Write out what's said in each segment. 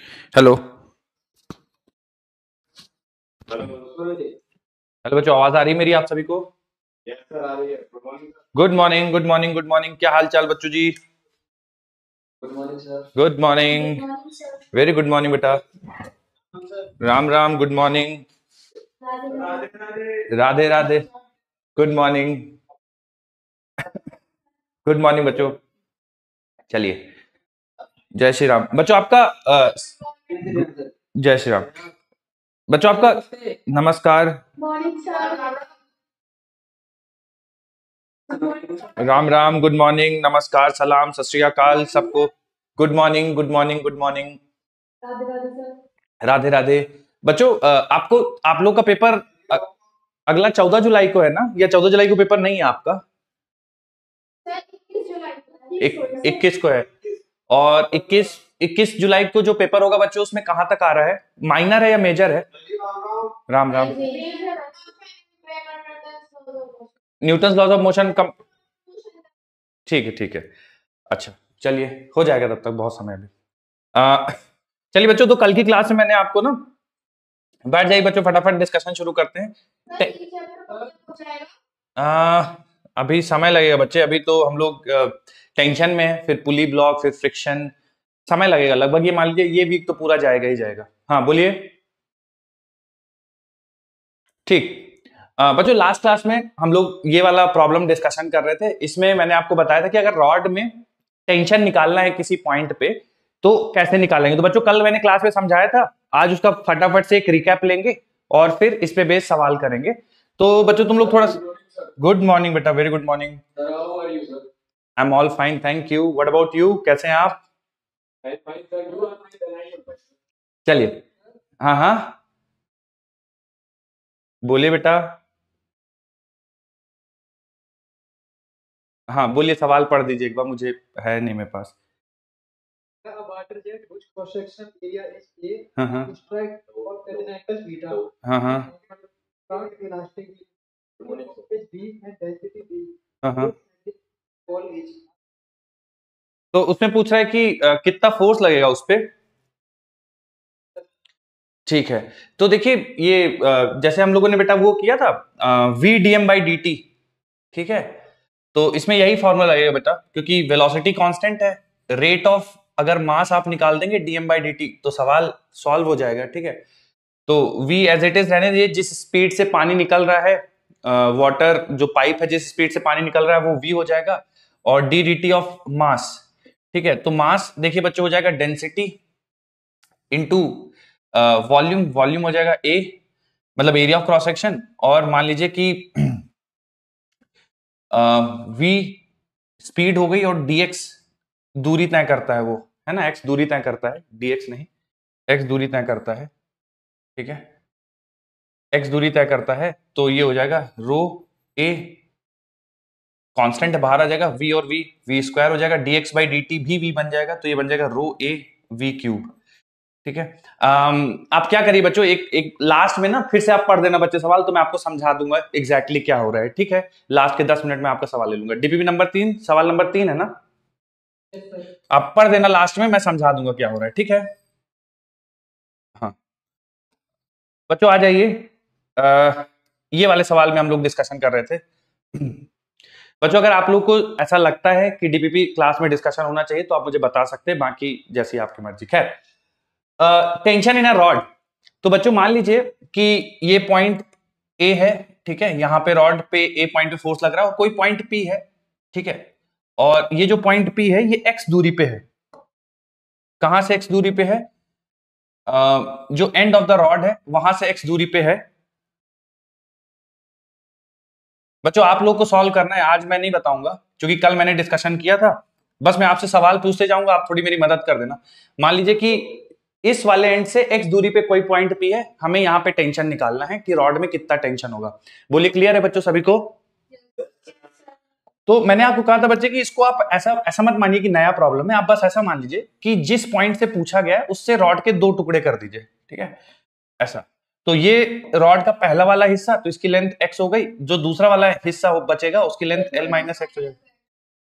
Hello. Hello hello बच्चों, आवाज आ रही है मेरी आप सभी को? यस सर, आ रही है। Good morning sir. Good morning, good morning, good morning. क्या हाल चाल बच्चों जी? Good morning sir. Good morning. Very good morning बेटा। Sir Ram Ram, good morning. Radhe Radhe. Radhe Radhe. Good morning. Good morning बच्चों। चलिए, जय श्री राम बच्चों। आपका जय श्री राम बच्चों। आपका नमस्कार। Morning sir. Ram Ram, good morning, नमस्कार, सलाम, सत श्री अकाल सबको। Good morning, good morning, good morning. Radhe Radhe sir. Radhe Radhe बच्चों। आपको आप लोग का पेपर अ, अगला 14 जुलाई को है ना, या 14 जुलाई को पेपर नहीं है आपका? सर 21 जुलाई को 21 को है। और 21 जुलाई को जो पेपर होगा बच्चों, उसमें कहाँ तक आ रहा है? माइनर है या मेजर है? Ram Ram. Newton laws of motion कम। ठीक है, ठीक है। अच्छा, चलिए, हो जाएगा तब तक, बहुत समय अभी। चलिए बच्चों, तो कल की क्लास में मैंने आपको ना, बैठ जाइए बच्चों, फटाफट डिस्कशन शुरू करते हैं। अभी समय लगेगा बच्चे, अभी तो हम लोग टेंशन में है, फिर पुली ब्लॉक, फिर फ्रिक्शन, समय लगेगा लगभग। ये मान लीजिए ये वीक तो पूरा जाएगा ही जाएगा। हाँ बोलिए। ठीक। बच्चों, लास्ट क्लास में हम लोग ये वाला प्रॉब्लम डिस्कशन कर रहे थे। इसमें मैंने आपको बताया था कि अगर रॉड में टेंशन निकालना है किसी पॉइंट पे, तो कैसे निकालेंगे। तो बच्चों, कल मैंने क्लास में समझाया था, आज उसका फटाफट से एक रिकैप लेंगे और फिर इस पे बेस सवाल करेंगे। तो बच्चों तुम लोग थोड़ा। गुड मॉर्निंग बेटा, very good morning. Sir how are you sir? I am all fine, thank you. What about you, कैसे हैं आप? I fine sir. You are my बनाई। चलिए। हाँ हाँ, बोलिए बेटा। हाँ बोलिए, सवाल पढ़ दीजिए एक बार, मुझे है नहीं मेरे पास। A water jet whose cross section area is A हाँ हाँ strike or at an angle theta हाँ हाँ front elastic is B and density B. हाँ हाँ। Ball is तो उसमें पूछ रहा है कि कितना फोर्स लगेगा उस पे। ठीक है, तो देखिए ये जैसे हम लोगों ने बेटा वो किया था, V D M by D T. ठीक है, तो इसमें यही फॉर्मूला लगेगा बेटा, क्योंकि वेलोसिटी कांस्टेंट है, रेट ऑफ अगर मास आप निकाल देंगे डीएम बाई डी टी, तो सवाल सॉल्व हो जाएगा। ठीक है, तो v एज इट इज रहने दीजिए। जिस स्पीड से पानी निकल रहा है, वाटर जो पाइप है, जिस स्पीड से पानी निकल रहा है वो v हो जाएगा, और D D T of mass. ठीक है, तो मास देखिए बच्चों हो जाएगा डेंसिटी इंटू वॉल्यूम। वॉल्यूम हो जाएगा a, मतलब एरिया ऑफ क्रॉस सेक्शन। और मान लीजिए कि v स्पीड हो गई, और dx दूरी तय करता है वो, है ना, x दूरी तय करता है, dx नहीं, x दूरी तय करता है। ठीक है, x दूरी तय करता है, तो ये हो जाएगा रो a, कांस्टेंट है बाहर आ जाएगा, v और v स्क्वायर हो जाएगा, dx बाई dt भी v बन जाएगा, तो ये बन जाएगा रो a v क्यूब। ठीक है, आप क्या करिए बच्चों, एक एक लास्ट में ना फिर से आप पढ़ देना बच्चे सवाल, तो मैं आपको समझा दूंगा एग्जैक्टली क्या हो रहा है। ठीक है, लास्ट के 10 मिनट में आपका सवाल ले लूंगा। डीपीपी नंबर 3, सवाल नंबर 3 है ना, आप पढ़ देना, लास्ट में मैं समझा दूंगा क्या हो रहा है। ठीक है, हाँ बच्चों आ जाइए। ये वाले सवाल में हम लोग डिस्कशन कर रहे थे। बच्चों, अगर आप लोग को ऐसा लगता है कि डीपीपी क्लास में डिस्कशन होना चाहिए, तो आप मुझे बता सकते हैं, बाकी जैसी आपकी मर्जी। खैर, टेंशन इन अ रॉड। तो बच्चों मान लीजिए कि ये पॉइंट ए है। ठीक है, यहां पे रॉड पे ए पॉइंट पे फोर्स लग रहा है, और कोई पॉइंट पी है। ठीक है, और ये जो पॉइंट पी है ये एक्स दूरी पे है। कहां से एक्स दूरी पे है? जो एंड ऑफ द रॉड है वहां से एक्स दूरी पे है। बच्चों आप लोग को सॉल्व करना है, आज मैं नहीं बताऊंगा, क्योंकि कल मैंने डिस्कशन किया था। बस मैं आपसे सवाल पूछते जाऊंगा, आप थोड़ी मेरी मदद कर देना। मान लीजिए कि इस वाले एंड से एक्स दूरी पे कोई पॉइंट पी है, हमें यहाँ पे टेंशन निकालना है कि रॉड में कितना टेंशन होगा। बोलिए, क्लियर है बच्चों सभी को? तो मैंने आपको कहा था बच्चे कि इसको आप ऐसा ऐसा मत मानिए कि नया प्रॉब्लम है, आप बस ऐसा मान लीजिए कि जिस पॉइंट से पूछा गया है उससे रॉड के 2 टुकड़े कर दीजिए। ठीक है, ऐसा। तो ये रॉड का पहला वाला हिस्सा, तो इसकी लेंथ x हो गई, जो दूसरा वाला हिस्सा बचेगा उसकी लेंथ l माइनस एक्स हो जाएगी।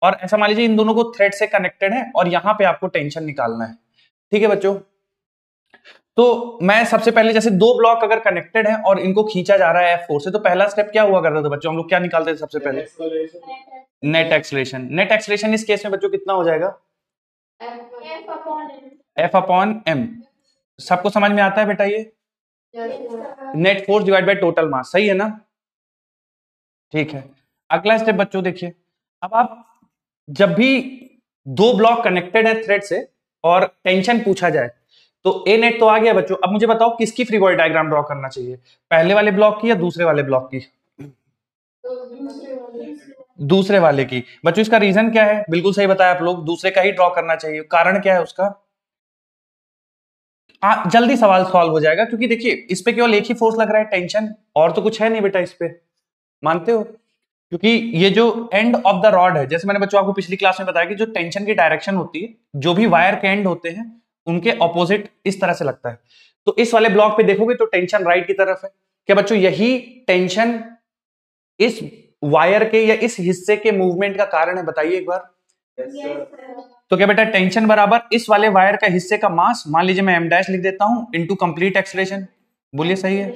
और ऐसा मान लीजिए इन दोनों को थ्रेड से कनेक्टेड है, और यहां पे आपको टेंशन निकालना है। ठीक है बच्चों, तो मैं सबसे पहले जैसे दो ब्लॉक अगर कनेक्टेड है और इनको खींचा जा रहा है F4 से, तो पहला स्टेप क्या हुआ करता था बच्चों, हम लोग क्या निकालते थे सबसे पहले, नेट एक्सलेशन। नेट एक्सलेशन इस केस में बच्चों कितना हो जाएगा, F अपॉन m। सबको समझ में आता है बेटा ये, net force divide by total मास, सही है ना, ठीक है। अगला स्टेप बच्चों देखिए, अब आप जब भी दो ब्लॉक कनेक्टेड है थ्रेड से और टेंशन पूछा जाए, तो ए नेट तो आ गया बच्चों, अब मुझे बताओ किसकी फ्री बॉडी डायग्राम ड्रॉ करना चाहिए, पहले वाले ब्लॉक की या दूसरे वाले ब्लॉक की, दूसरे वाले की। बच्चों इसका रीजन क्या है, बिल्कुल सही बताया आप लोग, दूसरे का ही ड्रॉ करना चाहिए। कारण क्या है उसका, जल्दी सवाल सॉल्व हो जाएगा, क्योंकि देखिए इस पे केवल एक ही फोर्स लग रहा है, टेंशन, और तो कुछ है नहीं बेटा इस पे, मानते हो, क्योंकि ये जो एंड ऑफ द रॉड है, जैसे मैंने बच्चों आपको पिछली क्लास में बताया कि जो टेंशन की डायरेक्शन होती है, जो भी वायर के एंड होते हैं उनके ऑपोजिट इस तरह से लगता है। तो इस वाले ब्लॉक पे देखोगे तो टेंशन राइट की तरफ है। क्या बच्चों यही टेंशन इस वायर के या इस हिस्से के मूवमेंट का कारण है, बताइए एक बार। तो क्या बेटा टेंशन बराबर इस वाले वायर का हिस्से का मास, मान लीजिए मैं m डैश लिख देता हूं, इनटू कंप्लीट एक्सीलरेशन, बोलिए सही है।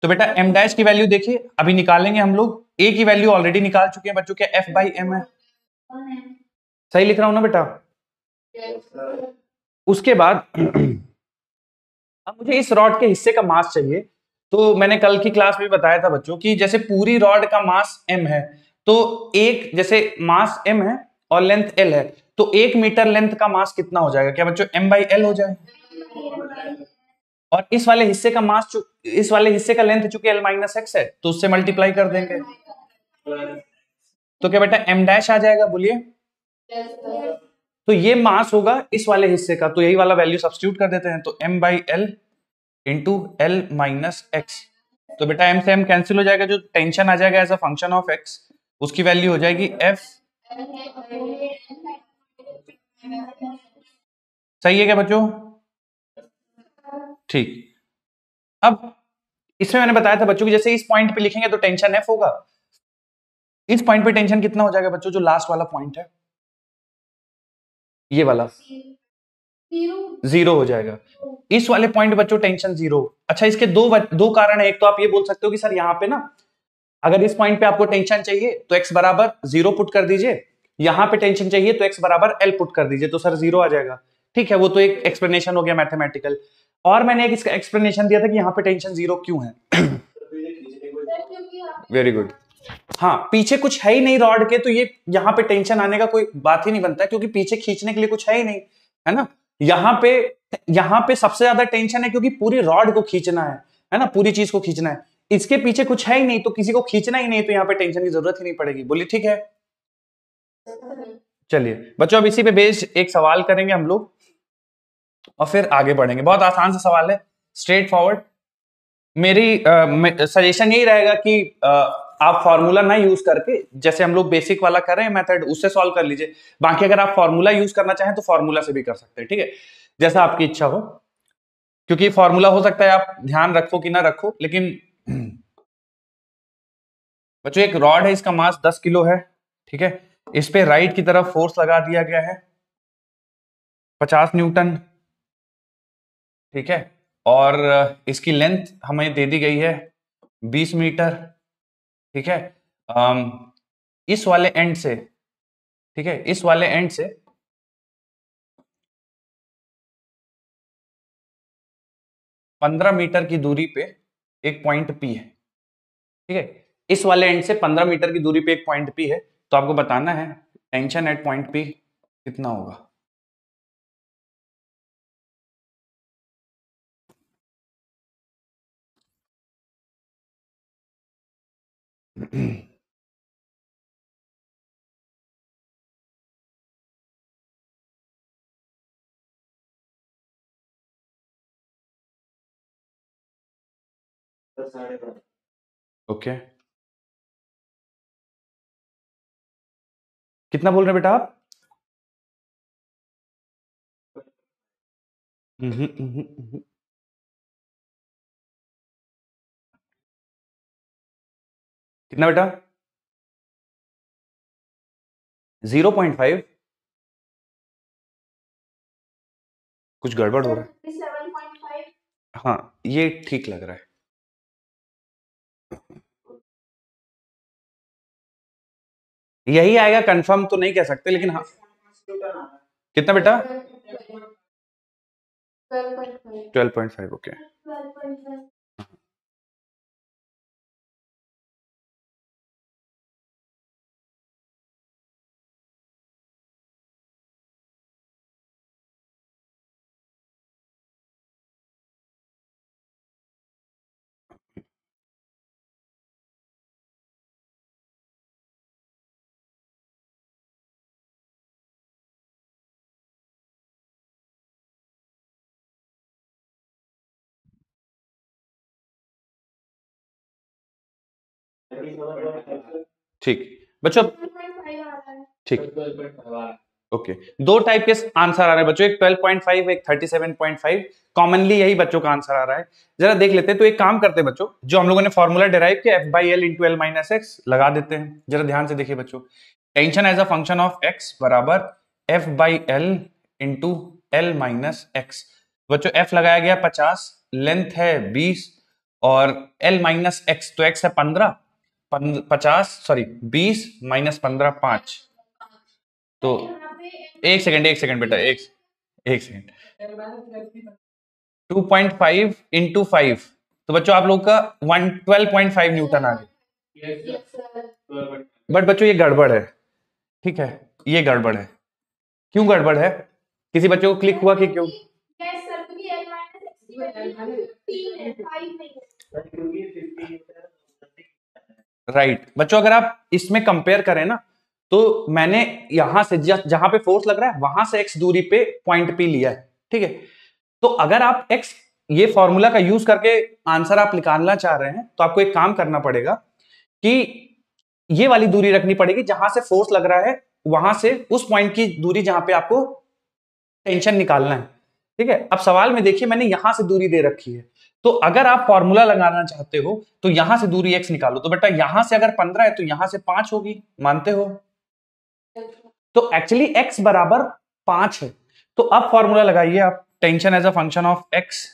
तो बेटा m डैश की वैल्यू देखिए अभी निकालेंगे हम लोग, a की वैल्यू ऑलरेडी निकाल चुके हैं बच्चों, क्या F बाई m है, सही लिख रहा हूं ना बेटा। उसके बाद अब मुझे इस रॉड के हिस्से का मास चाहिए, तो मैंने कल की क्लास में बताया था बच्चों कि जैसे पूरी रॉड का मास m है, तो एक जैसे मास m है और लेंथ l है, तो 1 मीटर लेंथ का मास कितना हो जाएगा, क्या बच्चों m बाई l हो जाएगा। और इस वाले हिस्से का मास, इस वाले हिस्से का लेंथ चूंकि l माइनस एक्स है, तो उससे मल्टीप्लाई कर देंगे, तो क्या बेटा m डैश आ जाएगा, बोलिए। तो ये मास होगा इस वाले हिस्से का, तो यही वाला वैल्यू सब्स्टिट्यूट कर देते हैं, तो m by l into l minus x. तो बेटा m से m कैंसिल हो जाएगा, जो टेंशन आ जाएगा as a function of x, उसकी वैल्यू हो जाएगी f, सही है क्या बच्चों, ठीक। अब इसमें मैंने बताया था बच्चों कि जैसे इस पॉइंट पे लिखेंगे तो टेंशन f होगा, इस पॉइंट पे टेंशन कितना हो जाएगा बच्चों, जो लास्ट वाला पॉइंट है ये वाला, जीरो हो जाएगा। इस वाले पॉइंट बच्चों टेंशन जीरो। अच्छा इसके दो कारण है, एक तो आप ये बोल सकते हो कि सर यहाँ पे ना अगर इस पॉइंट पे आपको टेंशन चाहिए तो x बराबर जीरो पुट कर दीजिए, यहां पे टेंशन चाहिए तो x बराबर l पुट कर दीजिए, तो सर जीरो आ जाएगा। ठीक है, वो तो एक एक्सप्लेनेशन हो गया मैथमेटिकल। और मैंने एक इसका एक्सप्लेनेशन दिया था कि यहाँ पे टेंशन जीरो क्यों है। Very good. हाँ पीछे कुछ है ही नहीं रॉड के, तो ये यहाँ पे टेंशन आने का कोई बात ही नहीं बनता, क्योंकि पीछे खींचने के लिए कुछ है ही नहीं, है ना। यहाँ पे सबसे ज्यादा टेंशन है क्योंकि पूरी रॉड को खींचना है ना, पूरी चीज को खींचना है। इसके पीछे कुछ है ही नहीं, तो किसी को खींचना ही नहीं, तो यहाँ पे टेंशन की जरूरत ही नहीं पड़ेगी, बोलिए ठीक है। चलिए बच्चों अब इसी पे बेस्ड एक सवाल करेंगे हम लोग और फिर आगे बढ़ेंगे। बहुत आसान सा सवाल है, स्ट्रेट फॉरवर्ड। मेरी सजेशन यही रहेगा कि आप फॉर्मूला ना यूज करके, जैसे हम लोग बेसिक वाला कर रहे हैं मेथड, उससे सॉल्व कर लीजिए। बाकी अगर आप फॉर्मूला यूज करना चाहें तो फॉर्मूला से भी कर सकते हैं, ठीक है, जैसा आपकी इच्छा हो, क्योंकि फॉर्मूला हो सकता है आप ध्यान रखो कि ना रखो, लेकिन बच्चों एक रॉड है, इसका मास 10 किलो है, ठीक है, इस पे राइट की तरफ फोर्स लगा दिया गया है 50 न्यूटन, ठीक है, और इसकी लेंथ हमें दे दी गई है 20 मीटर, ठीक है। इस वाले एंड से, ठीक है, इस वाले एंड से 15 मीटर की दूरी पे एक पॉइंट P है, ठीक है, इस वाले एंड से 15 मीटर की दूरी पे एक पॉइंट P है, तो आपको बताना है टेंशन एट पॉइंट P कितना होगा। ओके कितना बोल रहे हैं बेटा आप? कितना बेटा? 0.5? कुछ गड़बड़ हो रहा है। हाँ ये ठीक लग रहा है। यही आएगा, कंफर्म तो नहीं कह सकते लेकिन हाँ। कितना बेटा? 12.5 ओके। ठीक बच्चों, ठीक ओके। दो टाइप के आंसर आ रहे हैं बच्चों, एक 12.5 एक 37.5। कॉमनली यही बच्चों का आंसर आ रहा है। जरा देख लेते हैं। तो एक काम करते हैं बच्चों, जो हम लोगों ने फॉर्मूला डिराइव किया f by L into L minus X लगा देते हैं। जरा ध्यान से देखिए बच्चों, tension as a function of x बराबर f by L into L minus X. बच्चों f लगाया गया 50, लेंथ है 20 और l माइनस एक्स, तो x है 15, 20 माइनस 15 5। तो एक सेकंड बेटा, एक सेकंड। 2.5 इंटू 5, तो बच्चों आप लोग का 12.5 न्यूटन आ गया। बट बच्चों ये गड़बड़ है, ठीक है, ये गड़बड़ है। क्यों गड़बड़ है? किसी बच्चे को क्लिक हुआ कि क्यों? राइट बच्चों, अगर आप इसमें कंपेयर करें ना, तो मैंने यहां से जहां पे फोर्स लग रहा है वहां से x दूरी पे पॉइंट P लिया है, ठीक है। तो अगर आप x ये फॉर्मूला का यूज करके आंसर आप निकालना चाह रहे हैं, तो आपको एक काम करना पड़ेगा कि ये वाली दूरी रखनी पड़ेगी जहां से फोर्स लग रहा है, वहां से उस पॉइंट की दूरी जहां पे आपको टेंशन निकालना है, ठीक है। अब सवाल में देखिए मैंने यहां से दूरी दे रखी है, तो अगर आप फॉर्मूला लगाना चाहते हो तो यहां से दूरी x निकालो। तो बेटा यहां से अगर 15 है तो यहां से 5 होगी, मानते हो? तो एक्चुअली x बराबर 5 है। तो अब फॉर्मूला लगाइए आप, tension as a function of x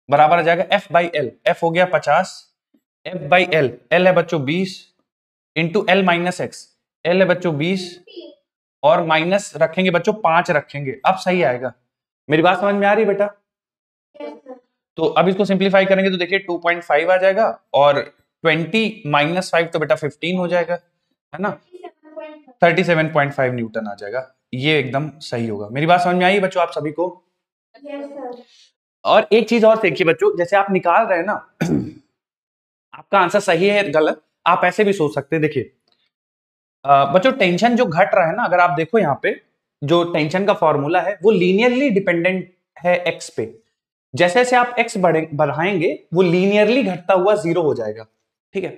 बराबर आ जाएगा f बाई एल। f हो गया 50, f बाई एल, एल है बच्चों 20 into L minus x, L है बच्चों 20 और माइनस रखेंगे बच्चों 5 रखेंगे। अब सही आएगा। मेरी बात समझ में आ रही है बेटा? तो अब इसको सिंप्लीफाई करेंगे तो देखिए 2.5 आ जाएगा और 20 माइनस 5 तो बेटा 15 हो जाएगा, है ना। 37.5 न्यूटन आ जाएगा। ये एकदम सही होगा। मेरी बात समझ में आई बच्चों आप सभी को? और एक चीज और देखिए बच्चों, जैसे आप निकाल रहे हैं ना आपका आंसर सही है गलत, आप ऐसे भी सोच सकते हैं। देखिए बच्चों टेंशन जो घट रहा है ना, अगर आप देखो यहाँ पे जो टेंशन का फॉर्मूला है वो लीनियरली डिपेंडेंट है एक्स पे। जैसे जैसे आप एक्स बढ़ाएंगे वो लीनियरली घटता हुआ जीरो हो जाएगा, ठीक है।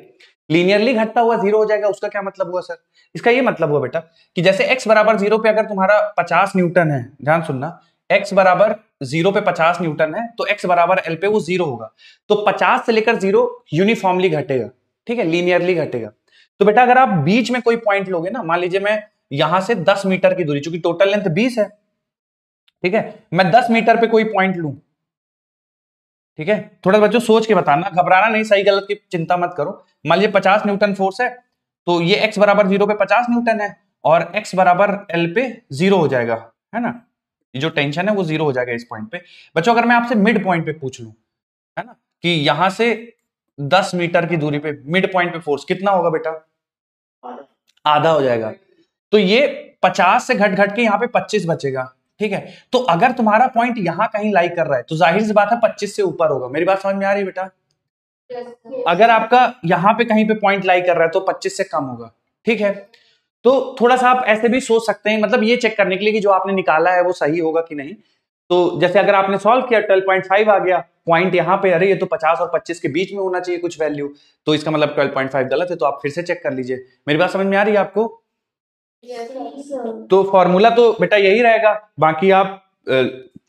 लीनियरली घटता हुआ जीरो हो जाएगा, उसका क्या मतलब हुआ सर? इसका ये मतलब हुआ बेटा कि जैसे x बराबर जीरो पे अगर तुम्हारा 50 न्यूटन है, ध्यान सुनना, x बराबर जीरो पे 50 न्यूटन है तो x बराबर l पे वो जीरो होगा। तो 50 से लेकर जीरो यूनिफॉर्मली घटेगा, ठीक है, लीनियरली घटेगा। तो बेटा अगर आप बीच में कोई पॉइंट लोगे ना, मान लीजिए मैं यहां से 10 मीटर की दूरी, चूंकि टोटल लेंथ 20 है, ठीक है, मैं 10 मीटर पे कोई पॉइंट लूं, ठीक है। थोड़ा बच्चों सोच के बताना, घबराना नहीं, सही गलत की चिंता मत करो। मान लीजिए 50 न्यूटन फोर्स है, तो ये x बराबर जीरो पे 50 न्यूटन है और x बराबर l पे जीरो हो जाएगा, है ना। ये जो टेंशन है वो जीरो हो जाएगा इस पॉइंट पे। बच्चों अगर मैं आपसे मिड पॉइंट पे पूछ लूं, है ना, कि यहां से 10 मीटर की दूरी पे मिड पॉइंट पे फोर्स कितना होगा बेटा? आधा हो जाएगा। तो ये 50 से घट घट के यहाँ पे 25 बचेगा, ठीक है। तो अगर तुम्हारा पॉइंट यहां कहीं लाई कर रहा है तो जाहिर सी बात है 25 से ऊपर होगा। मेरी बात समझ में आ रही है बेटा? अगर आपका यहां पे कहीं पे पॉइंट लाई कर रहा है तो 25 से कम होगा, ठीक है। तो थोड़ा सा आप ऐसे भी सोच सकते हैं, मतलब ये चेक करने के लिए कि जो आपने निकाला है वो सही होगा कि नहीं। तो जैसे अगर आपने सॉल्व किया 12.5 आ गया, पॉइंट यहां पे, अरे ये तो 50 और 25 के बीच में होना चाहिए कुछ वैल्यू, तो इसका मतलब 12.5 गलत है। तो आप फिर से चेक कर लीजिए। मेरी बात समझ में आ रही है आपको? तो फॉर्मूला तो बेटा यही रहेगा, बाकी आप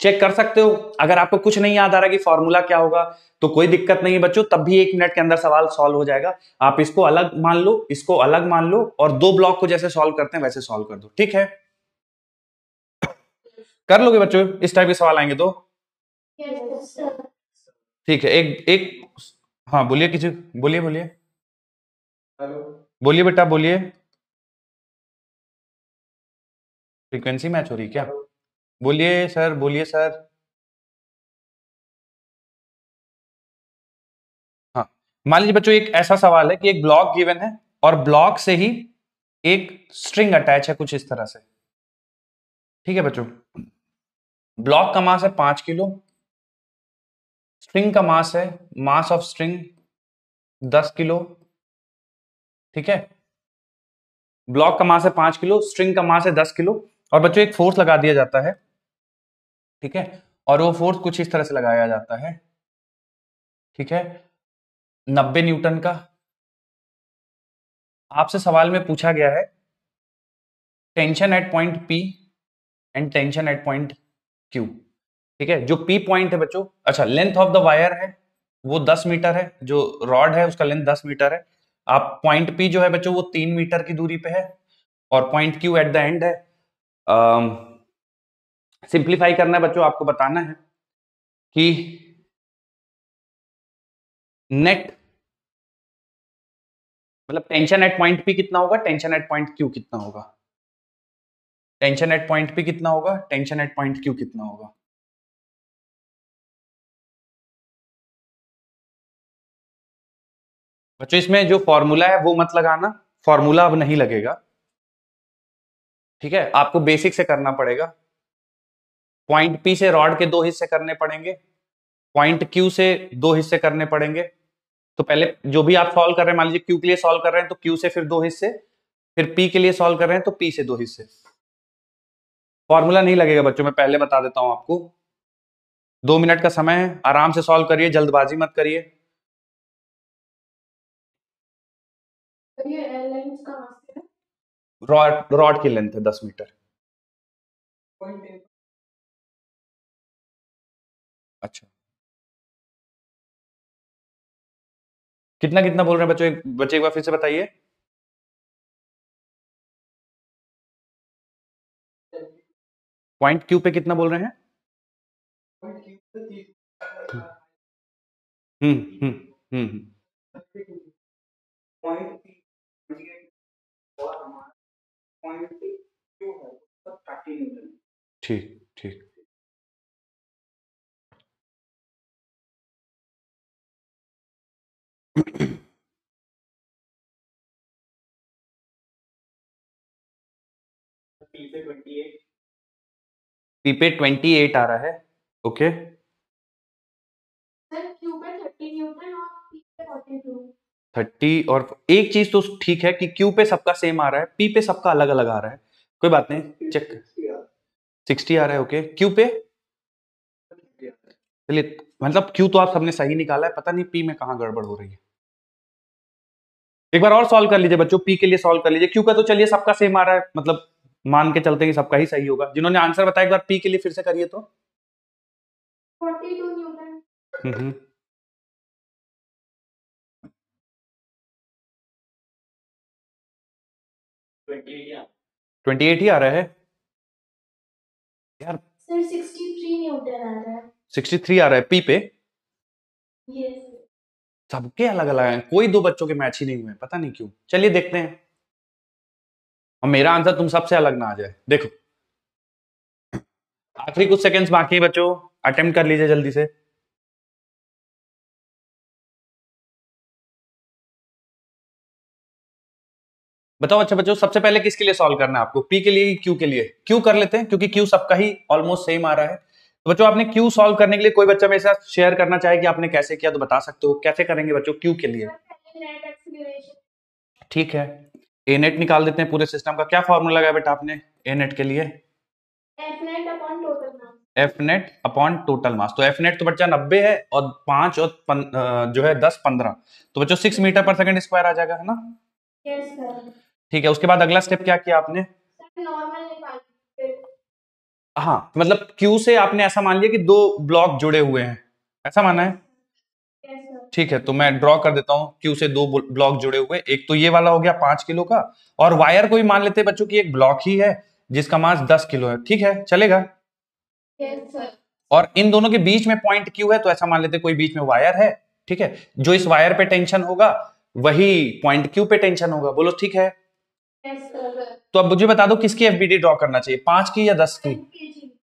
चेक कर सकते हो। अगर आपको कुछ नहीं याद आ रहा कि फॉर्मूला क्या होगा तो कोई दिक्कत नहीं है बच्चों, तब भी 1 मिनट के अंदर सवाल सॉल्व हो जाएगा। आप इसको अलग मान लो, इसको अलग मान लो और दो ब्लॉक को जैसे सॉल्व करते हैं वैसे सॉल्व कर दो, ठीक है। कर लोगे बच्चों? इस टाइप के सवाल आएंगे तो ठीक है, एक एक हाँ बोलिए, किसी बोलिए बोलिए हेलो बोलिए बेटा बोलिए। फ्रीक्वेंसी मैच हो रही क्या? बोलिए सर, बोलिए सर। हाँ, मान लीजिए बच्चों एक ऐसा सवाल है कि एक ब्लॉक गिवन है और ब्लॉक से ही एक स्ट्रिंग अटैच है कुछ इस तरह से। ठीक है बच्चों, ब्लॉक का मास है 5 किलो, स्ट्रिंग का मास है, मास ऑफ स्ट्रिंग 10 किलो। ठीक है, ब्लॉक का मास है 5 किलो, स्ट्रिंग का मास है 10 किलो, और बच्चों एक फोर्स लगा दिया जाता है। ठीक है, और वो फोर्स कुछ इस तरह से लगाया जाता है। ठीक है, 90 न्यूटन का। आपसे सवाल में पूछा गया है tension at point P and tension at point Q। ठीक है, जो P पॉइंट है बच्चों, अच्छा लेंथ ऑफ द वायर है वो 10 मीटर है, जो रॉड है उसका लेंथ 10 मीटर है। आप पॉइंट P जो है बच्चों वो 3 मीटर की दूरी पे है, और point Q at the end है। सिंप्लीफाई करना है बच्चों, आपको बताना है कि नेट मतलब टेंशन एट पॉइंट P कितना होगा, टेंशन एट पॉइंट Q कितना होगा, टेंशन एट पॉइंट P कितना होगा, टेंशन एट पॉइंट Q कितना होगा। बच्चों इसमें जो फॉर्मूला है वो मत लगाना, फॉर्मूला अब नहीं लगेगा। ठीक है, आपको बेसिक से करना पड़ेगा। पॉइंट P से रॉड के 2 हिस्से करने पड़ेंगे, पॉइंट Q से 2 हिस्से करने पड़ेंगे। तो पहले जो भी आप सॉल्व कर रहे हैं, मान लीजिए Q के लिए सॉल्व कर रहे हैं तो Q से फिर 2 हिस्से, फिर P के लिए सॉल्व कर रहे हैं तो P से 2 हिस्से। फॉर्मूला नहीं लगेगा बच्चों, मैं पहले बता देता हूं आपको। 2 मिनट का समय है, आराम से सॉल्व करिए, जल्दबाजी मत करिए। ये एयरलाइंस का मास्टर है। रॉड की लेंथ है 10 मीटर। अच्छा, कितना कितना बोल रहे हैं बच्चों, बच्चे एक बार फिर से बताइए। पॉइंट Q पे कितना बोल रहे हैं? हम्म हम्म हम्म ठीक ठीक। P पे 28 आ रहा है। ओके, सर क्यू पे 30 न्यूटन और पी पे 42। 30, और एक चीज तो ठीक है कि Q पे सबका सेम आ रहा है, P पे सबका अलग अलग आ रहा है। कोई बात नहीं, चेक 60 आ रहा है। ओके, Q पे चलिए, मतलब Q तो आप सबने सही निकाला है, पता नहीं P में कहाँ गड़बड़ हो रही है। एक बार और सॉल्व कर लीजिए बच्चों, P के लिए सॉल्व कर लीजिए। Q का तो चलिए सबका सेम आ रहा है, मतलब मान के चलते हैं कि सबका ही सही होगा। जिन्होंने आंसर बताया एक बार P के लिए फिर से करिए तो। 42 न्यूटन। हम्म 28 ही आ रहा है यार। सर 63 न्यूटन आ रहा है। 63 आ रहा है P पे। यस। सबके अलग अलग हैं, कोई 2 बच्चों के मैच ही नहीं हुए, पता नहीं क्यों। चलिए देखते हैं, और मेरा आंसर तुम सबसे अलग ना आ जाए। देखो आखिरी कुछ सेकंड्स बाकी है बच्चों, अटेम्प्ट कर लीजिए जल्दी से। बताओ अच्छा बच्चों, सबसे पहले किसके लिए सॉल्व करना है आपको, P के लिए Q के लिए? Q कर लेते हैं क्योंकि Q सबका ही ऑलमोस्ट सेम आ रहा है। तो बच्चों आपने Q सॉल्व करने के लिए कोई बच्चा मेरे साथ शेयर करना चाहे कि आपने कैसे किया तो बता सकते हो। कैसे करेंगे बच्चों Q के लिए? Net acceleration. ठीक है, ए नेट निकाल देते हैं पूरे सिस्टम का। क्या फॉर्मूला लगाया बेटा आपने ए नेट के लिए? F net upon total mass. F net upon total mass. तो एफ नेट तो बच्चा 90 है, और 5 और जो है 10 15, तो बच्चों 6 मीटर पर सेकंड स्क्वायर आ जाएगा, है ना? Yes sir. ठीक है, उसके बाद अगला स्टेप क्या किया आपने? सर नॉर्मल निकाल। हाँ, मतलब Q से आपने ऐसा मान लिया कि 2 ब्लॉक जुड़े हुए हैं, ऐसा माना है? Yes sir. ठीक है, तो मैं ड्रॉ कर देता हूँ। Q से 2 ब्लॉक जुड़े हुए, एक तो ये वाला हो गया 5 किलो का, और वायर को भी मान लेते हैं बच्चों की एक ब्लॉक ही है जिसका मास 10 किलो है। ठीक है, चलेगा? Yes sir. और इन दोनों के बीच में पॉइंट क्यू है, तो ऐसा मान लेते हैं कोई बीच में वायर है, ठीक है, जो इस वायर पे टेंशन होगा वही पॉइंट क्यू पे टेंशन होगा। बोलो ठीक है। Yes, sir. तो अब मुझे बता दो किसकी एफबीडी ड्रॉ करना चाहिए, 5 की या 10 की?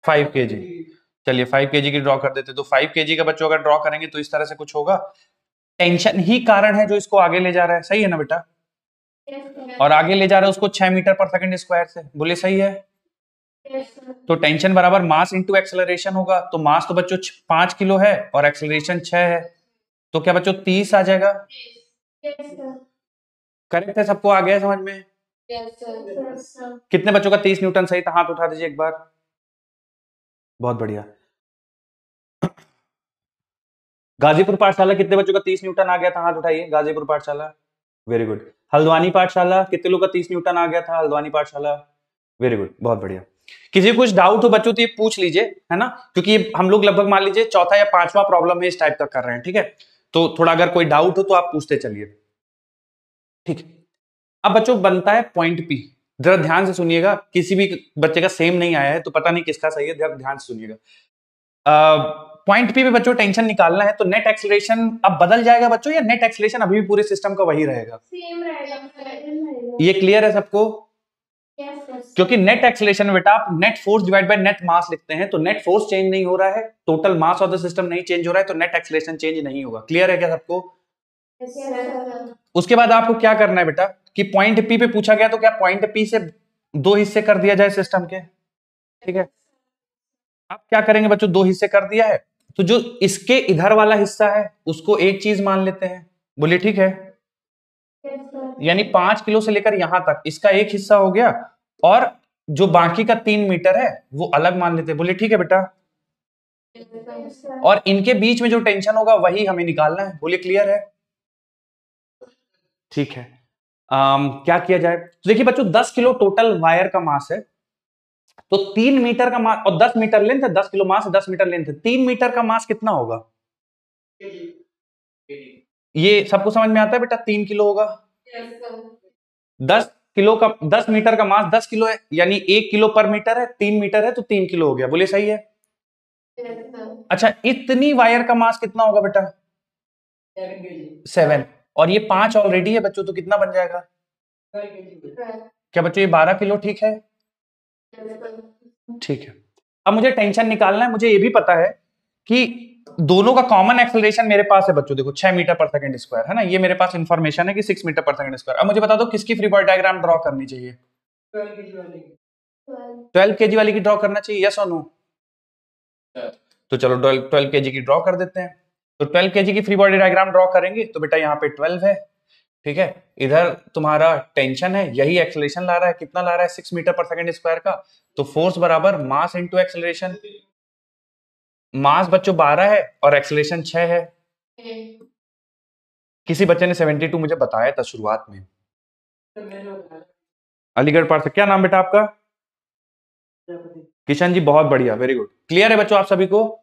5 kg। चलिए 5 kg की ड्रॉ कर देते। तो 5 kg का बच्चों अगर ड्रॉ करेंगे तो इस तरह से कुछ होगा। टेंशन ही कारण है जो इसको आगे ले जा रहा है, सही है ना बेटा? Yes, sir. और आगे ले जा रहा है उसको 6 मीटर पर सेकंड स्क्वायर से, बोले सही है? Yes, sir. तो टेंशन बराबर मास इंटू एक्सेलरेशन होगा। तो मास तो बच्चों 5 किलो है और एक्सेलरेशन 6 है, तो क्या बच्चों 30 आ जाएगा? Yes, sir. करेक्ट है? सबको आ गया समझ में? Yes, sir. Yes, sir. कितने बच्चों का 30 न्यूटन सही था? हाथ उठा दीजिए एक बार। बहुत बढ़िया। गाजीपुर पाठशाला कितने बच्चों का 30 न्यूटन आ गया था? हाथ उठाइए। गाजीपुर पाठशाला, वेरी गुड। हल्द्वानी पाठशाला कितने लोग का 30 न्यूटन आ गया था? हल्द्वानी पाठशाला, वेरी गुड, बहुत बढ़िया। किसी को कुछ डाउट हो बच्चों तो ये पूछ लीजिए, है ना, क्योंकि हम लोग लगभग मान लीजिए चौथा या पांचवा प्रॉब्लम है इस टाइप का कर रहे हैं, ठीक है। तो थोड़ा अगर कोई डाउट हो तो आप पूछते चलिए, ठीक है। अब बच्चों बनता है पॉइंट पी। जरा ध्यान से सुनिएगा, किसी भी बच्चे का सेम नहीं आया है तो पता नहीं किसका सही है, जरा ध्यान से सुनिएगा। पॉइंट पी पे बच्चों टेंशन निकालना है, तो नेट एक्सीलरेशन अब बदल जाएगा बच्चों, या नेट एक्सीलरेशन अभी भी पूरे सिस्टम का वही रहेगा? Same रहेगा, same रहेगा। ये क्लियर है सबको? Yes, sir. क्योंकि नेट एक्सीलरेशन बेटा आप net force divide by net mass लिखते हैं, तो नेट फोर्स चेंज नहीं हो रहा है, total mass of the system नहीं चेंज हो रहा है, तो नेट एक्सीलरेशन चेंज नहीं होगा। क्लियर है क्या सबको? Yes, sir. उसके बाद आपको क्या करना है बेटा कि पॉइंट पी पे पूछा गया, तो क्या पॉइंट पी से 2 हिस्से कर दिया जाए सिस्टम के, ठीक है। आप क्या करेंगे बच्चों, 2 हिस्से कर दिया है, तो जो इसके इधर वाला हिस्सा है उसको एक चीज मान लेते हैं, बोलिए ठीक है। Yes, sir. यानी 5 किलो से लेकर यहां तक इसका एक हिस्सा हो गया, और जो बाकी का 3 मीटर है वो अलग मान लेते हैं, बोलिए ठीक है बेटा। Yes, sir. और इनके बीच में जो टेंशन होगा वही हमें निकालना है, बोलिए क्लियर है? ठीक है। क्या किया जाए, तो देखिए बच्चों 10 किलो टोटल वायर का मास है, तो 3 मीटर का मास और 10 मीटर लेंथ है, 10 किलो मास 10 मीटर लेंथ है, 3 मीटर का मास कितना होगा? ये सबको समझ में आता है बेटा? 3 किलो होगा। Yes, sir. 10 किलो का 10 मीटर का मास 10 किलो है, यानी 1 किलो पर मीटर है, 3 मीटर है तो 3 किलो हो गया, बोलिए सही है? Yes, sir. अच्छा, इतनी वायर का मास कितना होगा बेटा? 7, और ये 5 ऑलरेडी है बच्चों, तो कितना बन जाएगा? क्या बच्चों ये 12 किलो, ठीक है? ठीक है। अब मुझे टेंशन निकालना है, मुझे ये भी पता है कि दोनों का कॉमन एक्सेलरेशन मेरे पास है बच्चों, देखो 6 मीटर पर सेकंड स्क्वायर है ना, ये मेरे पास इंफॉर्मेशन है कि 6 मीटर पर सेकंड स्क्वायर। अब मुझे बता दो किसकी फ्री बॉडी डायग्राम ड्रॉ करनी चाहिए? 12 kg वाली की ड्रॉ करना चाहिए, यस और नो? तो चलो 12 kg की ड्रॉ कर देते हैं। तो 12 kg की फ्री बॉडी डायग्राम ड्रॉ करेंगे तो बेटा यहाँ पे 12 है, ठीक है। इधर तुम्हारा टेंशन है, यही एक्सेलरेशन ला रहा है, कितना ला रहा है? 6 मीटर पर सेकंड स्क्वायर का। तो फोर्स बराबर मास इंटू एक्सेलरेशन। मास बच्चों 12 है और एक्सेलरेशन 6 है। किसी बच्चे ने 72 मुझे बताया था शुरुआत में, अलीगढ़ पार से। क्या नाम बेटा आपका? किशन जी, बहुत बढ़िया, वेरी गुड। क्लियर है बच्चों आप सभी को?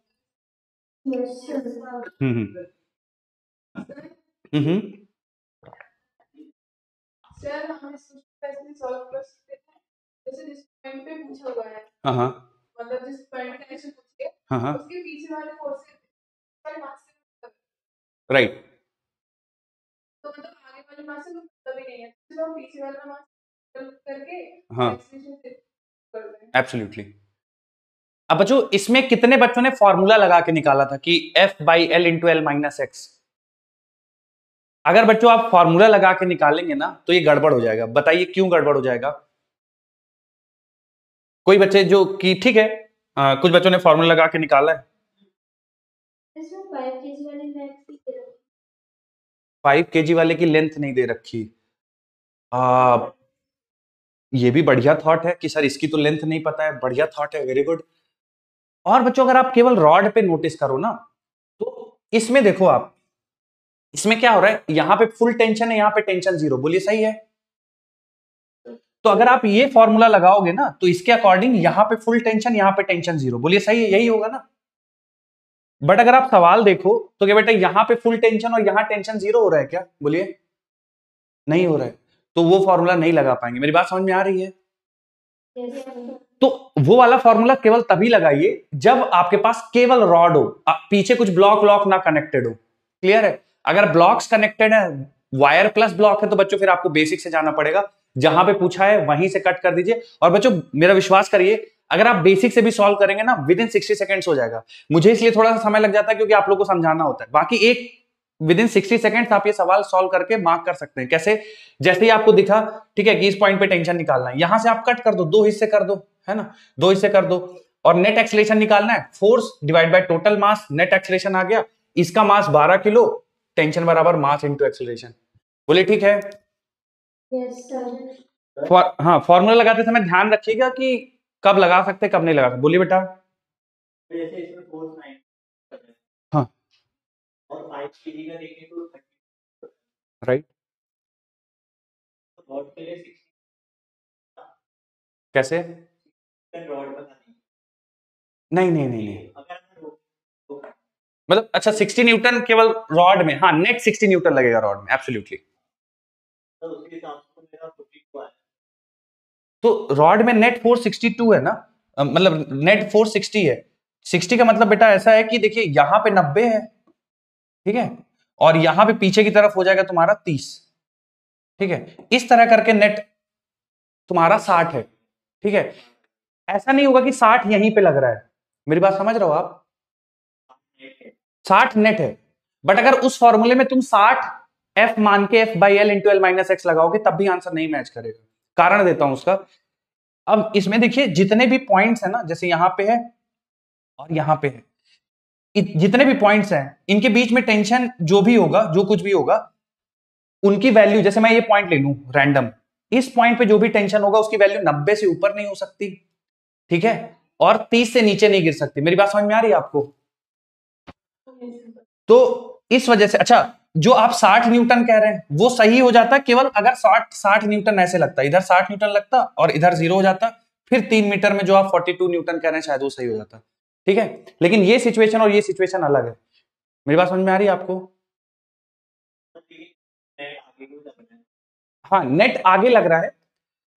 Yes, sir. हम्म सर हमें कैसे सॉल्व कर सकते हैं? जैसे जिस पॉइंट पे पूछा हुआ है, हाँ मतलब जिस पॉइंट का ऐसे पूछे हाँ, उसके पीछे वाले फोर्स से मास से राइट। तो मतलब आगे वाले मास से मतलब ही नहीं है, सिर्फ हम पीछे वाला मास करके हाँ, एक्सेलरेशन से कर रहे हैं। एब्सोल्युटली। अब बच्चों इसमें कितने बच्चों ने फॉर्मूला लगा के निकाला था कि F/L × L - x? अगर बच्चों आप फॉर्मूला लगा के निकालेंगे ना तो ये गड़बड़ हो जाएगा। बताइए क्यों गड़बड़ हो जाएगा? कोई बच्चे जो कि ठीक है, कुछ बच्चों ने फॉर्मूला लगा के निकाला है। इसमें 5 kg वाली नेट की तरह 5 kg वाले की लेंथ नहीं दे रखी। ये भी बढ़िया थॉट है कि सर इसकी तो लेंथ नहीं पता है, बढ़िया थॉट है, वेरी गुड। और बच्चों अगर आप केवल रॉड पे नोटिस करो ना, तो इसमें देखो आप, इसमें क्या हो रहा है, यहां पे फुल टेंशन है, यहां पे टेंशन 0, बोलिए सही है? तो अगर आप ये फॉर्मूला लगाओगे ना तो इसके अकॉर्डिंग यहां पे फुल टेंशन, यहां पे टेंशन 0, बोलिए सही है? यही होगा ना। बट अगर आप सवाल देखो तो क्या बेटा यहां पे फुल टेंशन और यहां टेंशन 0 हो रहा है क्या? बोलिए नहीं हो रहा है, तो वो फॉर्मूला नहीं लगा पाएंगे। मेरी बात समझ में आ रही है? Yes, sir. तो वो वाला फॉर्मूला केवल तभी लगाइए जब आपके पास केवल रॉड हो, पीछे कुछ ब्लॉक ना कनेक्टेड हो। क्लियर है? अगर ब्लॉक्स कनेक्टेड है, वायर प्लस ब्लॉक है, तो बच्चों फिर आपको बेसिक से जाना पड़ेगा, जहां पे पूछा है वहीं से कट कर दीजिए। और बच्चों मेरा विश्वास करिए, अगर आप बेसिक से भी सॉल्व करेंगे ना, विद इन 60 सेकेंड्स हो जाएगा। मुझे इसलिए थोड़ा सा समय लग जाता है क्योंकि आप लोग को समझाना होता है। बाकी एक विद इन 60 सेकेंड्स आप ये सवाल सॉल्व करके मार्क कर सकते हैं। कैसे? जैसे ही आपको दिखा, ठीक है, कि इस पॉइंट पे टेंशन निकालना है, यहां से आप कट कर दो, 2 हिस्से कर दो, है ना, 2 हिस्से कर दो, और नेट एक्सीलरेशन निकालना है, force divide by total mass, net acceleration आ गया, इसका मास 12 किलो, टेंशन बराबर मास इंटू एक्सीलरेशन। बोले ठीक है? Yes sir. हाँ, फॉर्मूला लगाते समय ध्यान रखिएगा कि कब लगा सकते कब नहीं लगा सकते। बोलिए बेटा। जैसे इसमें फोर्स 9 हाँ और 5 केजी का देखें तो 30 राइट। रॉड के लिए 60 कैसे? रॉड बता दी। नहीं नहीं नहीं नहीं, अगर तो मतलब अच्छा 60 न्यूटन केवल रॉड में, हाँ नेट 60 न्यूटन लगेगा रॉड में, एब्सोल्युटली। उसके हिसाब से तो मेरा 52 आया। तो रॉड में नेट फोर्स 62 है ना, मतलब नेट फोर्स 60 है। 60 का मतलब बेटा ऐसा है कि देखिए यहां पे 90 है, ठीक है, और यहां पे पीछे की तरफ हो जाएगा तुम्हारा 30, ठीक है, इस तरह करके नेट तुम्हारा 60 है, ठीक है। ऐसा नहीं होगा कि 60 यहीं पे लग रहा है, मेरी बात समझ रहे हो आप? 60 नेट है, बट अगर उस फॉर्मूले में तुम 60 एफ मान के F by L into L minus x लगाओगे तब भी आंसर नहीं मैच करेगा। कारण देता हूं उसका। अब इसमें देखिए जितने भी पॉइंट्स है ना, जैसे यहां पे है और यहां पे है, जितने भी पॉइंट्स हैं इनके बीच में टेंशन जो भी होगा, जो कुछ भी होगा, उनकी वैल्यू, जैसे मैं ये पॉइंट ले लूं रैंडम, इस पॉइंट पे जो भी टेंशन होगा उसकी वैल्यू 90 से ऊपर नहीं हो सकती, ठीक है, और 30 से नीचे नहीं गिर सकती। मेरी बात समझ में आ रही है आपको? तो इस वजह से, अच्छा जो आप 60 न्यूटन कह रहे हैं वो सही हो जाता केवल अगर 60 न्यूटन ऐसे लगता, इधर 60 न्यूटन लगता और इधर 0 हो जाता, फिर 3 मीटर में जो आप 42 न्यूटन कह रहे हैं शायद वो सही हो जाता, ठीक है। लेकिन ये सिचुएशन और ये सिचुएशन अलग है। मेरी बात समझ में आ रही है आपको? हाँ, नेट आगे लग रहा है,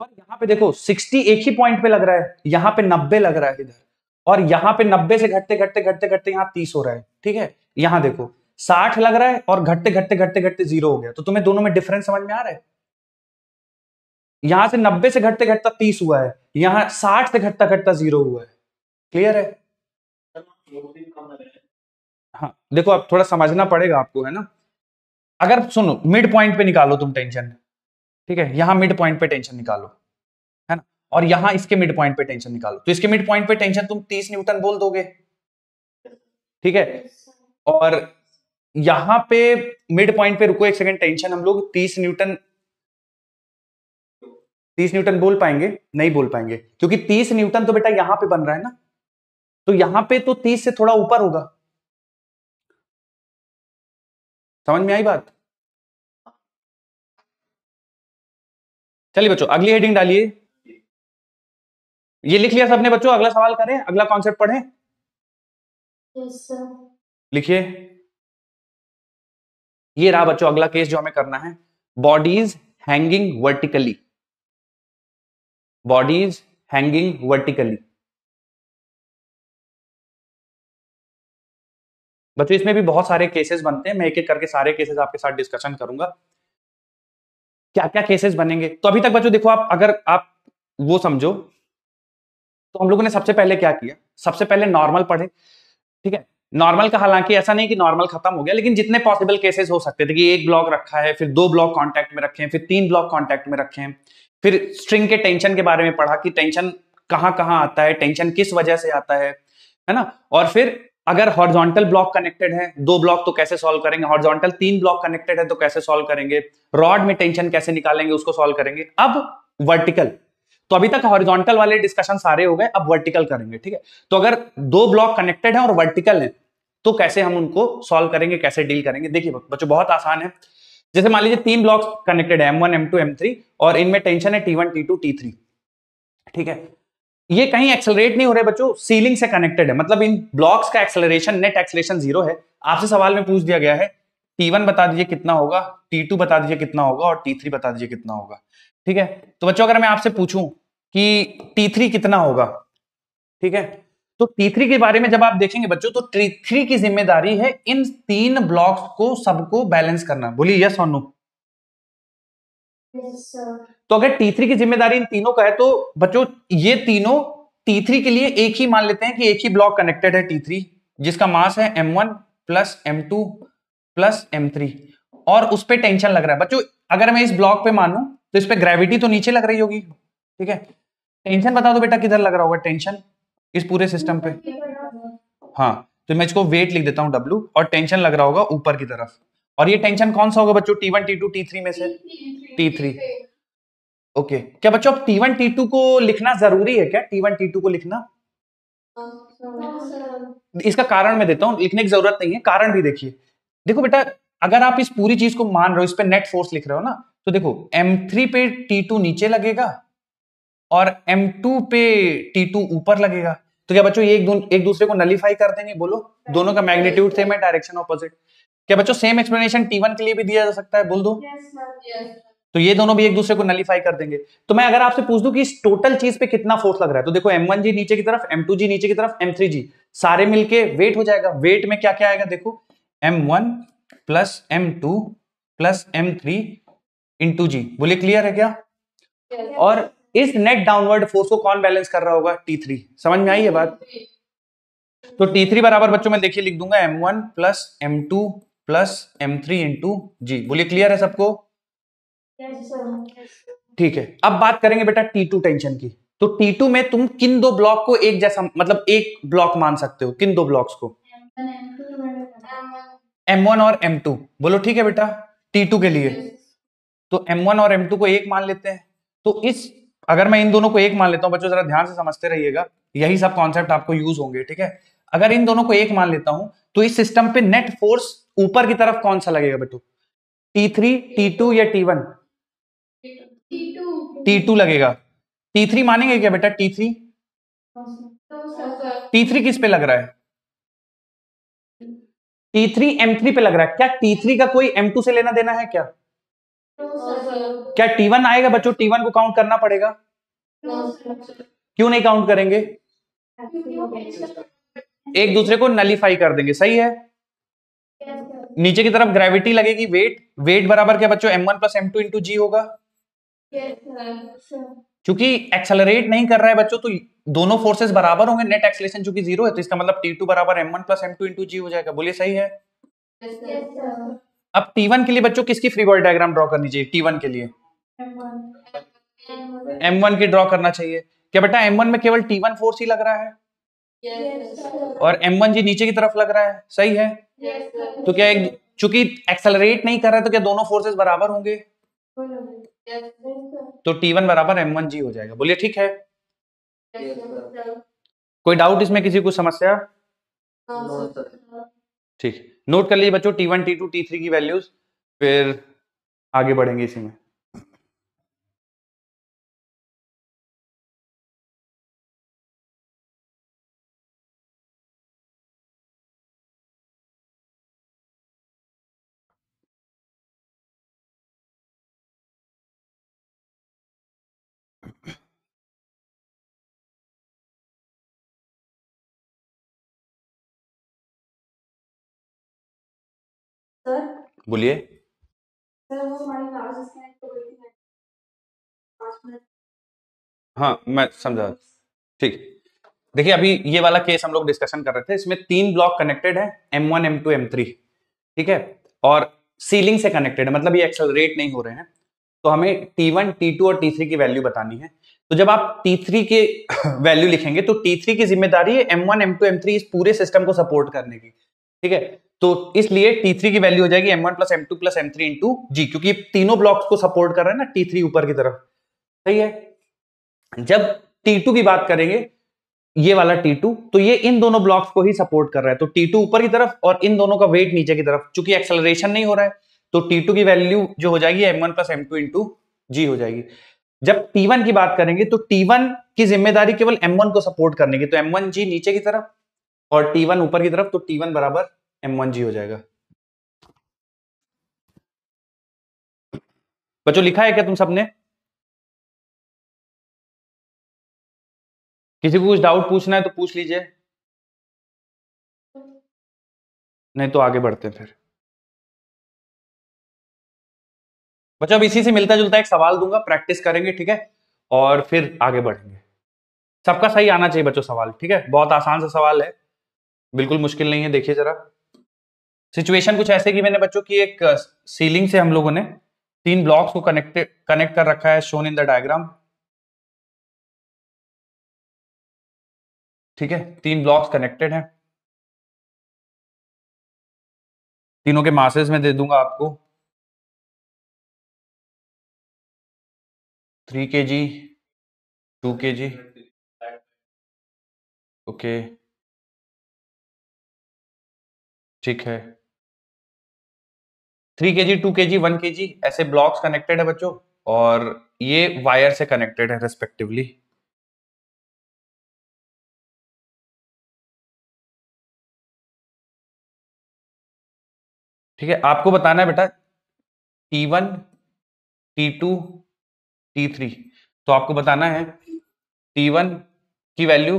पर यहां पे देखो 60 एक ही पॉइंट पे लग रहा है, यहां पे 90 लग रहा है इधर, और यहां पे 90 से घटते घटते घटते घटते यहां 30 हो रहा है, ठीक है। यहां देखो 60 लग रहा है और घटते घटते घटते घटते 0 हो गया। तो तुम्हें दोनों में डिफरेंस समझ में आ रहा है? यहां से 90 से घटते घटता 30 हुआ है, यहां 60 से घटता घटता 0 हुआ है। क्लियर है? हाँ देखो, अब थोड़ा समझना पड़ेगा आपको, है ना। अगर सुनो, मिड पॉइंट पे निकालो तुम टेंशन, ठीक है, यहां मिड पॉइंट पे टेंशन निकालो, है ना, और यहां इसके मिड पॉइंट पे टेंशन निकालो, तो इसके मिड पॉइंट पे टेंशन तुम 30 न्यूटन बोल दोगे, ठीक है। और यहां पे मिड पॉइंट पे, रुको एक सेकंड, टेंशन हम लोग 30 न्यूटन बोल पाएंगे? नहीं बोल पाएंगे, क्योंकि 30 न्यूटन तो बेटा यहां पे बन रहा है ना, तो यहां पे तो 30 से थोड़ा ऊपर होगा। समझ में आई बात? चलिए बच्चों अगली हेडिंग डालिए। ये लिख लिया सबने बच्चों? अगला सवाल करें, अगला कॉन्सेप्ट पढ़ें। Yes sir. लिखिए, ये रहा बच्चों अगला केस जो हमें करना है, bodies hanging vertically, bodies hanging vertically. बच्चों इसमें भी बहुत सारे केसेस बनते हैं, मैं एक एक करके सारे केसेस आपके साथ डिस्कशन करूंगा, क्या क्या केसेस बनेंगे। तो अभी तक बच्चों देखो, आप अगर आप वो समझो, तो हम लोगों ने सबसे पहले क्या किया, सबसे पहले नॉर्मल पढ़े, ठीक है। नॉर्मल का हालांकि ऐसा नहीं कि नॉर्मल खत्म हो गया, लेकिन जितने पॉसिबल केसेस हो सकते थे कि एक ब्लॉक रखा है, फिर 2 ब्लॉक कांटेक्ट में रखे हैं, फिर 3 ब्लॉक कांटेक्ट में रखे हैं, फिर स्ट्रिंग के टेंशन के बारे में पढ़ा कि टेंशन कहां कहां आता है, टेंशन किस वजह से आता है ना। और फिर अगर हॉरिजॉन्टल ब्लॉक कनेक्टेड है 2 ब्लॉक तो कैसे सॉल्व करेंगे, हॉरिजॉन्टल 3 ब्लॉक कनेक्टेड है तो कैसे सॉल्व करेंगे, रॉड में टेंशन कैसे निकालेंगे उसको सॉल्व करेंगे। अब वर्टिकल, तो अभी तक हॉरिजॉन्टल वाले डिस्कशन सारे हो गए, अब वर्टिकल करेंगे, ठीक है। तो अगर 2 ब्लॉक कनेक्टेड है और वर्टिकल है तो कैसे हम उनको सॉल्व करेंगे, कैसे डील करेंगे। देखिए बच्चों बहुत आसान है। जैसे मान लीजिए 3 ब्लॉक्स कनेक्टेड है, M1 M2 M3, और इनमें टेंशन है T1 T2 T3, ठीक है। ये कहीं एक्सेलरेट नहीं हो रहे बच्चों, सीलिंग से कनेक्टेड है, मतलब इन ब्लॉक्स का एक्सेलरेशन, नेट एक्सेलरेशन 0 है। आपसे सवाल में पूछ दिया गया है T1 बता दीजिए कितना होगा, T2 बता दीजिए कितना होगा, और T3 बता दीजिए कितना होगा, ठीक है। तो बच्चों अगर मैं आपसे पूछूं कि T3 कितना होगा, ठीक है। तो T3 के बारे में जब आप देखेंगे बच्चों, तो T3 की जिम्मेदारी है इन 3 ब्लॉक्स को सबको बैलेंस करना। बोलिए यस और नो। Yes, sir. तो अगर T3 की जिम्मेदारी इन तीनों का है तो बच्चों ये तीनों T3 के लिए एक ही मान लेते हैं कि एक ही ब्लॉक कनेक्टेड है T3, जिसका मास है M1 plus M2 plus M3, और उस पर टेंशन लग रहा है। बच्चों अगर मैं इस ब्लॉक पे मानूं तो इस पे ग्रेविटी तो नीचे लग रही होगी, ठीक है। टेंशन बता दो बेटा किधर लग रहा होगा टेंशन इस पूरे सिस्टम पे। हाँ, तो मैं इसको वेट लिख देता हूं W, और टेंशन लग रहा होगा ऊपर की तरफ। और ये टेंशन कौन सा होगा बच्चों, T1 T2 T3 में से? T3। ओके, क्या बच्चों अब T1 T2 को लिखना जरूरी है क्या, T1 T2 को लिखना? No, sir. इसका कारण मैं देता हूं, लिखने की जरूरत नहीं है, कारण भी देखिए। देखो बेटा अगर आप इस पूरी चीज को मान रहे हो, इस पे नेट फोर्स लिख रहे हो ना, तो देखो M3 पे T2 नीचे लगेगा और M2 पे T2 ऊपर लगेगा। तो क्या बच्चों ये एक दूसरे को नलीफाई कर देंगे? बोलो, दोनों का मैग्नीट्यूड सेम है, डायरेक्शन ऑपोजिट। क्या बच्चों सेम एक्सप्लेनेशन T1 के लिए भी दिया जा सकता है? बोल दो। Yes, sir. Yes. तो ये दोनों भी एक दूसरे को नलीफाई कर देंगे। तो मैं अगर आपसे पूछ दूं कि इस टोटल चीज पे कितना फोर्स लग रहा है, तो देखो M1G नीचे की तरफ, M2G नीचे की तरफ, M3G सारे मिलके वेट हो जाएगा। वेट में क्या क्या आएगा देखो, M1 plus M2 plus M3 into जी। बोलिए क्लियर है क्या? Yes. और इस नेट डाउनवर्ड फोर्स को कौन बैलेंस कर रहा होगा? T3। समझ में आई ये बात? तो T3 बराबर बच्चों मैं देखिए लिख दूंगा M1 plus M2 plus M3 into जी। बोलिए क्लियर है सबको? Yes, sir. ठीक है, अब बात करेंगे बेटा T2 टेंशन की। तो T2 में तुम किन दो ब्लॉक को एक जैसा, मतलब एक ब्लॉक मान सकते हो? किन दो ब्लॉक्स को? M1 और M2। बोलो ठीक है बेटा, T2 के लिए तो M1 और M2 को एक मान लेते हैं। तो इस अगर मैं इन दोनों को एक मान लेता हूं, बच्चों जरा ध्यान से समझते रहिएगा, यही सब कॉन्सेप्ट आपको यूज होंगे, ठीक है। अगर इन दोनों को एक मान लेता हूं तो इस सिस्टम पे नेट फोर्स ऊपर की तरफ कौन सा लगेगा बेटू? T3 T2 या T1? T2 लगेगा। T3 मानेंगे क्या बेटा? T3 T3 किस पे लग रहा है? T3 M3 पे लग रहा है। क्या T3 का कोई M2 से लेना देना है क्या? क्या T1 आएगा बच्चों? T1 को काउंट करना पड़ेगा। क्यों नहीं काउंट करेंगे? एक दूसरे को नलीफाई कर देंगे, सही है। नीचे की तरफ ग्रेविटी लगेगी, वेट बराबर क्या बच्चों? M1 प्लस M2 इंटू जी होगा। क्योंकि एक्सेलरेट नहीं कर रहा है बच्चों, तो दोनों फोर्सेस बराबर होंगे, नेट एक्सेलरेशन चूंकि जीरो है, तो इसका मतलब T2 बराबर M1 प्लस M2 इंटू जी हो जाएगा। बोलिए सही है। अब T1 के लिए बच्चों किसकी फ्री बॉडी डायग्राम ड्रॉ करनी चाहिए? T1 के लिए M1 की ड्रॉ करना चाहिए। क्या बेटा M1 में केवल T1 फोर्स ही लग रहा है और M1G नीचे की तरफ लग रहा है, सही है। तो क्या एक चूंकि एक्सेलरेट नहीं कर रहा है तो क्या दोनों फोर्सेस बराबर होंगे? तो T1 बराबर M1G हो जाएगा। बोलिए ठीक है। कोई डाउट इसमें, किसी को समस्या? ठीक, नोट कर लीजिए बच्चों T1 T2 T3 की वैल्यूज, फिर आगे बढ़ेंगे इसी में। सर बोलिए। सर वो हमारी क्लास डिस्कनेक्ट हो गई थी 5 मिनट। हाँ मैं समझा, ठीक। देखिए अभी ये वाला केस हम लोग डिस्कशन कर रहे थे, इसमें 3 ब्लॉक कनेक्टेड है, M1 M2 M3, ठीक है, और सीलिंग से कनेक्टेड है, मतलब ये एक्सेलरेट नहीं हो रहे हैं। तो हमें T1 T2 और T3 की वैल्यू बतानी है। तो जब आप T3 के वैल्यू लिखेंगे तो T3 की जिम्मेदारी है M1 M2 M3 इस पूरे सिस्टम को सपोर्ट करने की, ठीक है। तो इसलिए T3 की वैल्यू हो जाएगी M1 plus M2 plus M3 into जी, क्योंकि तीनों ब्लॉक्स को सपोर्ट कर रहे हैं ना T3 ऊपर की तरफ, सही है। जब T2 की बात करेंगे, ये वाला T2, तो ये इन दोनों ब्लॉक्स को ही सपोर्ट कर रहा है, तो T2 ऊपर की तरफ और इन दोनों का वेट नीचे की तरफ, चूंकि एक्सेलरेशन नहीं हो रहा है तो T2 की वैल्यू जो हो जाएगी M1 प्लस M2 इंटू जी हो जाएगी। जब T1 की बात करेंगे तो T1 की जिम्मेदारी केवल M1 को सपोर्ट करने की, तो M1G नीचे की तरफ और T1 ऊपर की तरफ, तो T1 बराबर M1G हो जाएगा। बच्चों लिखा है क्या तुम सबने? किसी को कुछ डाउट पूछना है तो पूछ लीजिए, नहीं तो आगे बढ़ते हैं फिर। बच्चों अब इसी से मिलता जुलता एक सवाल दूंगा, प्रैक्टिस करेंगे, ठीक है, और फिर आगे बढ़ेंगे। सबका सही आना चाहिए बच्चों सवाल, ठीक है, बहुत आसान सा सवाल है, बिल्कुल मुश्किल नहीं है। देखिए जरा, सिचुएशन कुछ ऐसे कि मैंने बच्चों की एक सीलिंग से हम लोगों ने 3 ब्लॉक्स को कनेक्ट कर रखा है, शोन इन द डायग्राम, ठीक है, 3 ब्लॉक्स कनेक्टेड हैं, तीनों के मासेस में दे दूंगा आपको 3 kg, 2 kg, ओके, ठीक है, 3 kg, 2 kg, 1 kg ऐसे ब्लॉक्स कनेक्टेड है बच्चों, और ये वायर से कनेक्टेड है रेस्पेक्टिवली। ठीक है, आपको बताना है बेटा T1, T2, T3, तो आपको बताना है T1 की वैल्यू,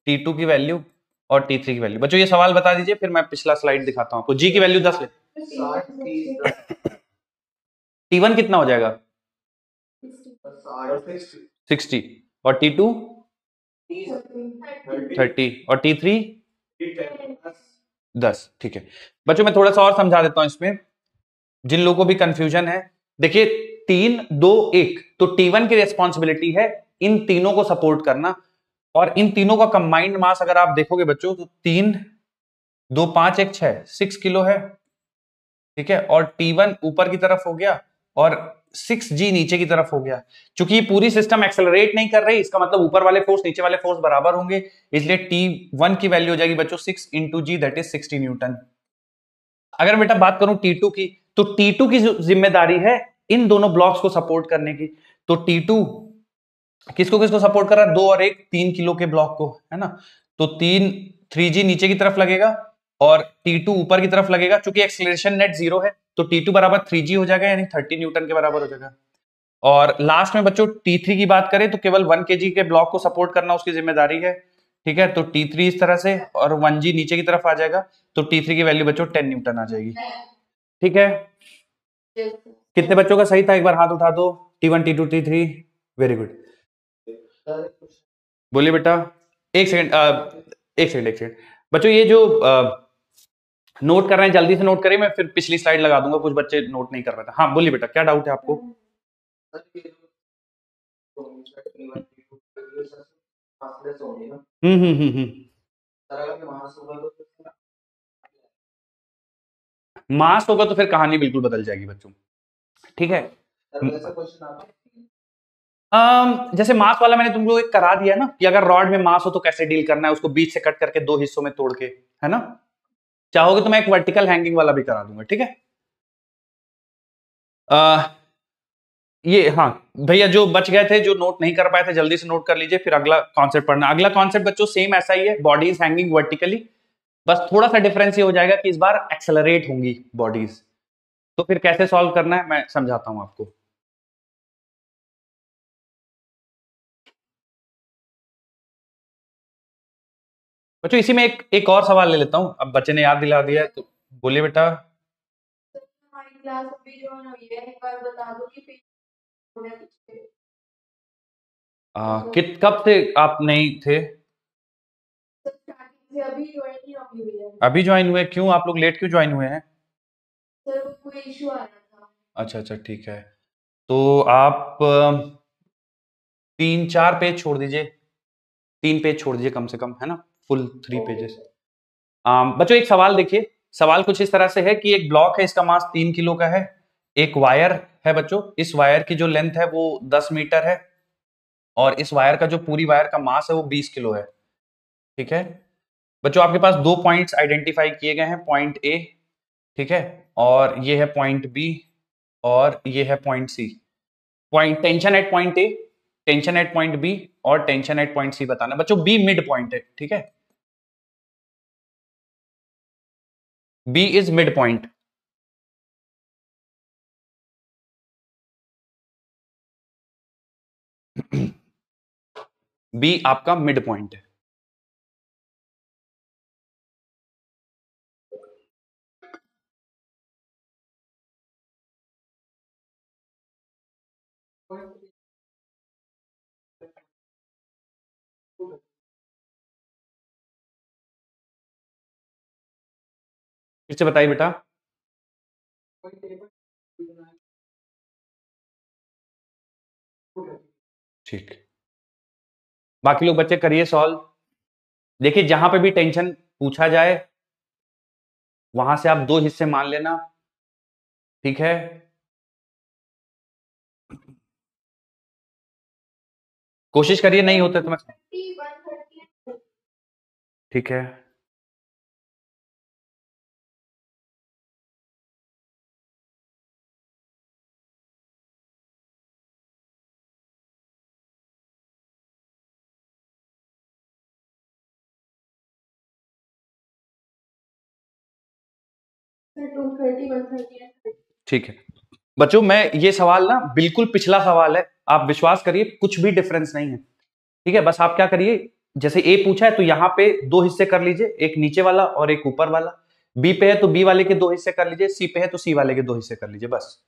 T2 की वैल्यू और T3 की वैल्यू। बच्चों ये सवाल बता दीजिए, फिर मैं पिछला स्लाइड दिखाता हूं आपको। G की वैल्यू 10 ले, 60 30 T1 कितना हो जाएगा 60 60, और T2 30, और T3 10। ठीक है बच्चों, मैं थोड़ा सा और समझा देता हूं इसमें, जिन लोगों को भी कंफ्यूजन है। देखिए 3 2 1, तो T1 की रिस्पॉन्सिबिलिटी है इन तीनों को सपोर्ट करना, और इन तीनों का कंबाइंड मास अगर आप देखोगे बच्चों तो 3 2 5 1 6 6 किलो है, ठीक है, और T1 ऊपर की तरफ हो गया और 6G नीचे की तरफ हो गया। चूंकि ये पूरी सिस्टम एक्सेलरेट नहीं कर रही, इसका मतलब ऊपर वाले फोर्स नीचे वाले फोर्स बराबर होंगे, इसलिए T1 की वैल्यू हो जाएगी बच्चों 6 into G, that is 60 newton. अगर बेटा बात करूं T2 की, तो T2 की जिम्मेदारी है इन दोनों ब्लॉक्स को सपोर्ट करने की। तो T2 किसको किसको सपोर्ट कर रहा है, 2 और 1 3 किलो के ब्लॉक को, है ना। तो 3G नीचे की तरफ लगेगा और T2 ऊपर की तरफ लगेगा। चूंकि एक्सेलरेशन नेट 0 है तो T2 बराबर 3G हो जाएगा, यानी 30 न्यूटन के बराबर हो जाएगा। और लास्ट में बच्चों T3 की बात करें तो केवल 1 kg के ब्लॉक को सपोर्ट करना उसकी जिम्मेदारी है, ठीक है। तो T3 इस तरह से और 1G नीचे की तरफ आ जाएगा, तो T3 की वैल्यू बच्चों 10 न्यूटन आ जाएगी, ठीक है। कितने बच्चों का सही था, एक बार हाथ उठा दो। T1 T2 T3, very good. बोलिए बेटा। एक सेकंड, एक सेकंड बच्चों, ये जो नोट कर रहे हैं जल्दी से नोट करें, मैं फिर पिछली स्लाइड लगा दूंगा, कुछ बच्चे नोट नहीं कर रहे थे। हाँ बोलिए बेटा, क्या डाउट है आपको। मास होगा तो फिर कहानी बिल्कुल बदल जाएगी बच्चों, ठीक है। जैसे मास वाला मैंने तुमको एक करा दिया ना, कि अगर रॉड में मास हो तो कैसे डील करना है, उसको बीच से कट करके 2 हिस्सों में तोड़ के, है ना। चाहोगे तो मैं एक वर्टिकल हैंगिंग वाला भी करा दूंगा, ठीक है। ये हाँ भैया, जो बच गए थे, जो नोट नहीं कर पाए थे, जल्दी से नोट कर लीजिए, फिर अगला कॉन्सेप्ट पढ़ना। अगला कॉन्सेप्ट बच्चों सेम ऐसा ही है, बॉडीज हैंगिंग वर्टिकली, बस थोड़ा सा डिफरेंस ये हो जाएगा कि इस बार एक्सेलरेट होंगी बॉडीज। तो फिर कैसे सॉल्व करना है मैं समझाता हूं आपको। बच्चों इसी में एक और सवाल ले लेता हूं, अब बच्चे ने याद दिला दिया है तो बोलिए बेटा। हमारी क्लास अभी ज्वाइन हुई है, एक बार बता दो कि हो गया पीछे। कित कब से आप नहीं थे, सर स्टार्टिंग से अभी ज्वाइन ही हुई है। अभी ज्वाइन हुए, क्यों आप लोग लेट क्यों ज्वाइन हुए हैं। सर कोई इशू आ रहा था। अच्छा अच्छा ठीक है, तो आप 3 4 पेज छोड़ दीजिए, 3 पेज छोड़ दीजिए कम से कम, है ना, फुल 3 पेजेस। बच्चों एक सवाल देखिए, सवाल कुछ इस तरह से है कि एक ब्लॉक है, इसका मास 3 किलो का है, एक वायर है बच्चों, इस वायर की जो लेंथ है वो 10 मीटर है, और इस वायर का जो पूरी वायर का मास है वो 20 किलो है, ठीक है। बच्चों आपके पास 2 पॉइंट्स आइडेंटिफाई किए गए हैं, पॉइंट ए, ठीक है, और ये है पॉइंट बी, और ये है point C. Point tension at point A, tension at point B, और टेंशन एट पॉइंट सी बताना। बच्चों बी मिड पॉइंट है, ठीक है, B is mid point. B आपका मिड पॉइंट है। फिर से बताइए बेटा। ठीक, बाकी लोग बच्चे करिए सॉल्व। देखिए जहां पे भी टेंशन पूछा जाए वहां से आप 2 हिस्से मान लेना, ठीक है। कोशिश करिए, नहीं होते तो मैं, 130 ठीक है। सर 230 130 है। ठीक है बच्चों, मैं ये सवाल ना बिल्कुल पिछला सवाल है, आप विश्वास करिए कुछ भी डिफरेंस नहीं है, ठीक है। बस आप क्या करिए, जैसे ए पूछा है तो यहाँ पे 2 हिस्से कर लीजिए, एक नीचे वाला और एक ऊपर वाला। बी पे है तो बी वाले के 2 हिस्से कर लीजिए, सी पे है तो सी वाले के 2 हिस्से कर लीजिए, बस।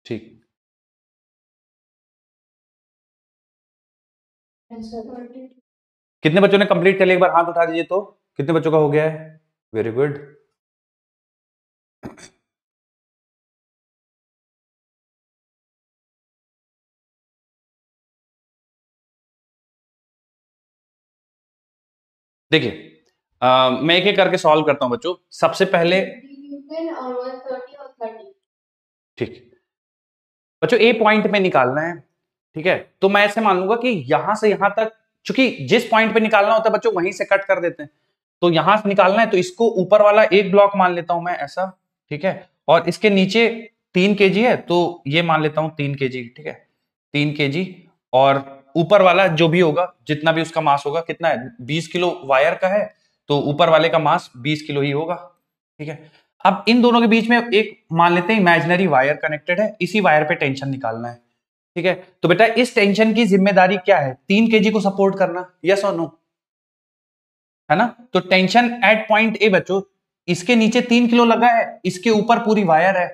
ठीक, कितने बच्चों ने कंप्लीट कर लिया, एक बार हाथ उठा दीजिए तो। कितने बच्चों का हो गया है? Very good. देखिए मैं एक एक करके सॉल्व करता हूं बच्चों। सबसे पहले न्यूटन और 130 और 30। ठीक बच्चों, ए पॉइंट में निकालना है, ठीक है। तो मैं ऐसे मान लूंगा कि यहां से यहां तक, चूंकि जिस पॉइंट पे निकालना होता है बच्चों वहीं से कट कर देते हैं, तो यहां से निकालना है तो इसको ऊपर वाला एक ब्लॉक मान लेता हूं मैं ऐसा, ठीक है। और इसके नीचे 3 kg है तो ये मान लेता हूं 3 kg, ठीक है, 3 kg। और ऊपर वाला जो भी होगा, जितना भी उसका मास होगा, कितना है, 20 किलो वायर का है, तो ऊपर वाले का मास 20 किलो ही होगा, ठीक है। अब इन दोनों के बीच में एक मान लेते हैं इमेजिनरी वायर कनेक्टेड है, इसी वायर पे टेंशन निकालना है, ठीक है। तो बेटा इस टेंशन की जिम्मेदारी क्या है? 3 kg को सपोर्ट करना, यस और नो, है ना। तो टेंशन एट पॉइंट ए बच्चों, इसके नीचे 3 किलो लगा है, इसके ऊपर पूरी वायर है,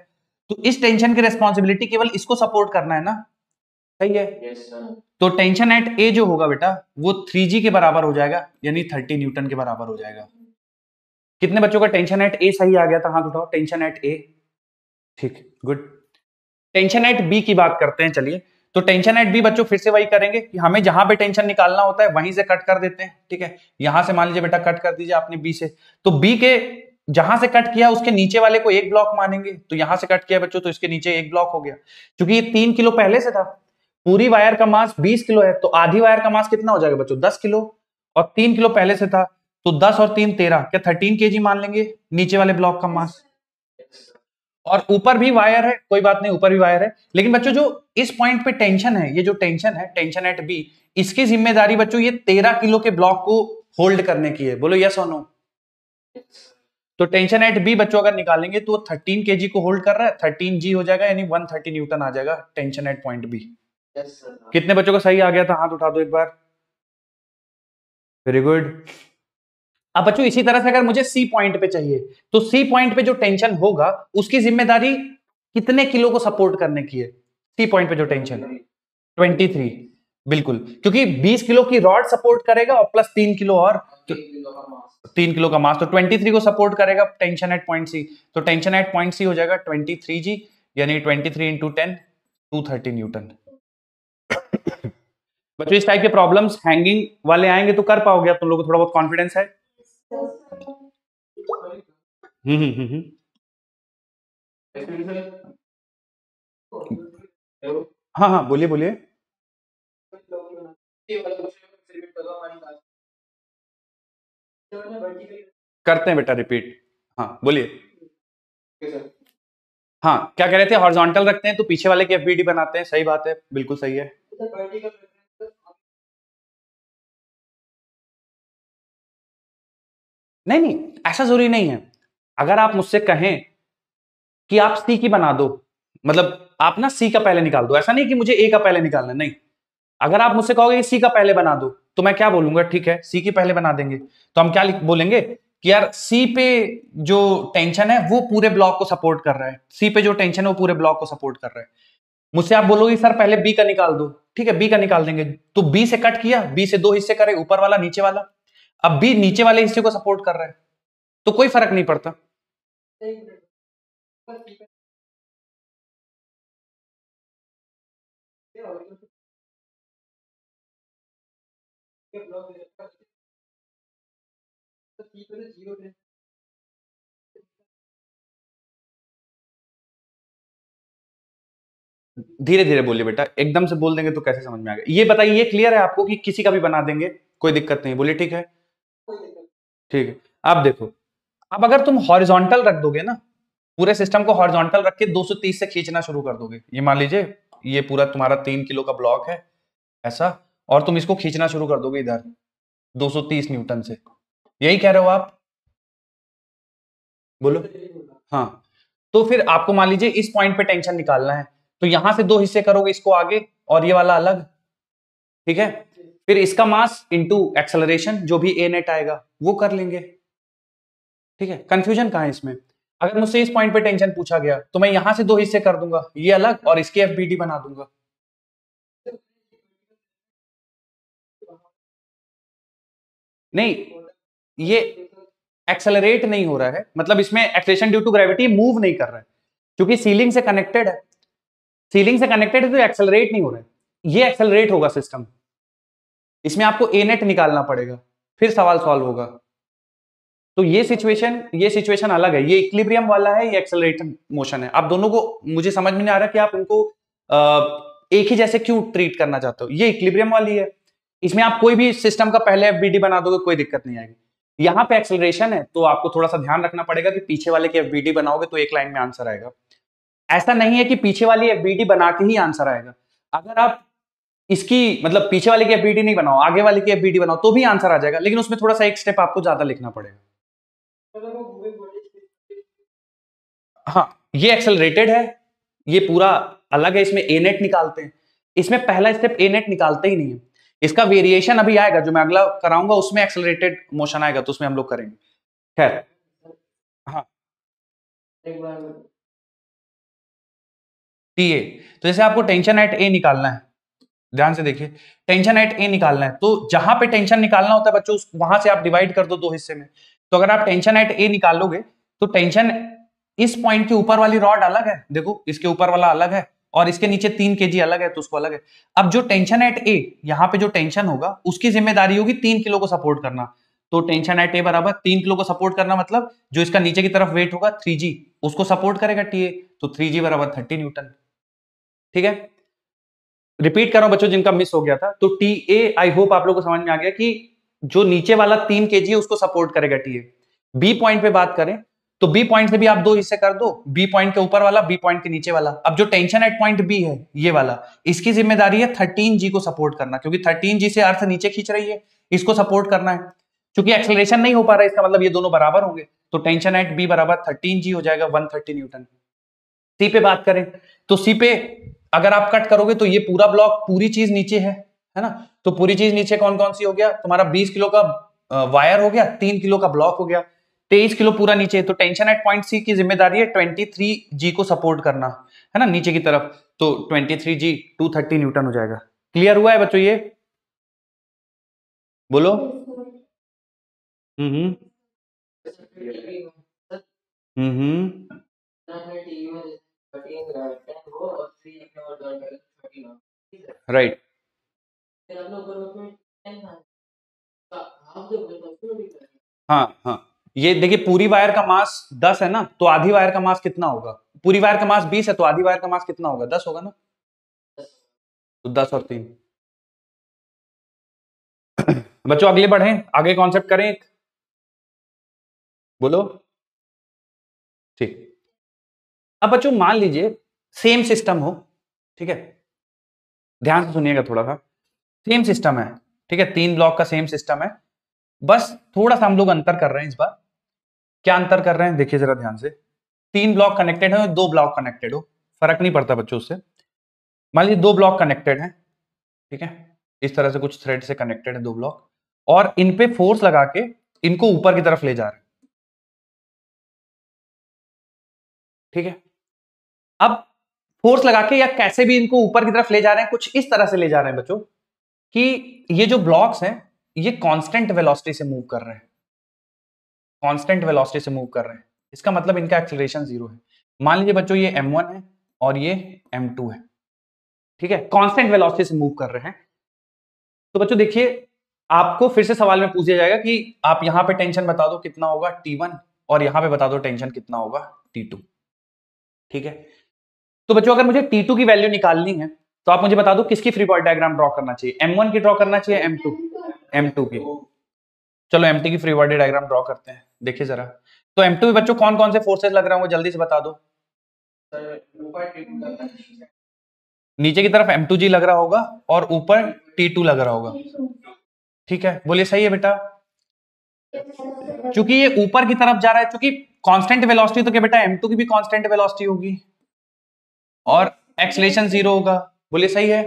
तो इस टेंशन की रिस्पॉन्सिबिलिटी केवल इसको सपोर्ट करना है ना, सही है। Yes sir. तो टेंशन एट ए जो होगा बेटा वो 3G के बराबर हो जाएगा, यानी 30 न्यूटन के बराबर हो जाएगा। कितने बच्चों का टेंशन एट ए सही आ गया था? हाथ उठाओ, टेंशन एट ए, ठीक, गुड। टेंशन एट बी की बात करते हैं, चलिए। तो टेंशन एट बी बच्चों फिर से वही करेंगे कि हमें जहां पे टेंशन निकालना होता है वहीं से कट कर देते हैं, ठीक है। यहां से मान लीजिए बेटा कट कर दीजिए आपने बी से, तो बी के जहां से कट किया उसके नीचे वाले को एक ब्लॉक मानेंगे, तो यहां से कट किया बच्चों तो इसके नीचे एक ब्लॉक हो गया। क्योंकि ये 3 किलो पहले से था, पूरी वायर का मास 20 किलो है, तो आधी वायर का मास कितना हो जाएगा बच्चों? 10 किलो, और 3 किलो पहले से था, तो 10 और 3 13, क्या 13 kg मान लेंगे नीचे वाले ब्लॉक का मास। और ऊपर भी वायर है, कोई बात नहीं, ऊपर भी वायर है, लेकिन बच्चों जो इस पॉइंट पे टेंशन है, ये जो टेंशन है, टेंशन एट बी, इसकी जिम्मेदारी बच्चों ये 13 किलो के ब्लॉक को होल्ड करने की है, बोलो यस और नो। तो टेंशन एट बी बच्चों अगर निकालेंगे तो 13 kg को होल्ड कर रहा है, 13G हो जाएगा, यानी 130 न्यूटन आ जाएगा टेंशन एट पॉइंट बी। कितने बच्चों को सही आ गया था? हाथ उठा दो एक बार, वेरी गुड। अब बच्चों इसी तरह से अगर मुझे सी पॉइंट पे चाहिए, तो सी पॉइंट पे जो टेंशन होगा उसकी जिम्मेदारी कितने किलो को सपोर्ट करने की है? सी पॉइंट पे जो टेंशन, 23, बिल्कुल, क्योंकि 20 किलो की रॉड सपोर्ट करेगा और प्लस 3 किलो और 3 किलो का मास, तो 23 को सपोर्ट करेगा टेंशन एट पॉइंट सी। तो टेंशन एट पॉइंट सी हो जाएगा 23G, यानी 23 × 10 230 न्यूटन। बच्चों इस टाइप के प्रॉब्लम्स हैंगिंग वाले आएंगे तो कर पाओगे, अब तुम लोगों को थोड़ा बहुत कॉन्फिडेंस है। हम्म। हाँ हाँ, बोलिए बोलिए। करते हैं बेटा रिपीट, हाँ बोलिए। हाँ क्या कह रहे थे? हॉरिजॉन्टल रखते हैं तो पीछे वाले की एफबीडी बनाते हैं, सही बात है, बिल्कुल सही है। नहीं नहीं, ऐसा जरूरी नहीं है। अगर आप मुझसे कहें कि आप सी की बना दो, मतलब आप ना सी का पहले निकाल दो, ऐसा नहीं कि मुझे ए का पहले निकालना, नहीं। अगर आप मुझसे कहोगे सी का पहले बना दो तो मैं क्या बोलूंगा, ठीक है सी की पहले बना देंगे। तो हम क्या बोलेंगे कि यार सी पे जो टेंशन है वो पूरे ब्लॉक को सपोर्ट कर रहा है, सी पे जो टेंशन है वो पूरे ब्लॉक को सपोर्ट कर रहा है। मुझसे आप बोलोगे सर पहले बी का निकाल दो, ठीक है बी का निकाल देंगे। तो बी से कट किया, बी से दो हिस्से करे, ऊपर वाला नीचे वाला। अब बी नीचे वाले हिस्से को सपोर्ट कर रहा है तो कोई फर्क नहीं पड़ता। धीरे धीरे बोलिए बेटा, एकदम से बोल देंगे तो कैसे समझ में आएगा। ये बताइए, ये क्लियर है आपको कि किसी का भी बना देंगे, कोई दिक्कत नहीं, बोलिए ठीक है। ठीक है, अब देखो, अब अगर तुम हॉरिजॉन्टल रख दोगे ना, पूरे सिस्टम को हॉरिजॉन्टल रख के 230 से खींचना शुरू कर दोगे, ये मान लीजिए ये पूरा तुम्हारा 3 किलो का ब्लॉक है ऐसा, और तुम इसको खींचना शुरू कर दोगे इधर 230 न्यूटन से, यही कह रहे हो आप, बोलो। हाँ, तो फिर आपको मान लीजिए इस पॉइंट पे टेंशन निकालना है, तो यहां से दो हिस्से करोगे, इसको आगे और ये वाला अलग, ठीक है। फिर इसका मास इंटू एक्सेलरेशन जो भी ए नेट आएगा वो कर लेंगे, ठीक है। कंफ्यूजन कहां है इसमें? अगर मुझसे इस पॉइंट पे टेंशन पूछा गया तो मैं यहां से दो हिस्से कर दूंगा, ये अलग और इसके एफबीडी बना दूंगा। नहीं, ये एक्सेलरेट नहीं हो रहा है, मतलब इसमें acceleration due to gravity move नहीं कर रहा है, क्योंकि सीलिंग से कनेक्टेड है, सीलिंग से कनेक्टेड है तो एक्सेलरेट नहीं हो रहा है, ये एक्सेलरेट होगा सिस्टम। इसमें आपको ए नेट निकालना पड़ेगा, फिर सवाल सॉल्व होगा। तो ये सिचुएशन अलग है, ये इक्विलिब्रियम वाला है, ये एक्सेलरेटेड मोशन है। आप दोनों को मुझे समझ में नहीं आ रहा कि आप इनको एक ही जैसे क्यों ट्रीट करना चाहते हो। ये इक्विलिब्रियम वाली है, इसमें आप कोई भी सिस्टम का पहले एफबीडी बना दोगे, कोई दिक्कत नहीं आएगी। यहाँ पे एक्सेलरेशन है तो आपको थोड़ा सा ध्यान रखना पड़ेगा कि पीछे वाले की एफबीडी बनाओगे तो एक लाइन में आंसर आएगा। ऐसा नहीं है कि पीछे वाली एफबीडी बना के ही आंसर आएगा, अगर आप इसकी मतलब पीछे वाले की एफबीडी नहीं बनाओ, आगे वाले की एफबीडी बनाओ तो भी आंसर आ जाएगा, लेकिन उसमें थोड़ा सा एक स्टेप आपको ज्यादा लिखना पड़ेगा। हाँ, ये एक्सेलरेटेड है, ये पूरा अलग है, इसमें ए नेट निकालते हैं, इसमें पहला स्टेप ए नेट निकालते ही नहीं है। इसका वेरिएशन अभी आएगा, जो मैं अगला कराऊंगा उसमें एक्सेलरेटेड मोशन आएगा, तो उसमें हम लोग करेंगे। खैर, हाँ टीए, तो जैसे आपको टेंशन एट ए निकालना है, ध्यान से देखिए, टेंशन एट ए निकालना है, तो जहां पे टेंशन निकालना होता है बच्चों, वहां से आप डिवाइड कर दो दो हिस्से में। तो अगर आप टेंशन एट ए निकालोगे तो टेंशन इस पॉइंट के ऊपर वाली रॉड अलग है, देखो इसके ऊपर वाला अलग है, और इसके नीचे 3 kg अलग है, तो उसको अलग है। अब जो टेंशन एट ए, यहाँ पे जो टेंशन होगा उसकी जिम्मेदारी होगी 3 किलो को सपोर्ट करना। तो टेंशन एट ए बराबर 3 किलो को सपोर्ट करना, मतलब जो इसका नीचे की तरफ वेट होगा 3g, उसको सपोर्ट करेगा टीए, तो 3g बराबर 30 न्यूटन, ठीक है। रिपीट कर रहा हूं बच्चों जिनका मिस हो गया था, तो टी ए, आई होप आप लोगों को समझ में आ गया कि जो नीचे वाला 3 kg है उसको सपोर्ट करेगा टीए। बी पॉइंट पे बात करें तो बी पॉइंट से भी आप दो हिस्से कर दो, बी पॉइंट के ऊपर वाला, बी पॉइंट के नीचे वाला। अब जो टेंशन एट पॉइंट बी है ये वाला, इसकी जिम्मेदारी है 13g को सपोर्ट करना, क्योंकि 13g से अर्थ नीचे खींच रही है, इसको सपोर्ट करना है। क्योंकि एक्सेलरेशन नहीं हो पा रहा है, इसका मतलब ये दोनों बराबर होंगे, तो टेंशन एट बी बराबर 13g हो जाएगा, 130 न्यूटन। सी पे बात करें तो सी पे अगर आप कट करोगे तो ये पूरा ब्लॉक, पूरी चीज नीचे है ना, तो पूरी चीज नीचे कौन कौन सी हो गया, तुम्हारा 20 किलो का वायर हो गया, 3 किलो का ब्लॉक हो गया, 23 किलो पूरा नीचे। तो टेंशन एट पॉइंट सी की जिम्मेदारी है 23g को सपोर्ट करना, है ना, नीचे की तरफ, तो 23g 230 न्यूटन हो जाएगा। क्लियर हुआ है बच्चों ये? बोलो। हम्म राइट, हाँ हाँ, ये देखिए पूरी वायर का मास 10 है ना, तो आधी वायर का मास कितना होगा? पूरी वायर का मास 20 है तो आधी वायर का मास कितना होगा? 10 होगा ना, तो 10 और 3। बच्चों अगले बढ़े, आगे कॉन्सेप्ट करें एक, बोलो। ठीक, अब बच्चों मान लीजिए सेम सिस्टम हो, ठीक है, ध्यान से सुनिएगा थोड़ा सा, सेम सिस्टम है, ठीक है, 3 ब्लॉक का सेम सिस्टम है, बस थोड़ा सा हम लोग अंतर कर रहे हैं इस बार। क्या अंतर कर रहे हैं देखिए जरा ध्यान से, 3 ब्लॉक कनेक्टेड है, 2 ब्लॉक कनेक्टेड हो, फर्क नहीं पड़ता बच्चों उससे। मान लीजिए दो ब्लॉक कनेक्टेड हैं, ठीक है, इस तरह से कुछ थ्रेड से कनेक्टेड है दो ब्लॉक, और इन पे फोर्स लगा के इनको ऊपर की तरफ ले जा रहे हैं, ठीक है। अब फोर्स लगा के या कैसे भी इनको ऊपर की तरफ ले जा रहे हैं, कुछ इस तरह से ले जा रहे हैं बच्चों कि ये जो ब्लॉक्स हैं ये कांस्टेंट वेलोसिटी से मूव कर रहे हैं, कांस्टेंट वेलोसिटी से मूव कर रहे हैं। इसका मतलब इनका एक्सेलरेशन 0 है। मान लीजिए बच्चों ये m1 है और ये m2 है, ठीक है, कांस्टेंट वेलोसिटी से मूव कर रहे हैं। तो बच्चों देखिए, आपको फिर से सवाल में पूछा जाएगा कि आप यहां पे टेंशन बता दो कितना होगा T1 और यहां पे बता दो टेंशन कितना होगा T2, ठीक है। तो बच्चों अगर मुझे T2 की वैल्यू निकालनी है तो आप मुझे बता दो किसकी फ्री बॉडी डायग्राम ड्रॉ करना चाहिए, m1 की ड्रॉ करना चाहिए m2 की। चलो m2 की फ्री बॉडी डायग्राम ड्रॉ करते हैं, देखिए जरा। तो m2 में बच्चों कौन कौन से फोर्सेस लग रहे होंगे जल्दी से बता दो। नीचे की तरफ m2g लग रहा होगा और ऊपर T2 लग रहा होगा, ठीक है, बोलिए सही है बेटा। क्योंकि ये ऊपर की तरफ जा रहा है, क्योंकि कांस्टेंट वेलोसिटी तो क्या बेटा m2 की भी कांस्टेंट वेलोसिटी होगी और एक्सेलरेशन 0 होगा, बोलिए सही है।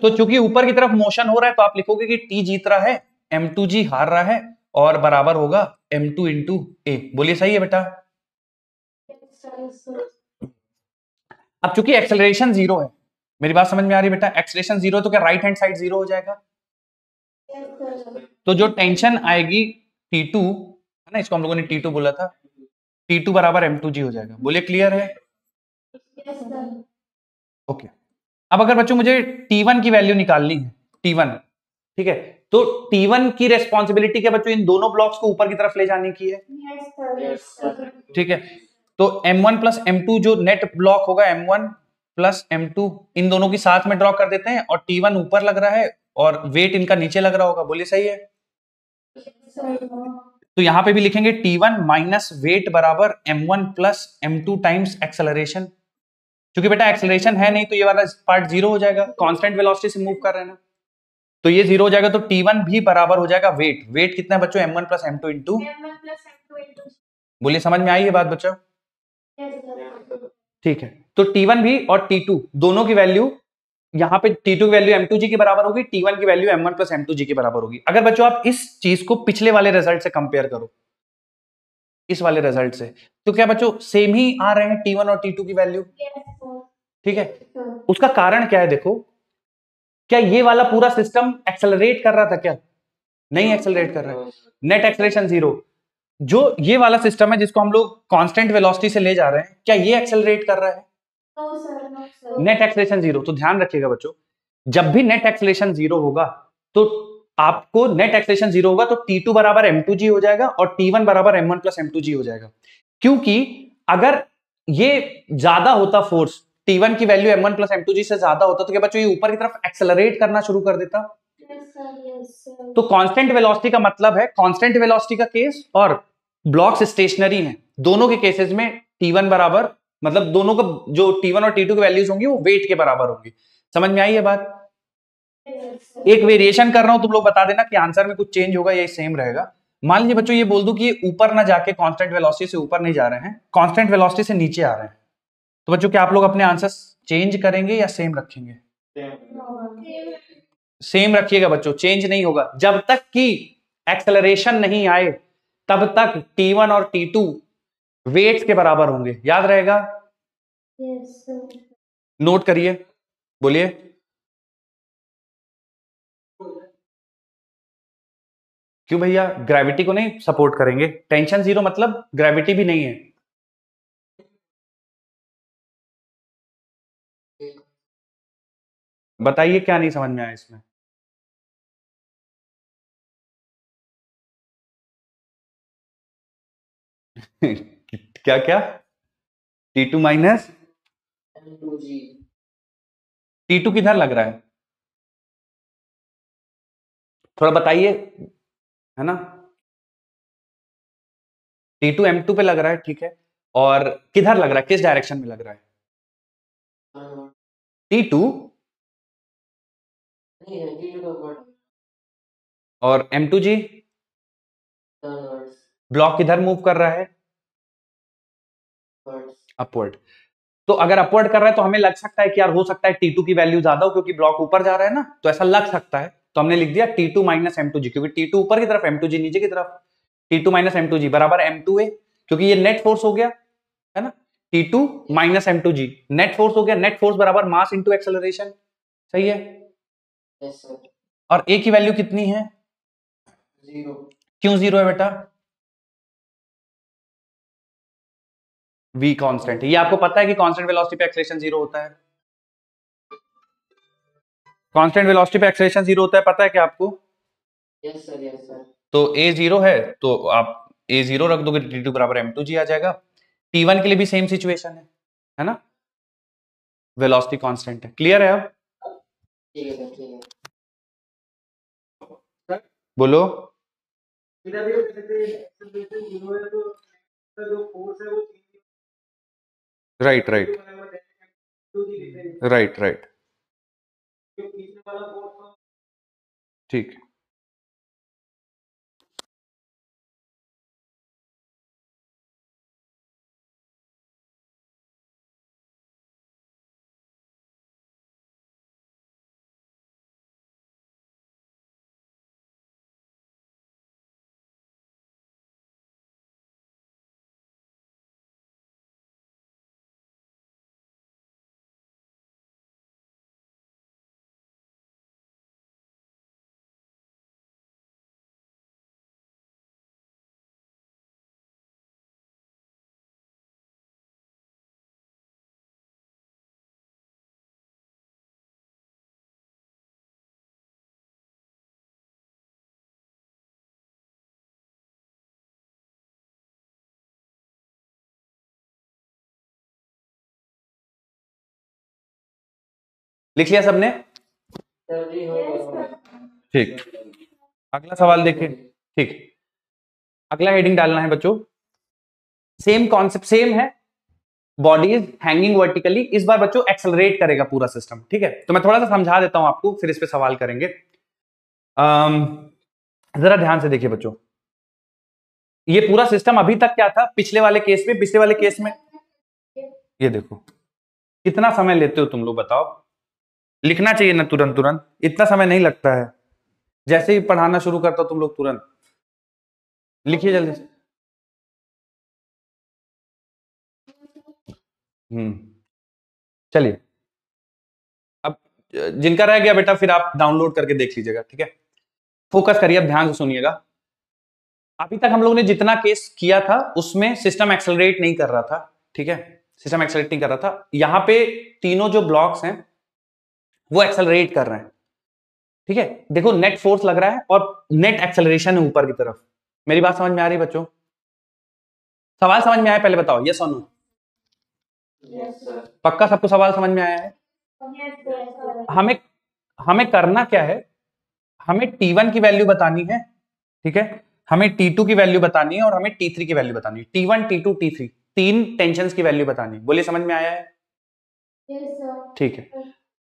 तो चूंकि ऊपर की तरफ मोशन हो रहा है तो आप लिखोगे कि T जीत रहा है, m2g हार रहा है और बराबर होगा m2 इंटू a, बोलिए सही है बेटा। अब चूंकि एक्सेलरेशन 0 है, मेरी बात समझ में आ रही है बेटा, एक्सेलरेशन 0 तो क्या राइट हैंड साइड 0 हो जाएगा। तो जो टेंशन आएगी T2 है ना, इसको हम लोगों ने T2 बोला था, T2 बराबर m2g हो जाएगा, बोलिए क्लियर है। ओके। अब अगर बच्चों मुझे T1 की वैल्यू निकालनी है, T1, ठीक है, तो T1 की रेस्पॉन्सिबिलिटी क्या बच्चों इन दोनों ब्लॉक्स को ऊपर की तरफ ले जाने की है, ठीक है। तो m1 प्लस m2 जो नेट ब्लॉक होगा m1 प्लस m2 इन दोनों की साथ में ड्रॉ कर देते हैं और T1 ऊपर लग रहा है और वेट इनका नीचे लग रहा होगा, बोलिए सही है। तो यहां पे भी लिखेंगे T1 माइनस वेट बराबर m1 plus m2 times acceleration, क्योंकि बेटा एक्सेलरेशन है नहीं तो ये वाला पार्ट 0 हो जाएगा, कांस्टेंट वेलोसिटी से मूव कर रहे हैं ना, तो ये 0 हो जाएगा। तो T1 भी बराबर हो जाएगा वेट, वेट कितना है बच्चों m1 प्लस m2 इंटू, बोलिए समझ में आई ये बात बच्चों, ठीक है। तो T1 भी और T2 दोनों की वैल्यू, यहां पे T2 की वैल्यू m2g के बराबर होगी, T1 की वैल्यू m1 प्लस m2g के बराबर होगी। अगर बच्चों आप इस चीज को पिछले वाले रिजल्ट से कंपेयर करो, इस वाले रिजल्ट से, तो क्या बच्चों सेम ही आ रहे हैं T1 और T2 की वैल्यू, ठीक है। उसका कारण क्या है देखो, क्या ये वाला पूरा सिस्टम एक्सेलरेट कर रहा था क्या, नहीं एक्सेलरेट कर रहा है, नेट एक्सेलरेशन 0। जो ये वाला सिस्टम है जिसको हम लोग कांस्टेंट वेलोसिटी से ले जा रहे हैं, क्या ये एक्सेलरेट कर रहा है, नेट एक्सेलरेशन 0। तो ध्यान रखिएगा बच्चों, जब भी नेट एक्सेलरेशन 0 होगा तो आपको नेट एक्सेलरेशन 0 होगा तो T2 बराबर m2g हो जाएगा और T1 बराबर m1 प्लस m2g हो जाएगा। क्योंकि अगर ये ज्यादा होता फोर्स, T1 की वैल्यू m1 प्लस m2g से ज्यादा होता तो क्या बच्चों ये ऊपर की तरफ एक्सेलरेट करना शुरू कर देता। तो कांस्टेंट वेलोसिटी का मतलब है कांस्टेंट वेलोसिटी का केस और ब्लॉक्स स्टेशनरी हैं, दोनों के केसेस में T1 बराबर, मतलब दोनों का जो T1 और T2 की वैल्यूज होंगी वो वेट के बराबर होंगी। समझ में आई ये बात। एक वेरिएशन कर रहा हूं, तुम लोग बता देना कि आंसर में कुछ चेंज होगा या सेम रहेगा। मान लीजिए बच्चों ये बोल दूं कि ये ऊपर ना जाके कांस्टेंट वेलोसिटी से ऊपर नहीं जा रहे हैं, कांस्टेंट वेलोसिटी से नीचे आ रहे हैं, तो बच्चों क्या आप लोग अपने आंसर चेंज करेंगे या सेम रखेंगे। सेम रखिएगा बच्चों, चेंज नहीं होगा जब तक कि एक्सेलरेशन नहीं आए, तब तक T1 और T2 वेट्स के बराबर होंगे, याद रहेगा। नोट करिए, बोलिए। क्यों भैया, ग्रेविटी को नहीं सपोर्ट करेंगे, टेंशन 0 मतलब ग्रेविटी भी नहीं है। बताइए क्या नहीं समझ में आया इसमें। क्या क्या T2 माइनस T2 किधर लग रहा है, थोड़ा बताइए, है ना। T2 M2 पे लग रहा है, ठीक है, और किधर लग रहा है, किस डायरेक्शन में लग रहा है T2 और M2G ब्लॉक किधर मूव कर रहा है, अपवर्ड। तो अगर अपवर्ड कर रहा है तो हमें लग सकता है कि यार हो सकता है T2 की वैल्यू ज्यादा हो क्योंकि ब्लॉक ऊपर जा रहा है ना, तो ऐसा लग सकता है। तो हमने लिख दिया T2 माइनस M2G, क्योंकि T2 ऊपर की तरफ M2G नीचे की तरफ, T2 माइनस M2G बराबर M2A, क्योंकि ये नेट फोर्स हो गया है ना, T2 minus M2G net force हो गया, नेट फोर्स बराबर मास इंटू एक्सेलरेशन, सही है। Yes sir. और A की वैल्यू कितनी है? 0। क्यों 0 है बेटा? V कांस्टेंट है। ये आपको पता है कि कांस्टेंट वेलोसिटी पे एक्सेलरेशन 0 होता है, कांस्टेंट वेलोसिटी पे एक्सेलरेशन 0 होता है, पता है क्या आपको? Yes sir, yes sir. तो A 0 है तो आप A 0 रख दोगे, T2 बराबर M2G आ जाएगा। T1 के लिए भी सेम सिचुएशन है ना, वेलोसिटी कांस्टेंट है। क्लियर है अब? ठीक है सर, ठीक है। बोलो। इधर भी एक्सेलरेशन 0 है तो जो फोर्स है वो राइट राइट राइट राइट, ठीक है। लिख लिया सबने? सर जी हो गया। ठीक, अगला सवाल देखिए। ठीक, अगला हेडिंग डालना है बच्चों, सेम कॉन्सेप्ट सेम है, बॉडी इज हैंगिंग वर्टिकली। इस बार बच्चों एक्सेलरेट करेगा पूरा सिस्टम, ठीक है। तो मैं थोड़ा सा समझा देता हूं आपको, फिर इस पे सवाल करेंगे। जरा ध्यान से देखिए बच्चों, ये पूरा सिस्टम अभी तक क्या था पिछले वाले केस में, पिछले वाले केस में ये देखो कितना समय लेते हो तुम लोग बताओ, लिखना चाहिए ना तुरंत तुरंत, इतना समय नहीं लगता है, जैसे ही पढ़ाना शुरू करता तुम लोग तुरंत लिखिए जल्दी से। चलिए, अब जिनका रह गया बेटा फिर आप डाउनलोड करके देख लीजिएगा, ठीक है। फोकस करिए, अब ध्यान से सुनिएगा। अभी तक हम लोगों ने जितना केस किया था उसमें सिस्टम एक्सेलरेट नहीं कर रहा था, ठीक है, सिस्टम एक्सेलरेट नहीं कर रहा था। यहां पे तीनों जो ब्लॉक्स हैं वो एक्सेलरेट कर रहे हैं, ठीक है। देखो नेट फोर्स लग रहा है और नेट एक्सेलरेशन है ऊपर की तरफ। मेरी बात समझ में आ रही है बच्चों? सवाल समझ में आया पहले बताओ, यस और नो? Yes sir. पक्का सबको सवाल समझ में आया है? हमें हमें करना क्या है, हमें T1 की वैल्यू बतानी है, ठीक है, हमें T2 की वैल्यू बतानी है और हमें T3 की वैल्यू बतानी है। T1 T2 T3 तीन टेंशंस की वैल्यू बतानी है। बोलिए समझ में आया है? ठीक है।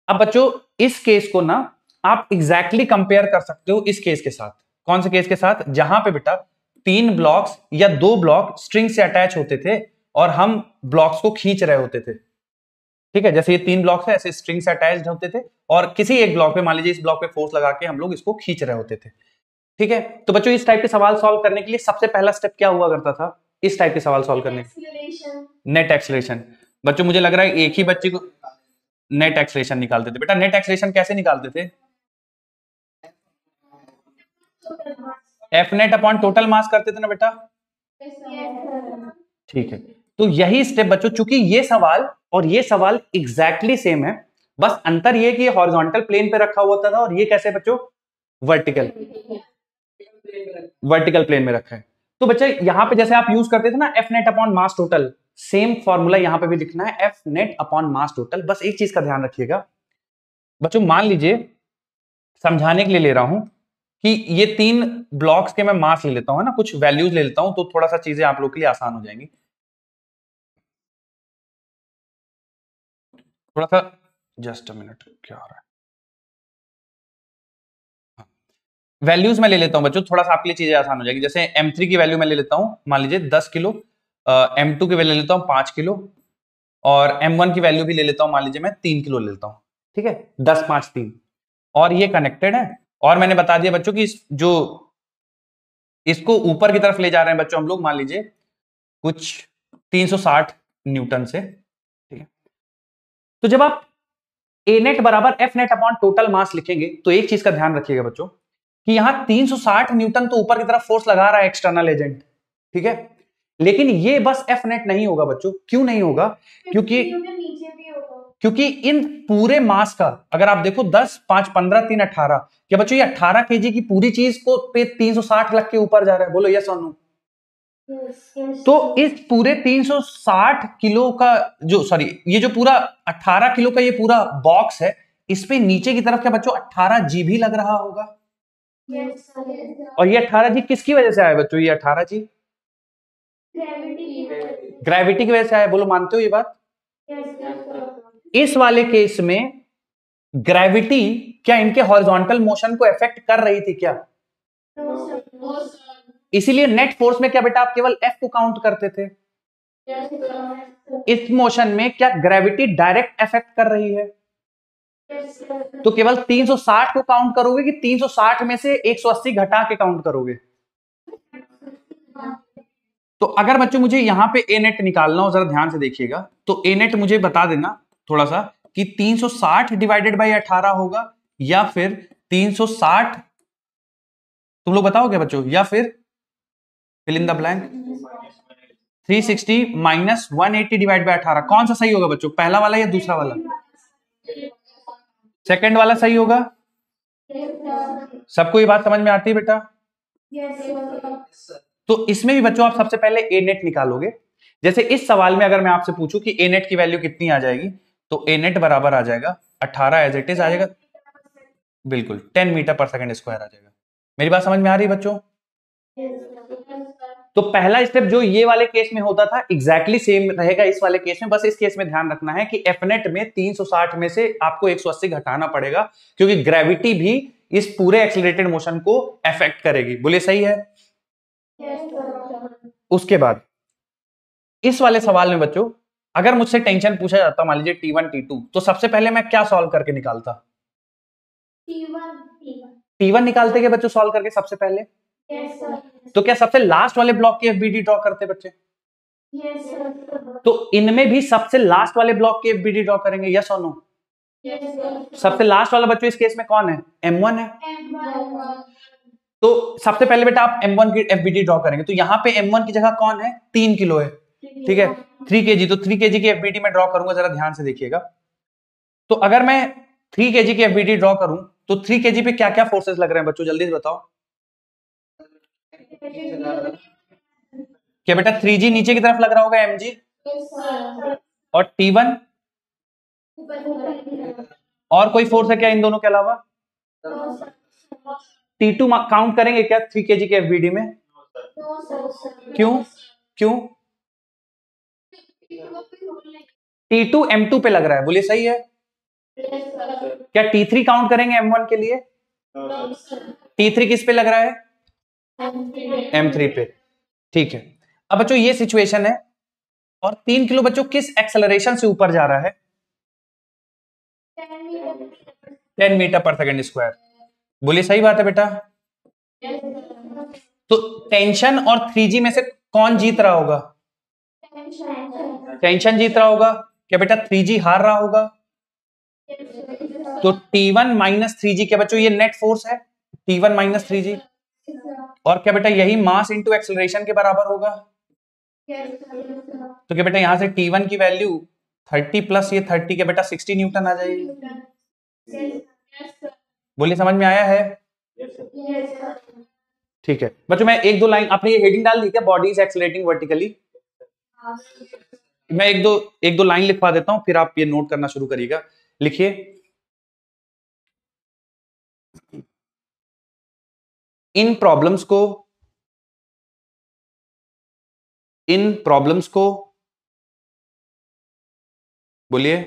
अब बच्चों इस केस को ना आप एग्जैक्टली कंपेयर कर सकते हो इस केस के साथ। कौन से केस के साथ? जहां पे बेटा तीन ब्लॉक्स या दो ब्लॉक स्ट्रिंग से अटैच होते थे और हम ब्लॉक्स को खींच रहे होते थे, ठीक है। जैसे ये तीन ब्लॉक्स है ऐसे स्ट्रिंग से अटैच्ड होते थे और किसी एक ब्लॉक पे, मान लीजिए इस ब्लॉक पे फोर्स लगा के हम लोग इसको खींच रहे होते थे, ठीक है। तो बच्चों इस टाइप के सवाल सॉल्व करने के लिए सबसे पहला स्टेप क्या हुआ करता था इस टाइप के सवाल सॉल्व करने के? Net acceleration. बच्चों मुझे लग रहा है एक ही बच्चे को नेट एक्सेलरेशन निकालते थे। बेटा नेट एक्सेलरेशन कैसे निकालते थे? F net upon total mass करते थे ना बेटा, ठीक है। तो यही स्टेप बच्चों, चूंकि ये सवाल और ये सवाल एग्जैक्टली सेम है, बस अंतर ये कि ये हॉरिजॉन्टल प्लेन पे रखा हुआ था और ये कैसे बच्चों वर्टिकल वर्टिकल प्लेन में रखा है। तो बच्चे यहां पे जैसे आप यूज करते थे ना F net upon mass total, same formula यहां पे भी लिखना है, F net upon mass total. बस एक चीज का ध्यान रखिएगा बच्चों, मान लीजिए समझाने के लिए ले रहा हूं कि ये तीन ब्लॉक्स के मैं मास ले लेता हूं ना, कुछ वैल्यूज ले लेता हूं, तो थोड़ा सा चीजें आप लोग के लिए आसान हो जाएंगी। थोड़ा सा जस्ट अ मिनट, क्या हो रहा है? वैल्यूज में ले लेता हूं बच्चों, थोड़ा सा आपके लिए चीजें आसान हो जाएगी। जैसे M3 की वैल्यू में ले लेता हूं, मान लीजिए 10 किलो, M2 की वैल्यू ले लेता हूं 5 किलो, और m1 की वैल्यू भी ले लेता हूं, मान लीजिए मैं 3 किलो लेता हूं, ठीक है, 10 5 3, और ये कनेक्टेड है। और मैंने बता दिया बच्चों कि जो इसको ऊपर की तरफ ले जा रहे हैं बच्चों हम लोग, मान लीजिए कुछ 360 न्यूटन से, ठीक है। तो जब आप ए नेट बराबर F net upon total mass लिखेंगे तो एक चीज का ध्यान रखिएगा बच्चों कि यहां 360 न्यूटन तो ऊपर की तरफ फोर्स लगा रहा है एक्सटर्नल एजेंट, ठीक है, लेकिन ये बस एफ नेट नहीं होगा बच्चों। क्यों नहीं होगा? क्योंकि नीचे भी होगा। क्योंकि इन पूरे मास का अगर आप देखो 10 5 15 3 18, क्या बच्चों ये 18 केजी की पूरी चीज को पे 360 लग के ऊपर जा रहा है? बोलो यस और नो। तो इस पूरे 360 किलो का जो सॉरी ये जो पूरा 18 किलो का ये पूरा बॉक्स है, इस पे नीचे की तरफ क्या बच्चों 18 जी भी लग रहा होगा। और ये 18 जी किसकी वजह से आया बच्चों? ये 18 जी ग्रेविटी की वजह से आया। बोलो मानते हो ये बात? इस वाले केस में ग्रेविटी क्या इनके हॉरिजॉन्टल मोशन को इफेक्ट कर रही थी क्या? इसीलिए नेट फोर्स में क्या बेटा आप केवल एफ को काउंट करते थे। इस मोशन में क्या ग्रेविटी डायरेक्ट इफेक्ट कर रही है? तो केवल 360 को काउंट करोगे कि 360 में से 180 घटा के काउंट करोगे? तो अगर बच्चों मुझे यहां पे ए नेट निकालना हो, जरा ध्यान से देखिएगा, तो ए नेट मुझे बता देना थोड़ा सा कि 360 डिवाइडेड बाई 18 होगा या फिर 360, तुम लोग बताओ क्या बच्चों, या फिर fill in the blank 360 minus 180 divide by 18, कौन सा सही होगा बच्चों? पहला वाला या दूसरा वाला? सेकंड वाला सही होगा। सबको ये बात समझ में आती है बेटा? तो इसमें भी बच्चों आप सबसे पहले ए नेट निकालोगे। जैसे इस सवाल में अगर मैं आपसे पूछूं कि ए नेट की वैल्यू कितनी आ जाएगी, तो ए नेट बराबर आ जाएगा 18 एज इट इज आ जाएगा, बिल्कुल 10 मीटर पर सेकंड स्क्वायर आ जाएगा। मेरी बात समझ में आ रही है बच्चों? तो पहला स्टेप जो ये वाले केस में होता था एग्जैक्टली सेम रहेगा इस वाले केस में, बस इस केस में ध्यान रखना है कि एफनेट में 360 में से आपको 180 घटाना पड़ेगा, क्योंकि ग्रेविटी भी इस पूरे एक्सीलरेटेड मोशन को अफेक्ट करेगी। बोलिए सही है? उसके बाद इस वाले सवाल में बच्चों अगर मुझसे टेंशन पूछा जाता मान लीजिए T1 T2, तो सबसे पहले मैं क्या सॉल्व करके निकालता? T1 निकालते क्या बच्चों सॉल्व करके सबसे पहले? तो क्या सबसे लास्ट वाले ब्लॉक की एफबीडी ड्रॉ करते बच्चे? तो इनमें भी सबसे लास्ट वाले ब्लॉक की एफबीडी ड्रॉ करेंगे, यस और नो? सबसे लास्ट वाला बच्चों इस केस में कौन है? M1 है। तो सबसे पहले बेटा आप M1 की एफबीडी ड्रॉ करेंगे, तो यहां पे M1 की जगह कौन है? 3 किलो है, ठीक है, 3 केजी। तो 3 केजी की एफबीडी में ड्रॉ करूंगा, जरा ध्यान से देखिएगा। तो अगर मैं 3 केजी की एफबीडी ड्रॉ करूं तो 3 केजी पे क्या क्या फोर्सेस लग रहे हैं बच्चों, जल्दी से बताओ। क्या बेटा 3G नीचे की तरफ लग रहा होगा mg, और T1 और कोई फोर्स है क्या इन दोनों के अलावा? T2 काउंट करेंगे क्या 3 केजी के एफबीडी में? क्यों क्यों? T2 M2 पे लग रहा है, बोलिए सही है? क्या T3 काउंट करेंगे M1 के लिए? T3 किस पे लग रहा है? M3 पे, ठीक है। अब बच्चों ये सिचुएशन है और 3 किलो बच्चों किस एक्सेलरेशन से ऊपर जा रहा है? 10 मीटर पर सेकंड स्क्वायर। बोलिए सही बात है बेटा? तो टेंशन और 3G में से कौन जीत रहा होगा? टेंशन जीत रहा होगा। क्या बेटा 3G हार रहा होगा? तो T1 माइनस 3G क्या बच्चों ये नेट फोर्स है, T1 माइनस 3G। और क्या बेटा यही मास इंटू एक्सेलरेशन के बराबर होगा। तो क्या बेटा यहां से T1 की वैल्यू 30 प्लस ये 30 के बेटा 60 न्यूटन आ जाएगी। बोलिए समझ में आया है? ठीक है बच्चों, मैं एक दो लाइन, आपने ये हेडिंग डाल दी क्या, बॉडी इज एक्सेलरेटिंग वर्टिकली? मैं एक दो लाइन लिखवा देता हूं, फिर आप ये नोट करना शुरू करिएगा। लिखिए, इन प्रॉब्लम्स को बोलिए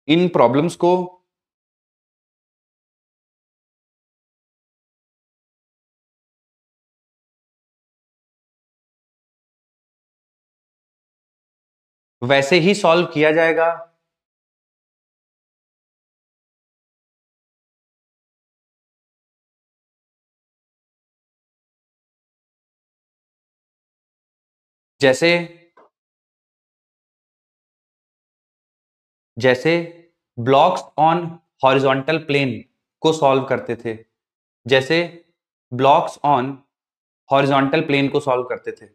इन प्रॉब्लम्स को वैसे ही सॉल्व किया जाएगा जैसे जैसे ब्लॉक्स ऑन हॉरिजॉन्टल प्लेन को सॉल्व करते थे, जैसे ब्लॉक्स ऑन हॉरिजॉन्टल प्लेन को सॉल्व करते थे।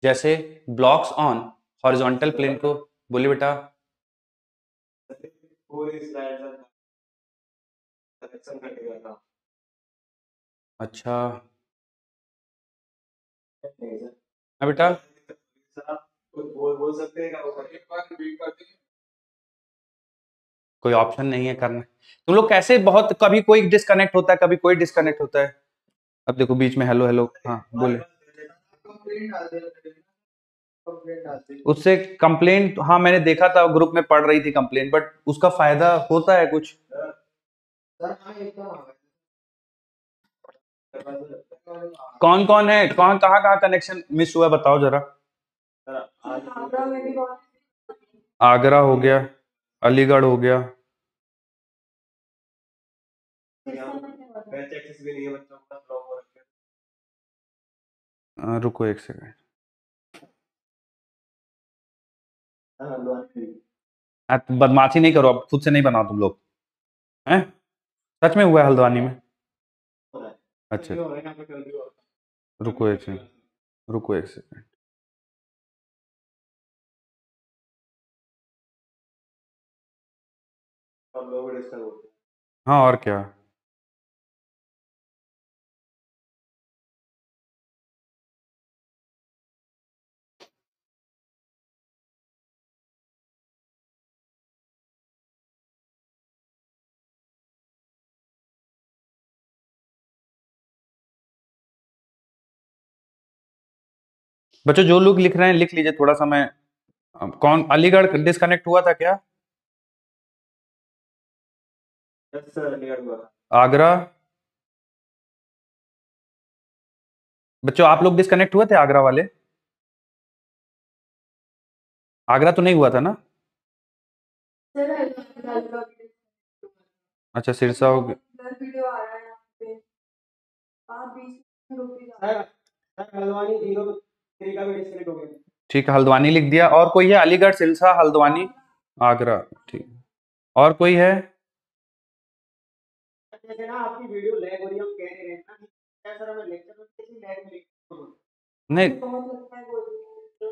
जैसे ब्लॉक्स ऑन हॉरिजॉन्टल प्लेन को, बोलिए बेटा। पूरी स्लाइड करेक्शन कटेगा था। अच्छा नहीं सर, हाँ बेटा, सर आप कुछ बोल सकते हैं क्या? एक बार रिपीट कर दीजिए। कोई ऑप्शन नहीं है करना। तुम लोग कैसे, बहुत कभी कोई डिस्कनेक्ट होता है, कभी कोई डिस्कनेक्ट होता है। अब देखो बीच में हेलो हेलो, हाँ बोले। कंप्लेंट डाल दिया, कंप्लेंट डाल दी। उससे कंप्लेंट, हाँ मैंने देखा था ग्रुप में पढ़ रही थी कंप्लेंट, बट उसका फायदा होता है कुछ? सर हाँ एकदम आ गए। कौन कौन है, कौन कहाँ कहाँ कनेक्शन मिस हुआ बताओ जरा। सर आज आगरा में भी बहुत आगरा हो गया, अलीगढ़ हो गया, बैच एक्सेस भी नहीं है बच्चों का, ब्लॉक हो रखे रुको एक सेकंड। हैं। बदमाशी नहीं करो, अब खुद से नहीं बनाओ तुम लोग हैं। सच में हुआ है हल्द्वानी में? अच्छा रुको एक सेकंड, रुको एक सेकंड। और लोग डिस्टर्ब होते हैं। हाँ और क्या। बच्चों जो लोग लिख रहे हैं लिख लीजिए थोड़ा सा। मैं कौन, अलीगढ़ डिस्कनेक्ट हुआ था क्या? यस सर, अलीगढ़ हुआ। आगरा, बच्चों आप लोग डिस्कनेक्ट हुए थे आगरा वाले? आगरा तो नहीं हुआ था ना? अच्छा सिरसा हो गया। वीडियो आ रहा है यहाँ पे, आप बीच में रुक भी सर सर हल्द्वानी 03 का भी डिस्कनेक्ट हो गया। ठीक है, हल्द्वानी लिख दिया। और कोई है? अलीगढ़, सिरसा, हल्द्वानी, आगरा। ठीक, और कोई है? जैसे ना आपकी वीडियो लैग हो रही है, हम कह रहे हैं ना कि सर हमें लेक्चर में किसी लैग मिली नहीं बहुत लगता है बोल रही है।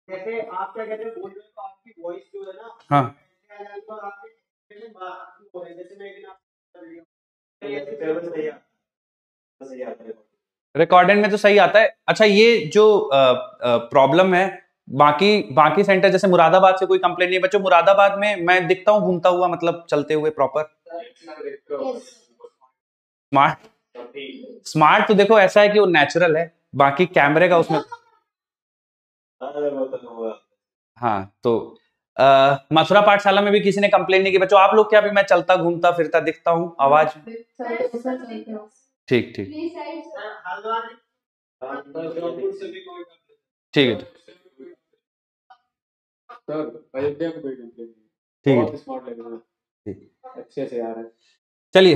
जैसे आप क्या कहते हैं बोल रहे हो, तो आपकी वॉइस जो है ना हाँ और आपके बात हो रही है, जैसे मैं एक ना वीडियो सही है, सही आता है। रिकॉर्डेड में तो सही आता है। अच्छा ये जो प्रॉब्लम है, बाकी बाकी सेंटर जैसे मुरादाबाद से कोई कंप्लेन नहीं है बच्चों? मुरादाबाद में मैं दिखता हूँ घूमता हुआ, मतलब चलते हुए प्रॉपर स्मार्ट। स्मार्ट तो देखो ऐसा है कि वो नेचुरल है, बाकी कैमरे का उसमें। हाँ तो मथुरा पाठशाला में भी किसी ने कंप्लेन नहीं की बच्चों। आप लोग क्या, भी मैं चलता घूमता फिरता दिखता हूँ आवाज? ठीक ठीक ठीक है सर अयोध्या को भेज देंगे। ठीक है बहुत स्मार्ट लग रहा है, ठीक। अच्छे से आ रहा है। चलिए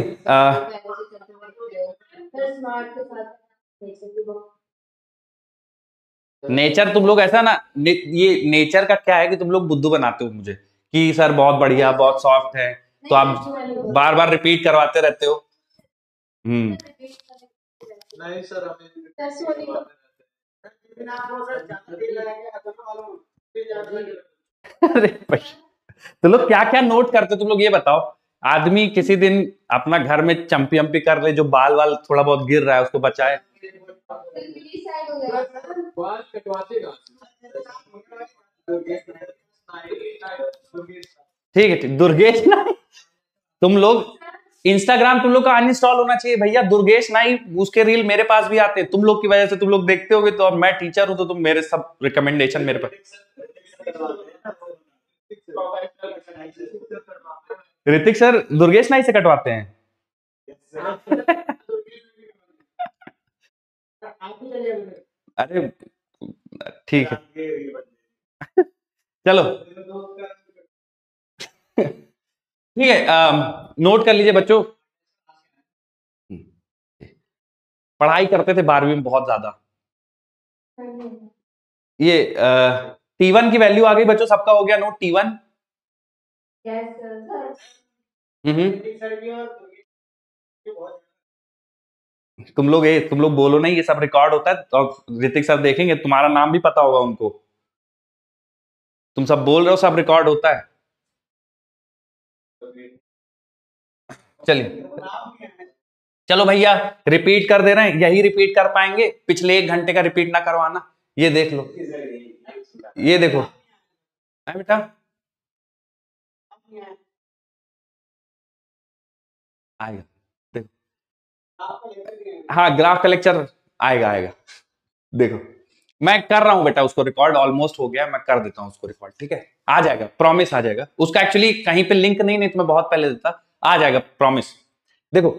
नेचर तुम लोग ऐसा ना, ये नेचर का क्या है कि तुम लोग बुद्धू बनाते हो मुझे कि सर बहुत बढ़िया बहुत सॉफ्ट है, तो आप बार बार रिपीट करवाते रहते हो। नहीं सर अरे भाई तुम लोग क्या क्या नोट करते हो तुम लोग ये बताओ। आदमी किसी दिन अपना घर में चंपी अम्पी कर ले, जो बाल वाल थोड़ा बहुत गिर रहा है उसको बचाए। बाल कटवाते ठीक है ठीक, दुर्गेश ना तुम लोग इंस्टाग्राम तुम लोग का अनइंस्टॉल होना चाहिए भैया। दुर्गेश नाइक उसके रील मेरे पास भी आते हैं, तुम लोग की वजह से तुम लोग देखते होगे, तो अब मैं टीचर हूं तो तुम मेरे सब रिकमेंडेशन मेरे पर। ऋतिक सर दुर्गेश नाइक से कटवाते हैं। अरे ठीक है, चलो ठीक है, नोट कर लीजिए बच्चों। पढ़ाई करते थे 12वीं में बहुत ज्यादा। ये T1 की वैल्यू आ गई बच्चों, सबका हो गया नोट T1। तुम लोग बोलो नहीं, ये सब रिकॉर्ड होता है तो ऋतिक सर देखेंगे, तुम्हारा नाम भी पता होगा उनको। तुम सब बोल रहे हो, सब रिकॉर्ड होता है। चलिए चलो भैया, रिपीट कर दे रहे हैं, यही रिपीट कर पाएंगे, पिछले 1 घंटे का रिपीट ना करवाना। ये देख लो, ये देखो है बेटा, आएगा देखो। हाँ ग्राफ का लेक्चर आएगा आएगा, देखो मैं कर रहा हूं बेटा, उसको रिकॉर्ड ऑलमोस्ट हो गया, मैं कर देता हूं उसको रिकॉर्ड, ठीक है, आ जाएगा, प्रॉमिस आ जाएगा। उसका एक्चुअली कहीं पे लिंक नहीं तो मैं बहुत पहले देता, आ जाएगा प्रॉमिस। देखो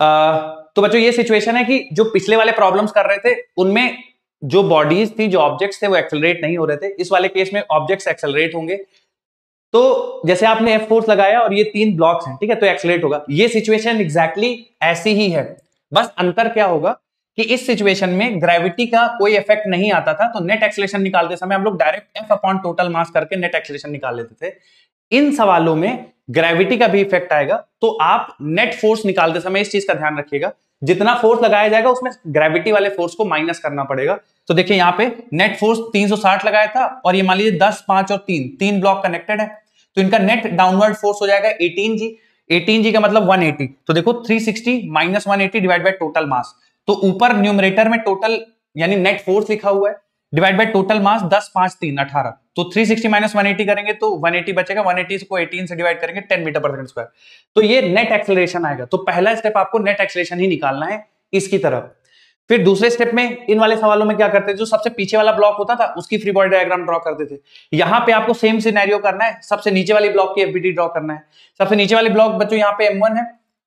तो बच्चों ये सिचुएशन है कि जो पिछले वाले प्रॉब्लम्स कर रहे थे उनमें जो बॉडीज थी, जो ऑब्जेक्ट्स थे वो एक्सेलरेट नहीं हो रहे थे। इस वाले केस में ऑब्जेक्ट्स एक्सेलरेट होंगे। तो जैसे आपने F फोर्स लगाया और ये 3 ब्लॉक्स हैं, ठीक है, तो एक्सेलरेट होगा। ये सिचुएशन एग्जैक्टली ऐसी ही है, बस अंतर क्या होगा कि इस सिचुएशन में ग्रेविटी का कोई इफेक्ट नहीं आता था, तो नेट एक्सेलरेशन निकालते समय हम लोग direct F upon total mass करके नेट एक्सेलरेशन निकाल लेते थे। इन सवालों में ग्रेविटी का भी इफेक्ट आएगा, तो आप नेट फोर्स निकालते समय इस चीज का ध्यान रखिएगा, जितना फोर्स लगाया जाएगा उसमें ग्रेविटी वाले फोर्स को माइनस करना पड़ेगा। तो देखिए यहाँ पे नेट फोर्स 360 लगाया था, और ये मान लीजिए 10, 5 और 3 ब्लॉक कनेक्टेड है, तो इनका नेट डाउनवर्ड फोर्स हो जाएगा 18G। 18G का मतलब 180, तो देखो 360 माइनस 180 डिवाइड बाय टोटल मास। तो ऊपर न्यूमरेटर में टोटल यानी नेट फोर्स लिखा हुआ है, डिवाइड बाय टोटल मास 10, 5, 3 18, तो 360 माइनस 180 करेंगे तो 180 बचेगा, 180 को 18 से डिवाइड करेंगे 10 मीटर पर सेकंड स्क्वायर, तो ये नेट एक्सेलरेशन आएगा। तो पहला स्टेप आपको नेट एक्सेलरेशन ही निकालना है इसकी तरफ। फिर दूसरे स्टेप में इन वाले सवालों में क्या करते थे, जो सबसे पीछे वाला ब्लॉक होता था उसकी फ्री बॉडी डायग्राम ड्रॉ करते थे। यहां पे आपको सेम सिनेरियो करना है, सबसे नीचे वाली ब्लॉक की एफबीडी ड्रॉ करना है। सबसे नीचे वाली ब्लॉक बच्चों यहाँ पे M1 है,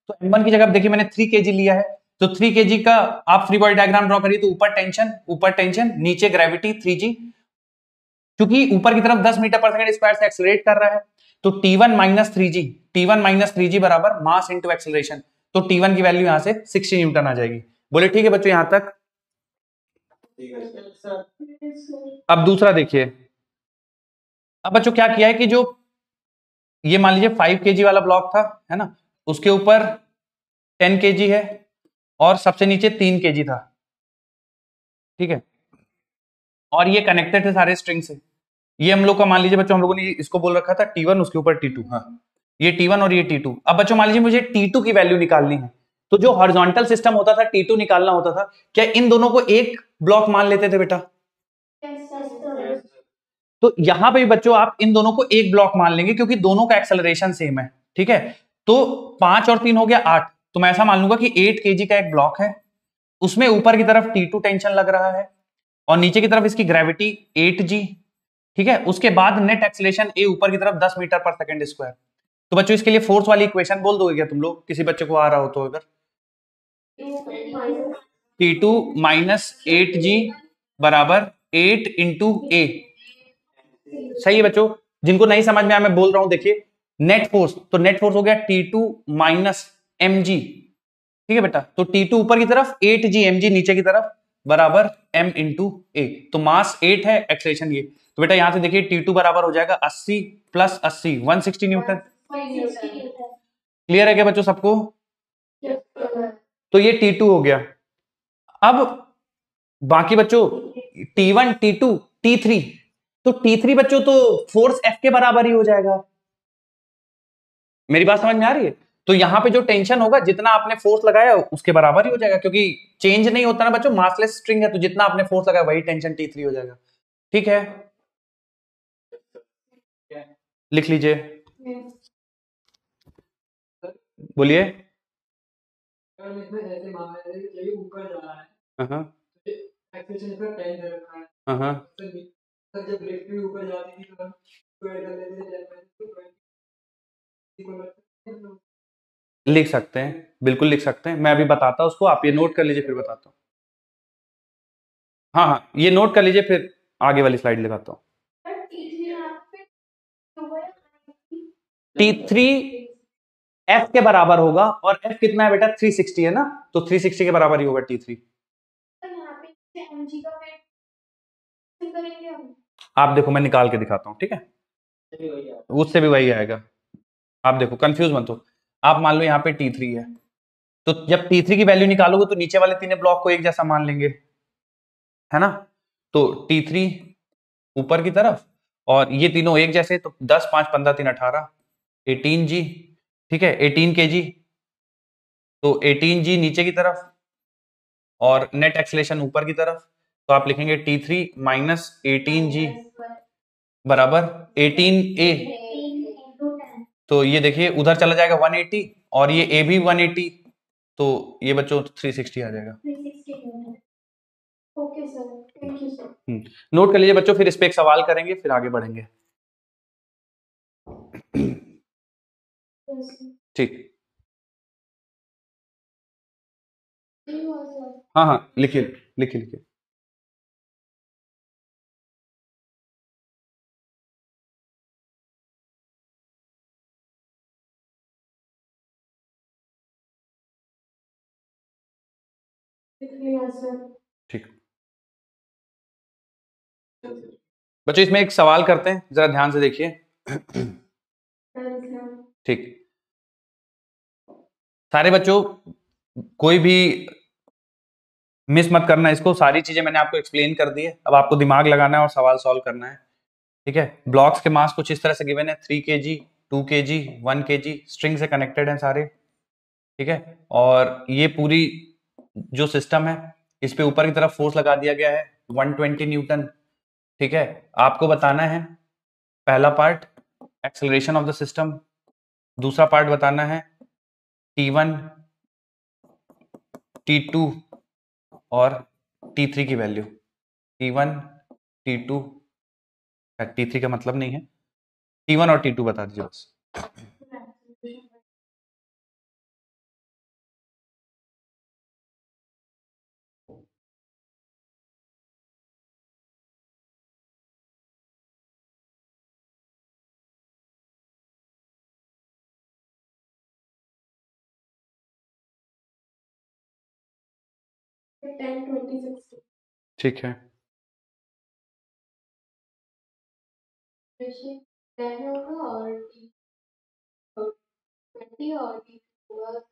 तो M1 की जगह देखिए मैंने 3 kg लिया है, तो 3 kg का आप फ्री बॉडी डायग्राम ड्रॉ करिए, तो ऊपर टेंशन नीचे ग्रेविटी 3G, क्योंकि ऊपर की तरफ 10 मीटर पर सेकंड स्क्वायर से एक्सेलरेट कर रहा है, तो T1 माइनस 3G बराबर मास इंटू एक्सेलरेशन, तो T1 की वैल्यू यहां से 60 न्यूटन आ जाएगी। बोले ठीक है बच्चों यहां तक। अब दूसरा देखिए, अब बच्चों क्या किया है कि जो ये मान लीजिए 5 kg वाला ब्लॉक था, है ना, उसके ऊपर 10 kg है और सबसे नीचे 3 kg था, ठीक है, और ये कनेक्टेड थे सारे स्ट्रिंग से। ये हम लोग का मान लीजिए बच्चों, हम लोगों ने इसको बोल रखा था T1, उसके ऊपर T2, हाँ ये T1 और ये T2। अब बच्चों मान लीजिए मुझे T2 की वैल्यू निकालनी है, तो जो हॉरिजॉन्टल सिस्टम होता था T2 निकालना होता था, क्या इन दोनों को एक ब्लॉक मान लेते थे बेटा? तो यहां पे भी बच्चों आप इन दोनों को एक ब्लॉक मान लेंगे, क्योंकि दोनों का एक्सेलरेशन सेम है, ठीक है। तो 5 और 3 हो गया 8, तो मैं ऐसा मान लूंगा कि 8 kg का एक ब्लॉक है, उसमें ऊपर की तरफ T2 टेंशन लग रहा है और नीचे की तरफ इसकी ग्रेविटी 8G, ठीक है। उसके बाद नेट एक्सेलरेशन A ऊपर की तरफ 10 मीटर पर सेकंड स्क्वायर। तो बच्चों इसके लिए फोर्स वाली इक्वेशन बोल दोगे क्या तुम लोग, किसी बच्चे को आ रहा हो तो? अगर T2 माइनस 8G बराबर 8 इंटू A, सही है बच्चों। जिनको नहीं समझ में आया मैं बोल रहा हूं, देखिए नेट फोर्स, तो नेट फोर्स हो गया T2 माइनस mg, ठीक है बेटा। तो T2 ऊपर की तरफ 8G, mg नीचे की तरफ बराबर m इंटू A, तो मास 8 है, एक्सेलरेशन ये, तो बेटा यहां से देखिए T2 बराबर हो जाएगा 80 प्लस 80 160 न्यूटन। क्लियर है क्या बच्चों सबको? तो ये T2 हो गया। अब बाकी बच्चों T1, T2, T3, तो T3 बच्चों तो फोर्स F के बराबर ही हो जाएगा। मेरी बात समझ में आ रही है? तो यहां पे जो टेंशन होगा, जितना आपने फोर्स लगाया उसके बराबर ही हो जाएगा, क्योंकि चेंज नहीं होता ना बच्चों, मासलेस स्ट्रिंग है, तो जितना आपने फोर्स लगाया वही टेंशन T3 हो जाएगा, ठीक है। लिख लीजिए, बोलिए। अगर इसमें ऐसे मामला है कि ये ऊपर जा रहा है, हाँ एक्सेलेरेशन इसका 10 दे रखा है, हाँ सर जब लिफ्ट भी ऊपर जाती थी तो हम स्क्वायर कर लेते थे 10 को लिख सकते हैं, बिल्कुल लिख सकते हैं। मैं अभी बताता हूँ उसको, आप ये नोट कर लीजिए फिर बताता हूँ। हाँ हाँ, ये नोट कर लीजिए, फिर आगे वाली स्लाइड लगाता हूँ। T3 F के बराबर होगा, और F कितना है बेटा? 360 है ना, तो 360 के बराबर ही होगा T3। आप देखो, मैं निकाल के दिखाता हूँ, ठीक है? उससे भी वही आएगा। आप देखो, कंफ्यूज मत हो। आप मान लो यहाँ पे T3 है, तो जब T3 की वैल्यू निकालोगे तो नीचे वाले तीनों ब्लॉक को एक जैसा मान लेंगे, है ना? तो T3 ऊपर की तरफ और ये तीनों एक जैसे, तो 10 5 15 3 18 18G, ठीक है, 18 kg, तो 18G नीचे की तरफ और नेट एक्सेलेरेशन ऊपर की तरफ, तो आप लिखेंगे T3 माइनस 18G बराबर 18A। तो ये देखिए उधर चला जाएगा 180, और ये A भी 180, तो ये बच्चों 360 आ जाएगा। Okay sir, thank you sir. Note कर लीजिए बच्चों, फिर इस पे एक सवाल करेंगे, फिर आगे बढ़ेंगे। ठीक, हाँ हाँ, लिखिए लिखिए लिखिए। ठीक बच्चों, इसमें एक सवाल करते हैं, जरा ध्यान से देखिए। ठीक, सारे बच्चों कोई भी मिस मत करना इसको, सारी चीजें मैंने आपको एक्सप्लेन कर दी है। अब आपको दिमाग लगाना है और सवाल सॉल्व करना है, ठीक है? ब्लॉक्स के मास कुछ इस तरह से गिवन है, 3 kg 2 kg 1 kg, स्ट्रिंग से कनेक्टेड हैं सारे, ठीक है? और ये पूरी जो सिस्टम है, इस पे ऊपर की तरफ फोर्स लगा दिया गया है 120 न्यूटन, ठीक है? आपको बताना है पहला part acceleration of the system, दूसरा पार्ट बताना है T1 T2 और T3 की वैल्यू। T1 T2, T3 का मतलब नहीं है, T1 और T2 बता दीजिए बस। ठीक है, 10 होगा और 20 और होगा 10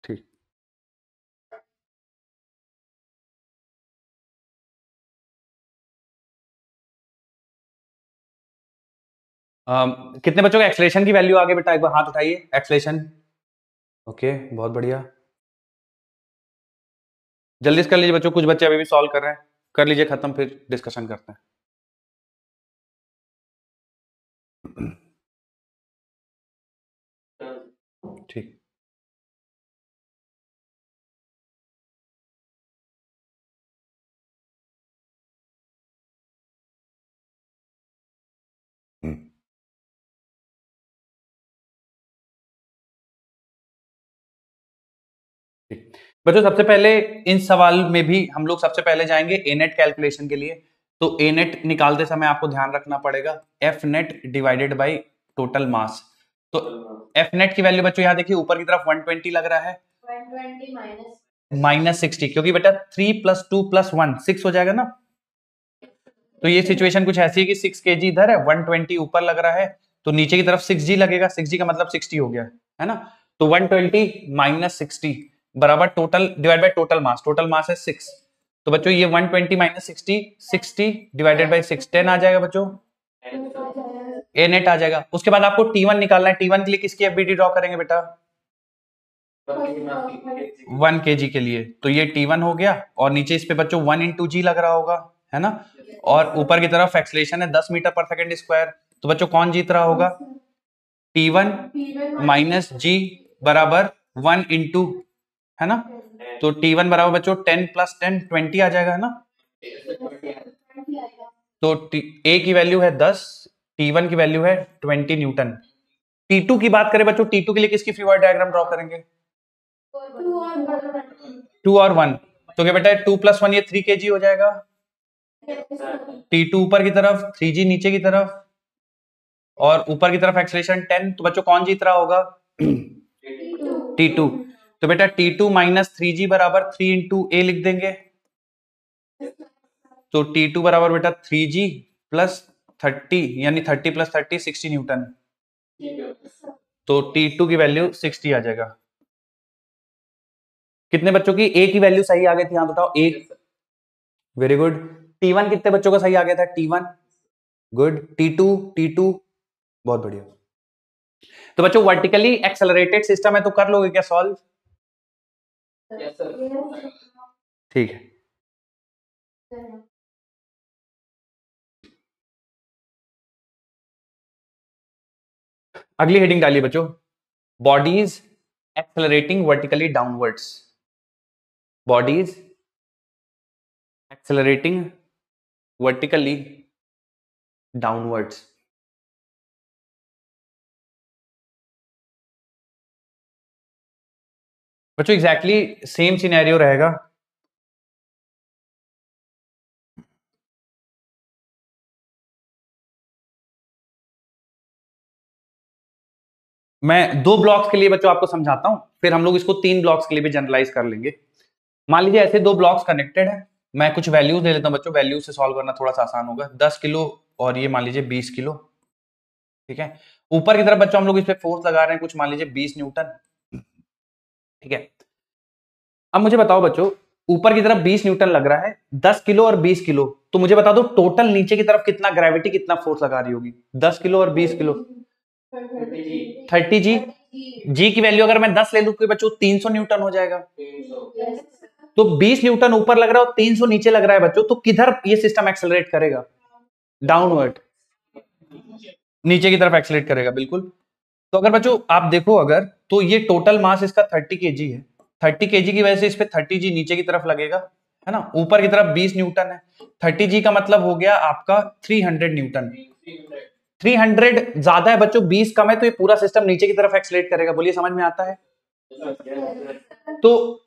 ठीक। कितने बच्चों का एक्सेलरेशन की वैल्यू आगे बेटा? एक बार हाथ उठाइए, एक्सेलरेशन। ओके, बहुत बढ़िया, जल्दी से कर लीजिए बच्चों, कुछ बच्चे अभी भी सॉल्व कर रहे हैं, कर लीजिए खत्म, फिर डिस्कशन करते हैं। ठीक, ठीक बच्चों, सबसे पहले इन सवाल में भी हम लोग सबसे पहले जाएंगे ए नेट कैलकुलेशन के लिए। तो ए नेट निकालते समय आपको ध्यान रखना पड़ेगा F net divided by total mass. तो एफ नेट की वैल्यू बच्चों यहाँ देखिए, ऊपर की तरफ 120 लग रहा है, 120 माइनस 60, क्योंकि बेटा 3 + 2 + 1 6 हो जाएगा ना। तो ये सिचुएशन कुछ ऐसी है कि 6 kg इधर है, 120 ऊपर लग रहा है, तो नीचे की तरफ 6G लगेगा, 6G का मतलब 60 हो गया, है ना? तो 120 माइनस 60 बराबर total divide by total mass, total mass है 6। तो बच्चों ये 120 माइनस 60, 60 डिवाइडेड बाय 6, 10 आ जाएगा बच्चों, ए नेट आ जाएगा। उसके बाद आपको T1 निकालना है। T1 के लिए किसकी एफबीडी ड्रॉ करेंगे बेटा? 1 kg के लिए, तो ये T1 हो गया, और नीचे इस पे बच्चों 1 × G लग रहा होगा, है ना, और ऊपर की तरफ एक्सेलरेशन है 10 मीटर पर सेकंड स्क्वायर। तो बच्चों कौन जीत रहा होगा? T1 माइनस जी बराबर 1 इंटू, है ना, तो T1 बराबर बच्चों 10 प्लस 10 20 आ जाएगा, है ना। तो A की वैल्यू है 10, T1 की वैल्यू है 20 न्यूटन। T2 की बात करें बच्चों, T2 के लिए किसकी फ्री बॉडी डायग्राम ड्रॉ करेंगे? 2 और 1, तो क्या बेटा 2 प्लस 1 ये 3 kg हो जाएगा। T2 ऊपर की तरफ, 3G नीचे की तरफ, और ऊपर की तरफ एक्सेलरेशन 10। तो बच्चों कौन जीत रहा होगा? T2। तो बेटा T2 माइनस 3G बराबर 3 इंटू ए लिख देंगे। तो T2 बराबर बेटा 3G प्लस 30, यानी 30 प्लस 30 60 न्यूटन। तो T2 की वैल्यू 60 आ जाएगा। कितने बच्चों की ए की वैल्यू सही आ गई थी? हाँ बताओ। एक, वेरी गुड। T1 कितने बच्चों का सही आ गया था? T1, good. T2 बहुत बढ़िया। तो बच्चों वर्टिकली एक्सेलरेटेड सिस्टम है, तो कर लोगे क्या सॉल्व? ठीक है। अगली हेडिंग डालिए बच्चों, bodies accelerating vertically downwards. Bodies accelerating vertically downwards. बच्चों एग्जैक्टली सेम सिनेरियो रहेगा। मैं 2 ब्लॉक्स के लिए बच्चों आपको समझाता हूं, फिर हम लोग इसको 3 ब्लॉक्स के लिए भी जनरलाइज कर लेंगे। मान लीजिए ऐसे 2 ब्लॉक्स कनेक्टेड है, मैं कुछ वैल्यूज दे लेता हूं बच्चों, वैल्यू से सॉल्व करना थोड़ा सा आसान होगा। 10 किलो और ये मान लीजिए 20 किलो, ठीक है। ऊपर की तरफ बच्चों हम लोग इस पे फोर्स लगा रहे हैं कुछ, मान लीजिए 20 न्यूटन, ठीक है। अब मुझे बताओ बच्चों, ऊपर की तरफ 20 न्यूटन लग रहा है, 10 किलो और 20 किलो, तो मुझे बता दो टोटल नीचे की तरफ कितना ग्रेविटी, कितना फोर्स लगा रही होगी? 10 किलो और 20 किलो 30 जी। जी की वैल्यू अगर मैं 10 ले लूं तो बच्चों 300 न्यूटन हो जाएगा। तो 20 न्यूटन ऊपर लग रहा है और 300 नीचे लग रहा है बच्चों, तो किधर ये सिस्टम एक्सेलरेट करेगा? डाउनवर्ड, नीचे की तरफ एक्सेलरेट करेगा, बिल्कुल। तो अगर बच्चों आप देखो, अगर तो ये टोटल मास इसका 30 kg है, 30 kg की वजह से इस पे 30 जी नीचे की तरफ लगेगा, है ना। ऊपर की तरफ 20 न्यूटन है, 30 जी का मतलब हो गया आपका 300 न्यूटन। 300 ज्यादा है बच्चों, 20 कम है, तो ये पूरा सिस्टम नीचे की तरफ एक्सेलरेट करेगा। बोलिए समझ में आता है? तो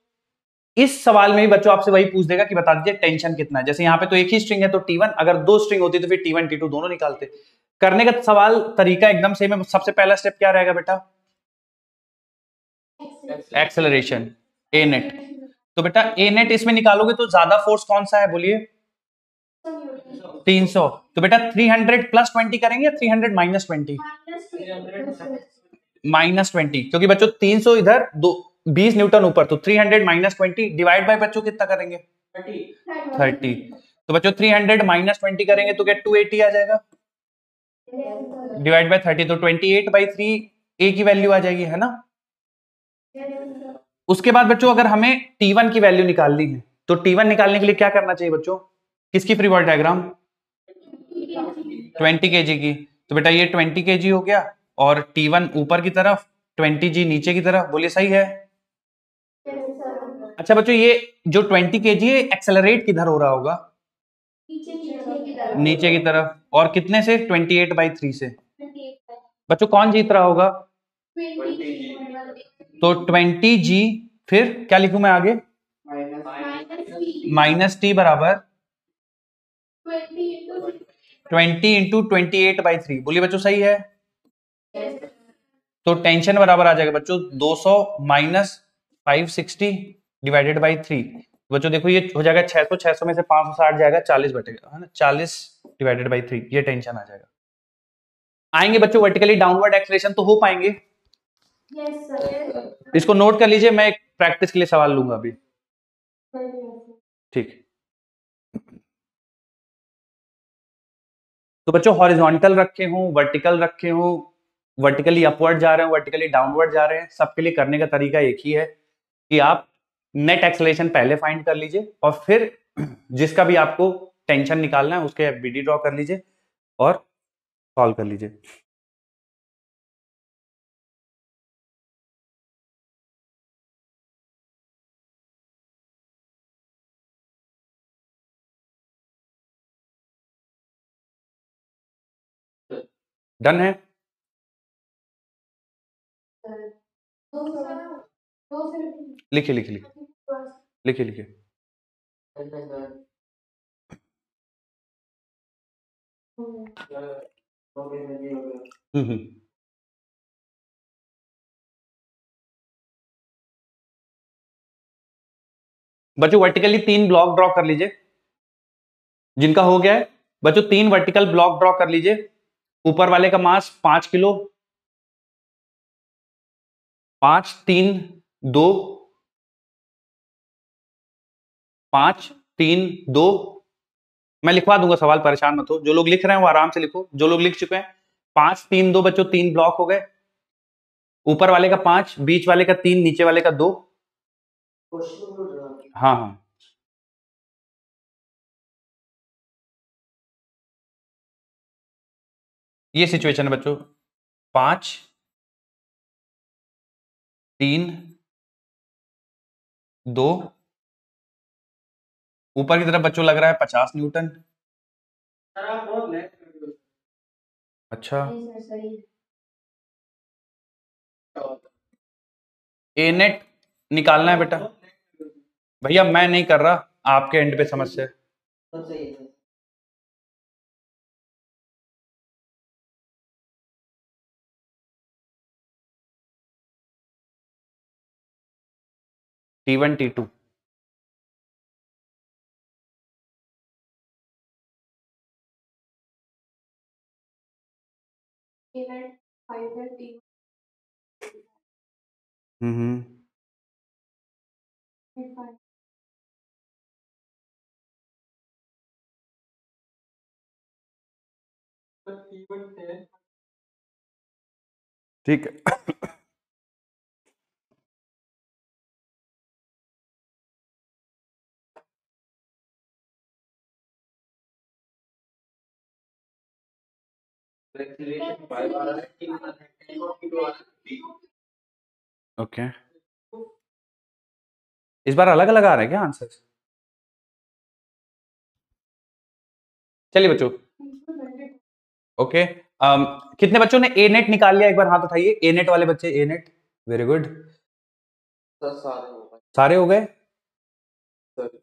इस सवाल में भी बच्चों आपसे वही पूछ देगा कि बता दीजिए टेंशन कितना है। जैसे यहाँ पे तो एक ही स्ट्रिंग है तो T1, अगर 2 स्ट्रिंग होती तो फिर T1 T2 दोनों निकालते। करने का सवाल तरीका एकदम सेम है। सबसे पहला स्टेप क्या रहेगा बेटा? एक्सेलरेशन, ए नेट। तो बेटा ए नेट इसमें निकालोगे तो ज्यादा फोर्स कौन सा है? बोलिए 300। तो बेटा 300 प्लस 20 करेंगे या 300 माइनस 20? माइनस 20, क्योंकि बच्चों 300 इधर, 20 न्यूटन ऊपर, तो 300 माइनस 20 डिवाइड बाय बच्चों कितना करेंगे? 30। तो बच्चों 300 माइनस 20 करेंगे तो क्या 280 आ जाएगा, डिवाइड बाय 30, तो 28/3 ए की वैल्यू आ जाएगी, है ना। उसके बाद बच्चों अगर हमें T1 की वैल्यू निकालनी है, तो T1 निकालने के लिए क्या करना चाहिए बच्चों? किसकी फ्री बॉडी डायग्राम? 20 kg की। तो बेटा ये 20 kg हो गया, और T1 ऊपर की तरफ, 20 जी नीचे की तरफ। बोलिए सही है? अच्छा बच्चों, ये जो 20 kg है एक्सेलरेट किधर हो रहा होगा? नीचे की तरफ। और कितने से? 28/3 से। बच्चों कौन जीत रहा होगा? तो 20 जी, फिर क्या लिखूं मैं आगे? माइनस टी बराबर 20 इंटू 28/3। बोलिए बच्चों सही है? तो टेंशन बराबर आ जाएगा बच्चों 200 माइनस 560 डिवाइडेड बाई 3। बच्चों देखो ये हो जाएगा 600, 600 में से 560 जाएगा, 40 बटेगा, है ना। 40 डिवाइडेड बाई 3, ये टेंशन आ जाएगा। आएंगे बच्चों वर्टिकली डाउनवर्ड एक्सेलरेशन, तो हो पाएंगे? इसको नोट कर लीजिए, मैं एक प्रैक्टिस के लिए सवाल लूंगा अभी, ठीक। तो बच्चों हॉरिजॉन्टल रखे हों, वर्टिकल रखे हों, वर्टिकली अपवर्ड जा रहे हैं, वर्टिकली डाउनवर्ड जा रहे हैं, सबके लिए करने का तरीका एक ही है कि आप नेट एक्सेलरेशन पहले फाइंड कर लीजिए, और फिर जिसका भी आपको टेंशन निकालना है उसके एफबीडी ड्रॉ कर लीजिए और सॉल्व कर लीजिए। डन है? लिखिए लिखिए लिखिए लिखिए लिखिए। हम्म। बच्चों वर्टिकली 3 ब्लॉक ड्रॉ कर लीजिए जिनका हो गया है। बच्चों 3 वर्टिकल ब्लॉक ड्रॉ कर लीजिए। ऊपर वाले का मास 5 किलो, 5 3 2, 5 3 2। मैं लिखवा दूंगा सवाल, परेशान मत हो। जो लोग लिख रहे हैं वो आराम से लिखो, जो लोग लिख चुके हैं। 5 3 2 बच्चों 3 ब्लॉक हो गए। ऊपर वाले का 5, बीच वाले का 3, नीचे वाले का 2। हाँ हाँ ये सिचुएशन है बच्चों। 5 3 2। ऊपर की तरफ बच्चों लग रहा है 50 न्यूटन। सर आप बहुत लेट कर रहे हो। अच्छा ए नेट निकालना है बेटा। भैया मैं नहीं कर रहा, आपके एंड पे समस्या है। सब सही है। T1 T2 ठीक है। ओके इस बार अलग अलग आ रहे हैं क्या आंसर? चलिए बच्चों ओके। कितने बच्चों ने ए नेट निकाल लिया? एक बार हाथ उठाइए, ए नेट वाले बच्चे। ए नेट वेरी गुड, सारे हो गए।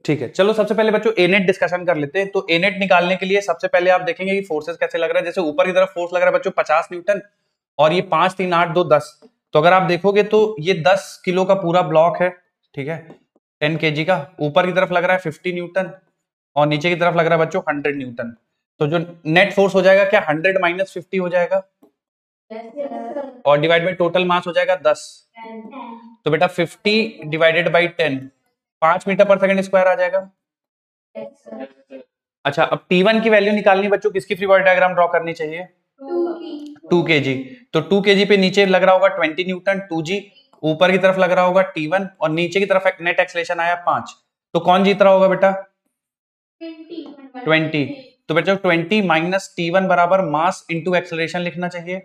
ठीक है चलो सबसे पहले बच्चों ए नेट डिस्कशन कर लेते हैं। तो ए नेट निकालने के लिए सबसे पहले आप देखेंगे कि फोर्सेस कैसे लग रहा है। जैसे ऊपर की तरफ फोर्स लग रहा है बच्चों 50 न्यूटन और ये 5 3 8 2 10। तो अगर आप देखोगे तो ये 10 किलो का पूरा ब्लॉक है, ठीक है, 10 kg का। ऊपर की तरफ लग रहा है 50 न्यूटन और नीचे की तरफ लग रहा है बच्चों 100 न्यूटन। तो जो नेट फोर्स हो जाएगा क्या 100 माइनस 50 हो जाएगा और डिवाइड बाई टोटल मास हो जाएगा 10। तो बेटा 50 डिवाइडेड बाई 10 5 मीटर पर सेकंड स्क्वायर आ जाएगा। अच्छा अब T1 की वैल्यू निकालनी बच्चों, किसकी फ्री बॉडी डायग्राम ड्रॉ करनी चाहिए? 2 kg। तो 2 kg पे नीचे लग रहा होगा 20 न्यूटन 2g, ऊपर की तरफ लग रहा होगा T1 और नीचे की तरफ नेट एक्सेलरेशन आया 5। तो कौन जीत रहा होगा बेटा? 20। तो बेटा 20 माइनस T1 बराबर मास इंटू एक्सेलरेशन लिखना चाहिए।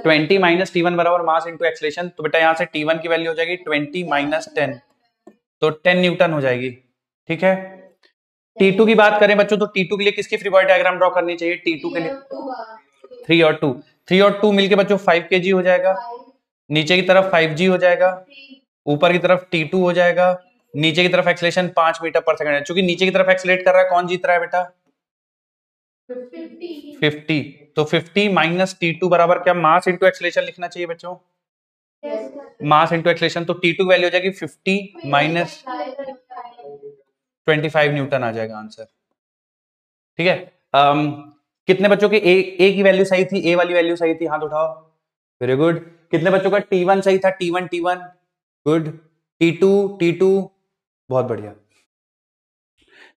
20 माइनस T1 बराबर मास इंटू एक्सेलरेशन। तो बेटा यहाँ से T1 की वैल्यू हो जाएगी 20 माइनस 10, तो 10 न्यूटन हो जाएगी। ठीक है T2 की बात करें बच्चों तो T2 के लिए किसकी फ्री बॉडी डायग्राम ड्रॉ करनी चाहिए? T2 के लिए 3 और 2 मिलके बच्चों 5 kg हो जाएगा। नीचे की तरफ 5g हो जाएगा, ऊपर की तरफ T2 हो जाएगा, नीचे की तरफ एक्सेलरेशन 5 मीटर पर सेकंड है। चूंकि नीचे की तरफ एक्सेलरेट कर रहा है, कौन जीत रहा है बेटा? 50। तो 50 माइनस T2 बराबर क्या मास इंटू एक्सेलरेशन लिखना चाहिए बच्चों? Mass into acceleration. तो T2 वैल्यू हो जाएगी 50 माइनस 25 न्यूटन आ जाएगा आंसर। ठीक है कितने बच्चों के ए की वैल्यू सही थी? ए वाली वैल्यू सही थी, हाथ उठाओ। Very good. कितने बच्चों का T1 सही था? T1 good. T2 बहुत बढ़िया।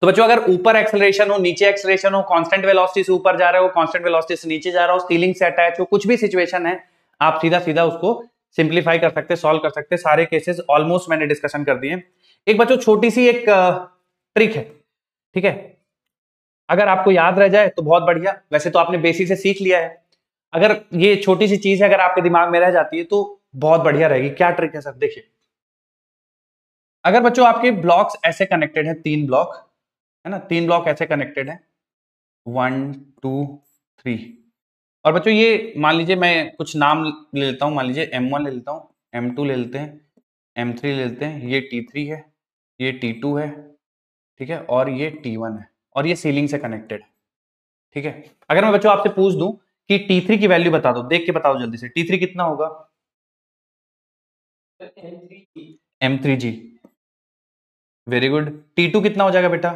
तो बच्चों अगर ऊपर एक्सेलरेशन हो नीचे एक्सेलरेशन हो, कांस्टेंट वेलोसिटी से ऊपर जा रहा हो कांस्टेंट वेलोसिटी से नीचे जा रहा हो, स्टीलिंग से अटैच हो, कुछ भी सिचुएशन है आप सीधा सीधा उसको सिंप्लीफाई कर सकते, सॉल्व कर सकते। सारे केसेस ऑलमोस्ट मैंने डिस्कशन कर दिए। एक बच्चों छोटी सी एक ट्रिक है, ठीक है, अगर आपको याद रह जाए तो बहुत बढ़िया, वैसे तो आपने बेसिक से सीख लिया है। अगर ये छोटी सी चीज है अगर आपके दिमाग में रह जाती है तो बहुत बढ़िया रहेगी। क्या ट्रिक है सर, देखिए अगर बच्चों आपके ब्लॉक्स ऐसे कनेक्टेड है, 3 ब्लॉक है ना, 3 ब्लॉक ऐसे कनेक्टेड है 1 2 3, और बच्चों ये मान लीजिए मैं कुछ नाम ले लेता हूं, मान लीजिए M1 ले लेता हूं, M2 ले लेते हैं, M3 ले लेते हैं, ये T3 है, ये T2 है, ठीक है, और ये T1 है, और ये सीलिंग से कनेक्टेड है, ठीक है। अगर मैं बच्चों आपसे पूछ दूं कि T3 की वैल्यू बता दो, देख के बताओ जल्दी से, T3 कितना होगा? M3G, very good. T2 कितना हो जाएगा बेटा?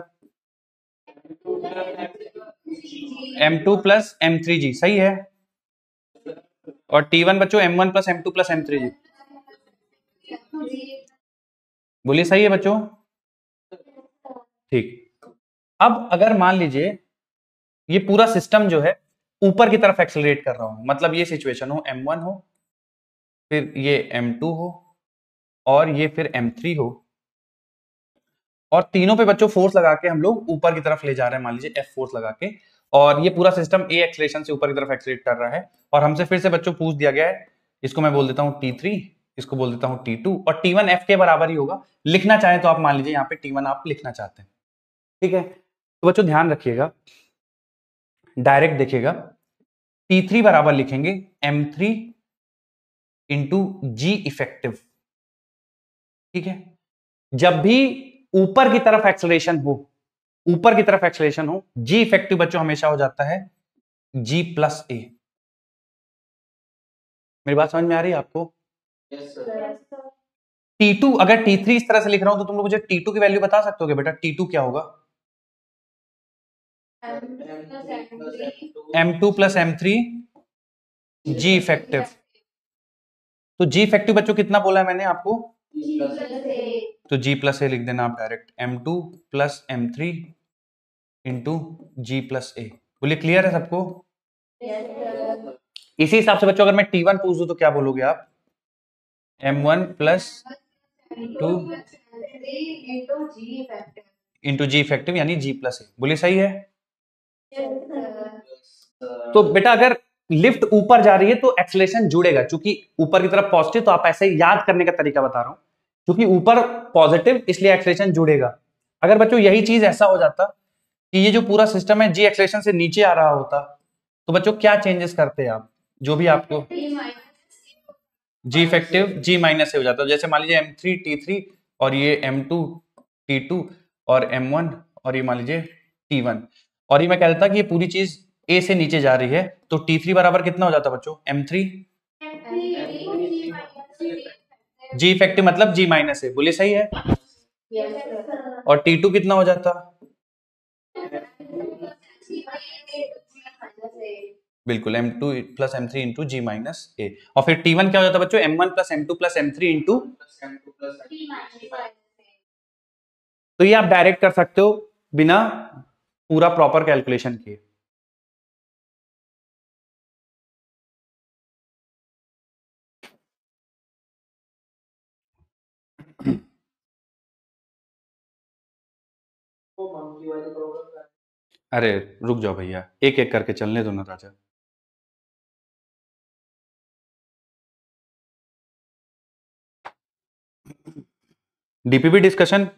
M2 प्लस M3G, सही है। और T1 बच्चों M1 plus M2 plus M3G, बोलिए सही है बच्चों? ठीक। अब अगर मान लीजिए ये पूरा सिस्टम जो है ऊपर की तरफ एक्सेलरेट कर रहा हूं, मतलब ये सिचुएशन हो M1 हो, फिर ये M2 हो, और ये फिर M3 हो, और तीनों पे बच्चों फोर्स लगा के हम लोग ऊपर की तरफ ले जा रहे हैं, मान लीजिए F फोर्स लगा के, और ये पूरा सिस्टम A एक्सेलरेशन से ऊपर की तरफ एक्सेलरेट कर रहा है, और हमसे फिर से बच्चों पूछ दिया गया है, इसको मैं बोल देता हूं T3, इसको बोल देता हूं T2, और T1 F के बराबर ही होगा। लिखना चाहें तो आप मान लीजिए यहाँ पे T1 आप लिखना चाहते हैं, ठीक है। तो बच्चों ध्यान रखिएगा, डायरेक्ट देखिएगा, T3 बराबर लिखेंगे M3 इंटू G इफेक्टिव, ठीक है। जब भी ऊपर की तरफ एक्सेलरेशन हो, ऊपर की तरफ एक्सेलरेशन हो, G इफेक्टिव बच्चों हमेशा हो जाता है G प्लस A। मेरी बात समझ में आ रही है आपको? T2, अगर T3 इस तरह से लिख रहा हूं तो तुम लोग मुझे T2 की वैल्यू बता सकते हो बेटा? T2 क्या होगा? M2 plus M3 G effective. तो G इफेक्टिव बच्चों कितना बोला है मैंने आपको? तो G प्लस ए लिख देना आप direct, M2 plus M3 into G plus A. बोलिए क्लियर है सबको? इसी हिसाब से बच्चों अगर मैं T1 पूछ दूं तो क्या बोलोगे आप? M1 plus 2 into G effective यानी G प्लस ए। बोलिए सही है? तो बेटा अगर लिफ्ट ऊपर जा रही है तो एक्सेलरेशन जुड़ेगा, क्योंकि ऊपर की तरफ पॉजिटिव, तो आप ऐसे ही याद करने का तरीका बता रहा हूं, क्योंकि ऊपर पॉजिटिव इसलिए एक्सेलरेशन जुड़ेगा। अगर बच्चों यही चीज ऐसा हो जाता कि ये जो पूरा सिस्टम है जी एक्सेलरेशन से नीचे आ रहा होता, तो बच्चों क्या चेंजेस करते हैं आप? जो भी आपको जी इफेक्टिव जी माइनस से हो जाता है। जैसे मान लीजिए M3 T3 और ये M2 T2 और M1 और ये मान लीजिए T1, और ये मैं कह देता कि ये पूरी चीज A से नीचे जा रही है, तो T3 बराबर कितना हो जाता बच्चों? M3 जी इफेक्टिव मतलब जी माइनस है। बोलिए सही है? और T2 कितना हो जाता? बिल्कुल M2 प्लस M3 इंटू जी माइनस ए। और फिर T1 क्या हो जाता बच्चों? M1 plus M2 plus M3 into, तो ये आप डायरेक्ट कर सकते हो बिना पूरा प्रॉपर कैलकुलेशन किए। अरे रुक जाओ भैया, एक एक करके चलने दो ना राजा। DPP discussion,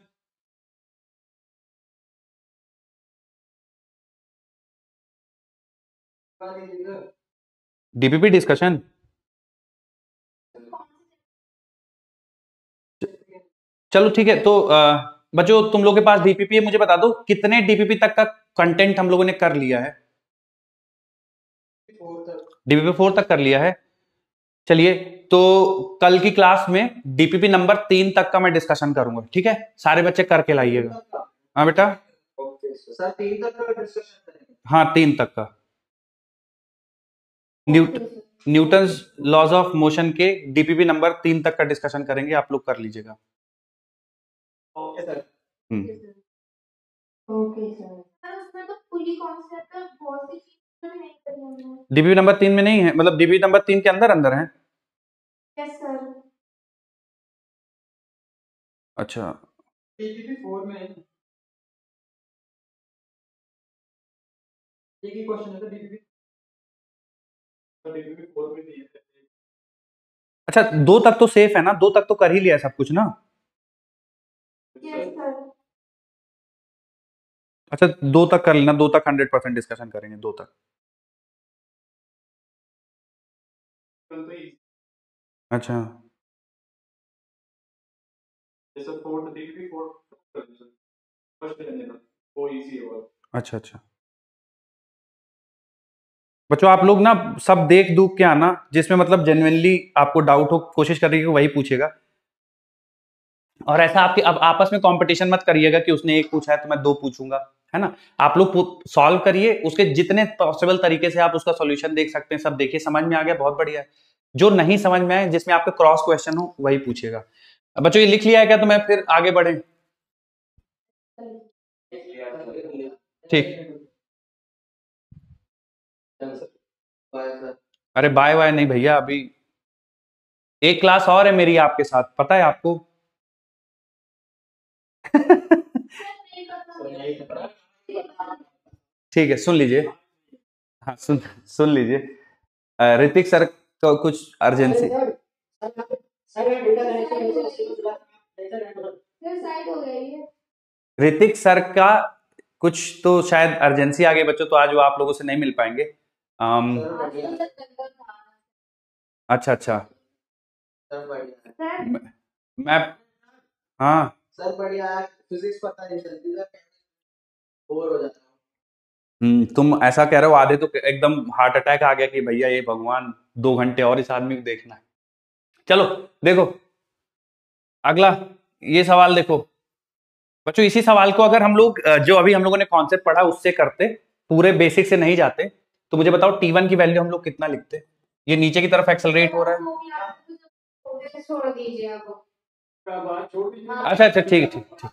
DPP discussion. चलो ठीक है, तो बच्चों तुम लोग के पास डीपीपी है, मुझे बता दो कितने डीपीपी तक का कंटेंट हम लोगों ने कर लिया है? डीपीपी 4 तक कर लिया है। चलिए, तो कल की क्लास में डीपीपी नंबर 3 तक का मैं डिस्कशन करूंगा, ठीक है? सारे बच्चे करके लाइएगा। हाँ बेटा, सर 3 तक का डिस्कशन करेंगे। हाँ 3 तक का। न्यूटन्स लॉज ऑफ मोशन के डीपीपी नंबर 3 तक का डिस्कशन करेंगे, आप लोग कर लीजिएगा। Okay sir. Okay sir. उसमें तो पूरी कॉन्सेप्ट बहुत सी चीजें नहीं करी हमने। डीपीपी नंबर 3 में नहीं है, मतलब डीपीपी नंबर 3 के अंदर अंदर है। Yes sir. अच्छा, डीपीपी 4 में एक ही क्वेश्चन है तो डीपीपी 4 में दिए थे। अच्छा 2 तक तो सेफ है ना, 2 तक तो कर ही लिया है सब कुछ ना। Yes sir. अच्छा 2 तक कर लेना, 2 तक 100% डिस्कशन करेंगे 2 तक। अच्छा जैसे 4 डीपीपी 4 फर्स्ट करने का वो इजी होगा। अच्छा अच्छा बच्चों आप लोग ना सब देख दूख के आना, जिसमें मतलब जेन्युइनली आपको डाउट हो, कोशिश करिए वही पूछेगा। और ऐसा आपके अब आपस में कंपटीशन मत करिएगा कि उसने एक पूछा है तो मैं 2 पूछूंगा, है ना। आप लोग सॉल्व करिए, उसके जितने पॉसिबल तरीके से आप उसका सॉल्यूशन देख सकते हैं सब देखिए, समझ में आ गया बहुत बढ़िया है। जो नहीं समझ में आए, जिसमें आपके क्रॉस क्वेश्चन हो वही पूछिएगा। अब बच्चों ये लिख लिया है क्या, तो मैं फिर आगे बढ़े। ठीक, अरे बाय बाय नहीं भैया, अभी एक क्लास और है मेरी आपके साथ, पता है आपको। ठीक है सुन लीजिए, हाँ सुन लीजिए। ऋतिक सर का कुछ अर्जेंसी, साइड हो गई है। ऋतिक सर का कुछ तो शायद अर्जेंसी आ गई बच्चों, तो आज वो आप लोगों से नहीं मिल पाएंगे। अच्छा अच्छा मैं हाँ सर बढ़िया फिजिक्स पता नहीं चलती सर, बोर हो जाता तुम ऐसा कह रहे हो, आधे तो एकदम हार्ट अटैक आ गया कि भैया ये भगवान 2 घंटे और इस आदमी को देखना है। चलो देखो अगला ये सवाल देखो बच्चों, इसी सवाल को अगर हम लोग जो अभी हम लोगों ने कॉन्सेप्ट पढ़ा उससे करते, पूरे बेसिक से नहीं जाते, तो मुझे बताओ T1 की वैल्यू हम लोग कितना लिखते। ये नीचे की तरफ एक्सेलरेट हो रहा है। छोड़ दीजिए आप। अच्छा अच्छा ठीक है ठीक ठीक।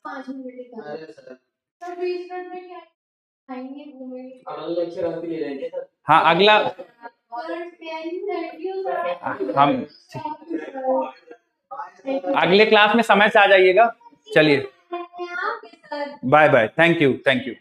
5 मिनट का है। सर सर 20 मिनट में क्या खाएंगे घूमेंगे। अगला लेक्चर आप ले लेंगे सर। हाँ अगला हम अगले क्लास में समय से आ जाइएगा। चलिए bye bye, thank you thank you.